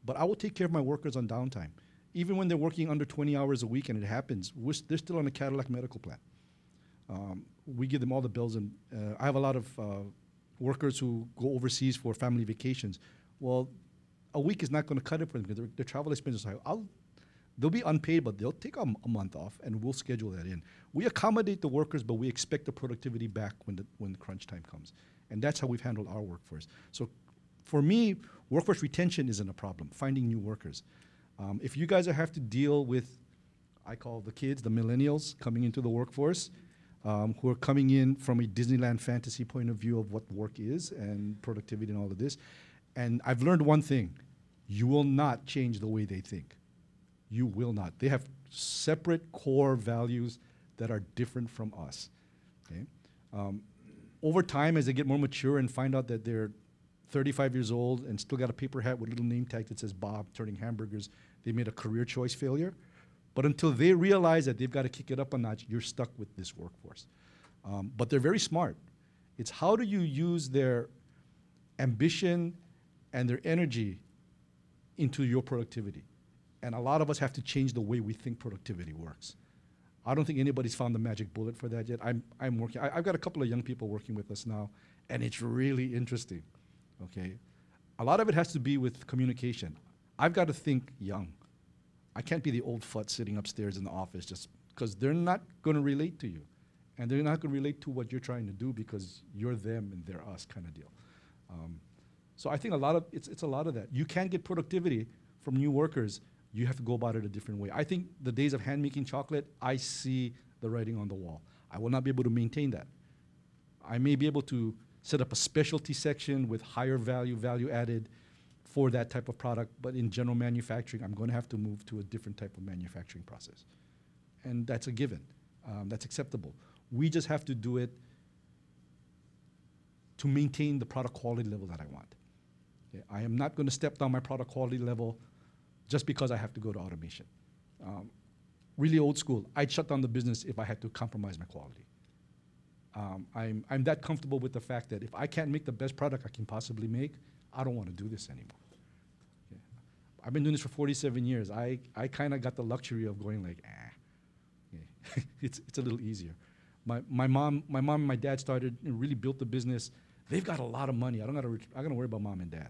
But I will take care of my workers on downtime. Even when they're working under 20 hours a week and it happens, they're still on a Cadillac medical plan. We give them all the bills. And I have a lot of workers who go overseas for family vacations. Well, a week is not going to cut it for them because their travel expenses are high. They'll be unpaid, but they'll take a month off, and we'll schedule that in. We accommodate the workers, but we expect the productivity back when the crunch time comes. And that's how we've handled our workforce. So for me, workforce retention isn't a problem, finding new workers. If you guys have to deal with, I call the kids, the millennials, coming into the workforce, who are coming in from a Disneyland fantasy point of view of what work is and productivity and all of this, and I've learned one thing: you will not change the way they think. You will not. They have separate core values that are different from us. Okay? Over time, as they get more mature and find out that they're 35 years old and still got a paper hat with a little name tag that says Bob turning hamburgers, they made a career choice failure. But until they realize that they've got to kick it up a notch, you're stuck with this workforce. But they're very smart. It's how do you use their ambition and their energy into your productivity. And a lot of us have to change the way we think productivity works. I don't think anybody's found the magic bullet for that yet. I'm working. I've got a couple of young people working with us now, and it's really interesting. Okay, a lot of it has to be with communication. I've got to think young. I can't be the old futt sitting upstairs in the office just because they're not going to relate to you, and they're not going to relate to what you're trying to do because you're them and they're us kind of deal. So I think it's a lot of that. You can't get productivity from new workers. You have to go about it a different way. I think the days of hand-making chocolate, I see the writing on the wall. I will not be able to maintain that. I may be able to set up a specialty section with higher value added for that type of product, but in general manufacturing, I'm going to have to move to a different type of manufacturing process. And that's a given. That's acceptable. We just have to do it to maintain the product quality level that I want. Okay? I am not going to step down my product quality level just because I have to go to automation. Really old school, I'd shut down the business if I had to compromise my quality. I'm that comfortable with the fact that if I can't make the best product I can possibly make, I don't want to do this anymore. Okay? I've been doing this for 47 years. I kind of got the luxury of going like, okay. It's a little easier. My mom and my dad started and really built the business. They've got a lot of money. I don't got to worry about mom and dad.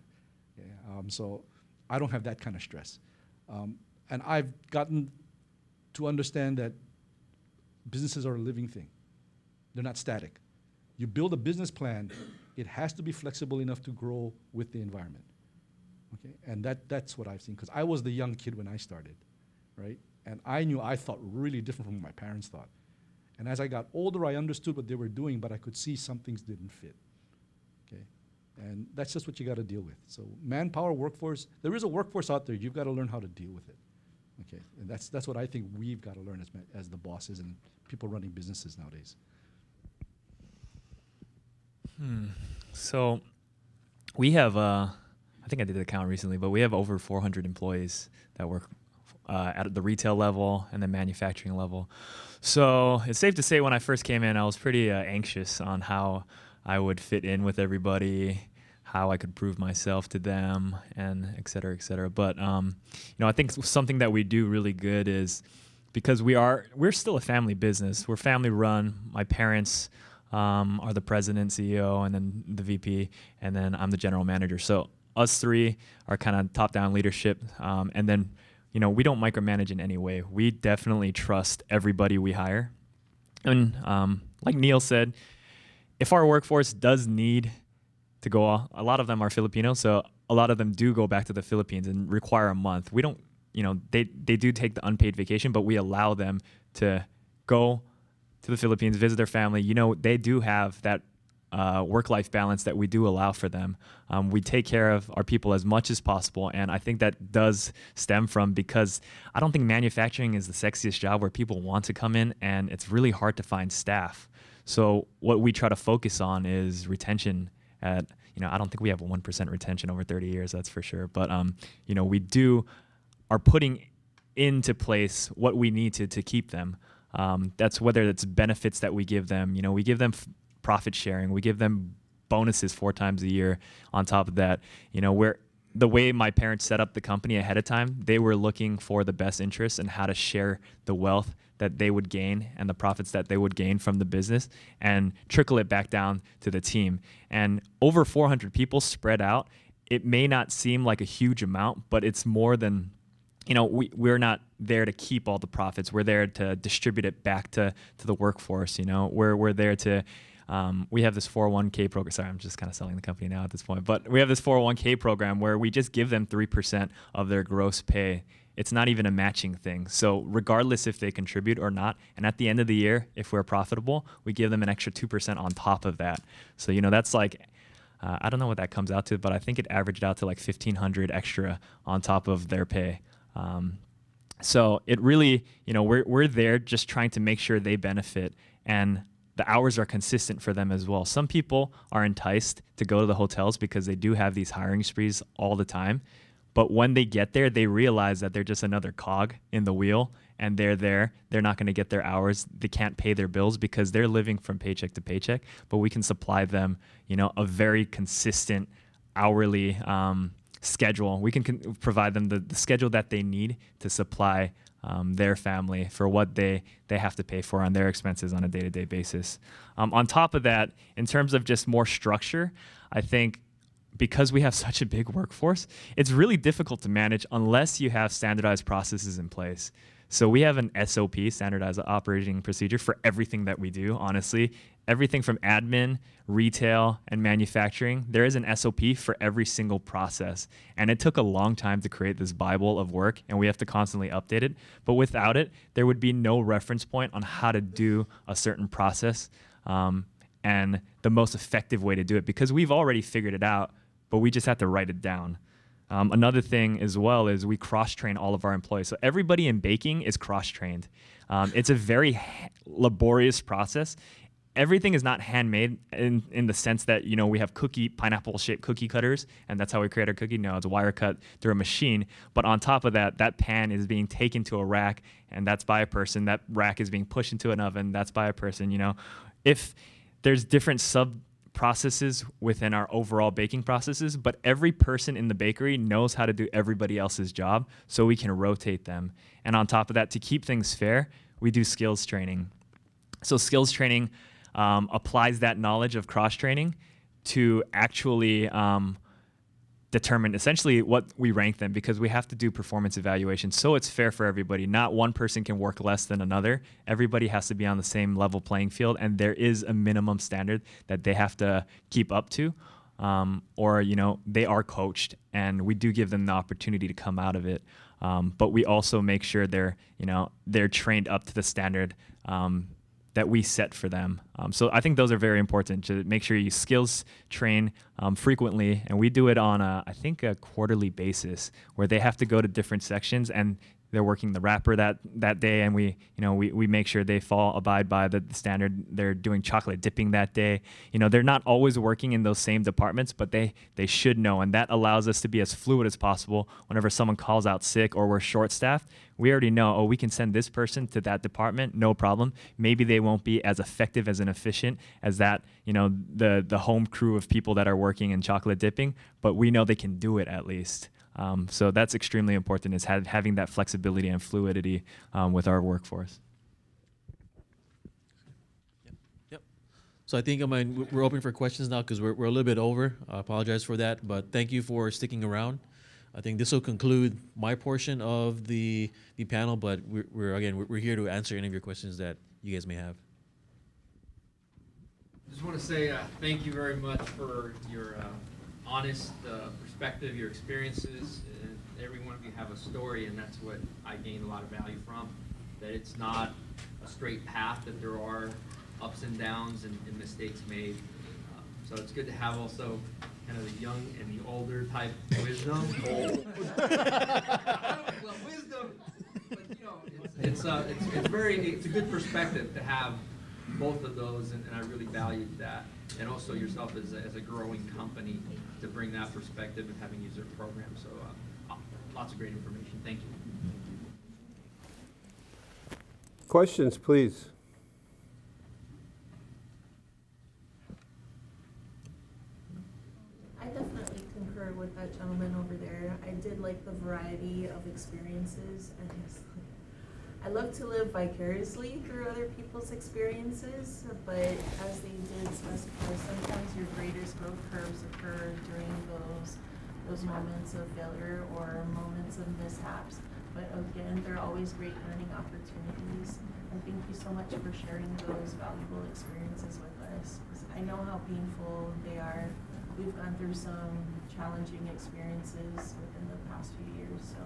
Yeah, so I don't have that kind of stress. And I've gotten to understand that businesses are a living thing. They're not static. You build a business plan, it has to be flexible enough to grow with the environment. Okay, and that's what I've seen, because I was the young kid when I started, right? And I thought really different from what my parents thought. And as I got older, I understood what they were doing, but I could see some things didn't fit. Okay, and that's just what you got to deal with. So manpower, workforce, there is a workforce out there. You've got to learn how to deal with it. Okay, and that's what I think we've got to learn as the bosses and people running businesses nowadays. So we have, I think I did the count recently, but we have over 400 employees that work at the retail level and the manufacturing level. So it's safe to say when I first came in, I was pretty anxious on how I would fit in with everybody, how I could prove myself to them, and et cetera, et cetera. But I think something that we do really good is, because we're still a family business. We're family run. My parents are the president, CEO, and then the VP, and then I'm the general manager. So us three are kind of top-down leadership, and then we don't micromanage in any way. We definitely trust everybody we hire. And like Neil said, if our workforce does need to go, a lot of them are Filipino, so a lot of them do go back to the Philippines and require a month. We don't, they do take the unpaid vacation, but we allow them to go to the Philippines, visit their family. They do have that work-life balance that we do allow for them. We take care of our people as much as possible, and I think that does stem from, because I don't think manufacturing is the sexiest job where people want to come in, and it's really hard to find staff. So what we try to focus on is retention. I don't think we have a 1% retention over 30 years, that's for sure. But we are putting into place what we need to keep them. That's whether it's benefits that we give them. We give them profit sharing. We give them bonuses 4 times a year. On top of that, the way my parents set up the company ahead of time, they were looking for the best interests and how to share the wealth that they would gain and the profits that they would gain from the business and trickle it back down to the team. And over 400 people spread out, it may not seem like a huge amount, but it's more than, we're not there to keep all the profits. We're there to distribute it back to the workforce. We're there to, we have this 401k program. Sorry, I'm just kind of selling the company now at this point, but we have this 401k program where we just give them 3% of their gross pay. It's not even a matching thing. So regardless if they contribute or not, and at the end of the year, if we're profitable, we give them an extra 2% on top of that. So, that's like, I don't know what that comes out to, but I think it averaged out to like $1,500 extra on top of their pay. So it really, we're there just trying to make sure they benefit, and the hours are consistent for them as well. Some people are enticed to go to the hotels because they do have these hiring sprees all the time. But when they get there, they realize that they're just another cog in the wheel, and they're there. They're not going to get their hours. They can't pay their bills because they're living from paycheck to paycheck. But we can supply them, a very consistent hourly schedule. We can provide them the schedule that they need to supply their family for what they have to pay for on their expenses on a day-to-day basis. On top of that, in terms of just more structure, I think because we have such a big workforce, it's really difficult to manage unless you have standardized processes in place. So we have an SOP, standardized operating procedure, for everything that we do, honestly. Everything from admin, retail, and manufacturing, there is an SOP for every single process. And it took a long time to create this Bible of work, and we have to constantly update it. But without it, there would be no reference point on how to do a certain process and the most effective way to do it, because we've already figured it out, but we just have to write it down. Another thing as well is we cross-train all of our employees. So everybody in baking is cross-trained. It's a very laborious process. Everything is not handmade in the sense that, we have pineapple-shaped cookie cutters, and that's how we create our cookie. No, it's wire cut through a machine. But on top of that, that pan is being taken to a rack, and that's by a person. That rack is being pushed into an oven. That's by a person. If there's different processes within our overall baking processes, but every person in the bakery knows how to do everybody else's job, so we can rotate them. And on top of that, to keep things fair, we do skills training. So skills training applies that knowledge of cross-training to actually determine essentially what we rank them, because we have to do performance evaluation so it's fair for everybody. Not one person can work less than another. Everybody has to be on the same level playing field, and there is a minimum standard that they have to keep up to. or they are coached, and we do give them the opportunity to come out of it. But we also make sure they're trained up to the standard that we set for them. So I think those are very important, to make sure you skills train frequently, and we do it on I think a quarterly basis, where they have to go to different sections and they're working the wrapper that day, and we make sure they abide by the standard. They're doing chocolate dipping that day. They're not always working in those same departments, but they should know, and that allows us to be as fluid as possible. Whenever someone calls out sick or we're short-staffed, we already know, oh, we can send this person to that department, no problem. Maybe they won't be as effective as and efficient as that, the home crew of people that are working in chocolate dipping, but we know they can do it at least. So that's extremely important, is having that flexibility and fluidity with our workforce. Yep. So I think we're open for questions now, because we're a little bit over. I apologize for that, but thank you for sticking around. I think this will conclude my portion of the panel, but we're here to answer any of your questions that you guys may have. Just want to say thank you very much for your honest perspective, your experiences. Every one of you have a story, and that's what I gain a lot of value from. That it's not a straight path, that there are ups and downs and mistakes made. So it's good to have also kind of the young and the older type wisdom. Well, wisdom, but it's a good perspective to have both of those, and I really valued that. And also yourself as a growing company, to bring that perspective and having used their program. So lots of great information. Thank you. Questions, please. I definitely concur with that gentleman over there. I did like the variety of experiences, and I love to live vicariously through other people's experiences, but as they did specify, sometimes your greatest growth curves occur during those moments of failure or moments of mishaps. But again, they're always great learning opportunities. And thank you so much for sharing those valuable experiences with us. I know how painful they are. We've gone through some challenging experiences within the past few years, so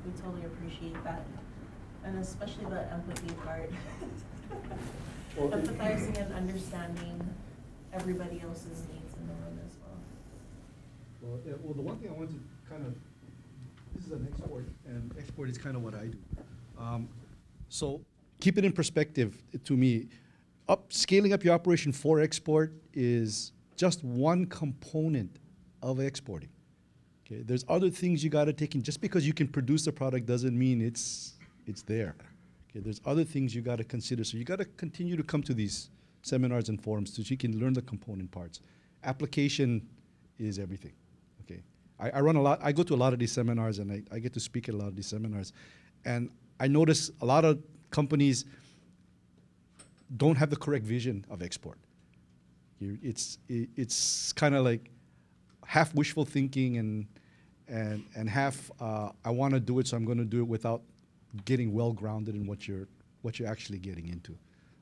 we totally appreciate that. And especially the empathy part. Empathizing and understanding everybody else's needs in the room as well. Well, the one thing I want to kind of, this is an export, and export is kind of what I do. So keep it in perspective to me. Scaling up your operation for export is just one component of exporting. Okay, there's other things you got to take in. Just because you can produce a product doesn't mean it's there. Okay, there's other things you got to consider. So you got to continue to come to these seminars and forums so you can learn the component parts. Application is everything. Okay, I run a lot. I go to a lot of these seminars, and I get to speak at a lot of these seminars, and I notice a lot of companies don't have the correct vision of export. It's kind of like half wishful thinking and half I want to do it, so I'm going to do it without getting well grounded in what you're actually getting into.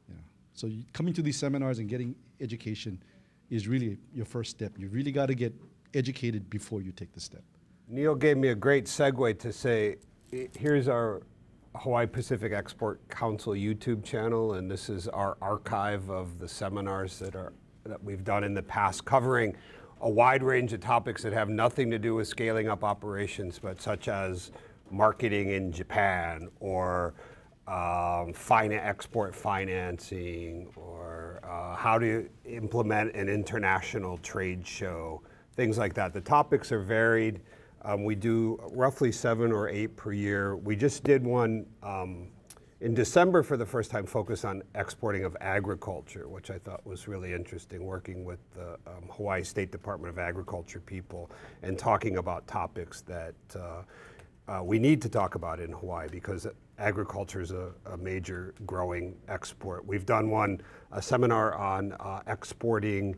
Yeah. So coming to these seminars and getting education is really your first step. You really got to get educated before you take the step. Neil gave me a great segue to say, here's our Hawaii Pacific Export Council YouTube channel, and this is our archive of the seminars that we've done in the past, covering a wide range of topics that have nothing to do with scaling up operations, but such as marketing in Japan, or export financing, or how to implement an international trade show, things like that. The topics are varied. We do roughly 7 or 8 per year. We just did one in December for the first time, focused on exporting of agriculture, which I thought was really interesting, working with the Hawaii State Department of Agriculture people and talking about topics that we need to talk about in Hawaii, because agriculture is a major growing export. We've done a seminar on exporting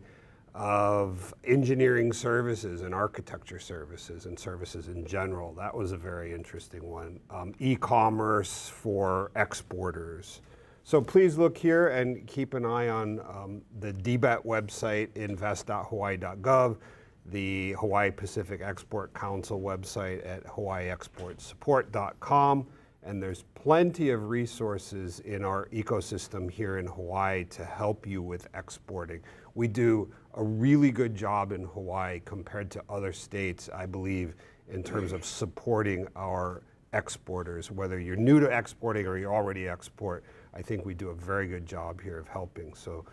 of engineering services and architecture services and services in general. That was a very interesting one. E-commerce for exporters. So please look here and keep an eye on the DBET website, Invest.Hawaii.Gov. the Hawaii Pacific Export Council website at hawaiiexportsupport.com. And there's plenty of resources in our ecosystem here in Hawaii to help you with exporting. We do a really good job in Hawaii compared to other states, I believe, in terms of supporting our exporters. Whether you're new to exporting or you already export, I think we do a very good job here of helping. So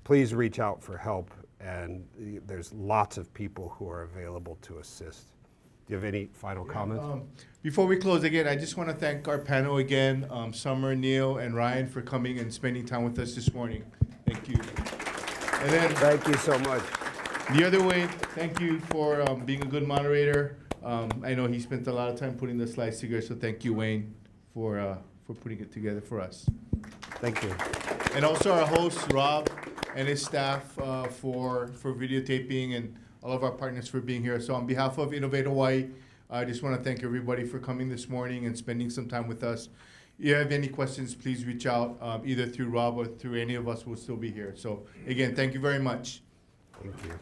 please reach out for help, and there's lots of people who are available to assist. Do you have any final comments? Before we close, again, I just want to thank our panel again, Summer, Neil, and Ryan, for coming and spending time with us this morning. Thank you. And then, thank you so much. The other way, thank you for being a good moderator. I know he spent a lot of time putting the slides together, so thank you, Wayne, for putting it together for us. Thank you. And also our host, Rob, and his staff for videotaping, and all of our partners for being here. So on behalf of Innovate Hawaii, I just want to thank everybody for coming this morning and spending some time with us. If you have any questions, please reach out either through Rob or through any of us. We'll still be here. So again, thank you very much. Thank you.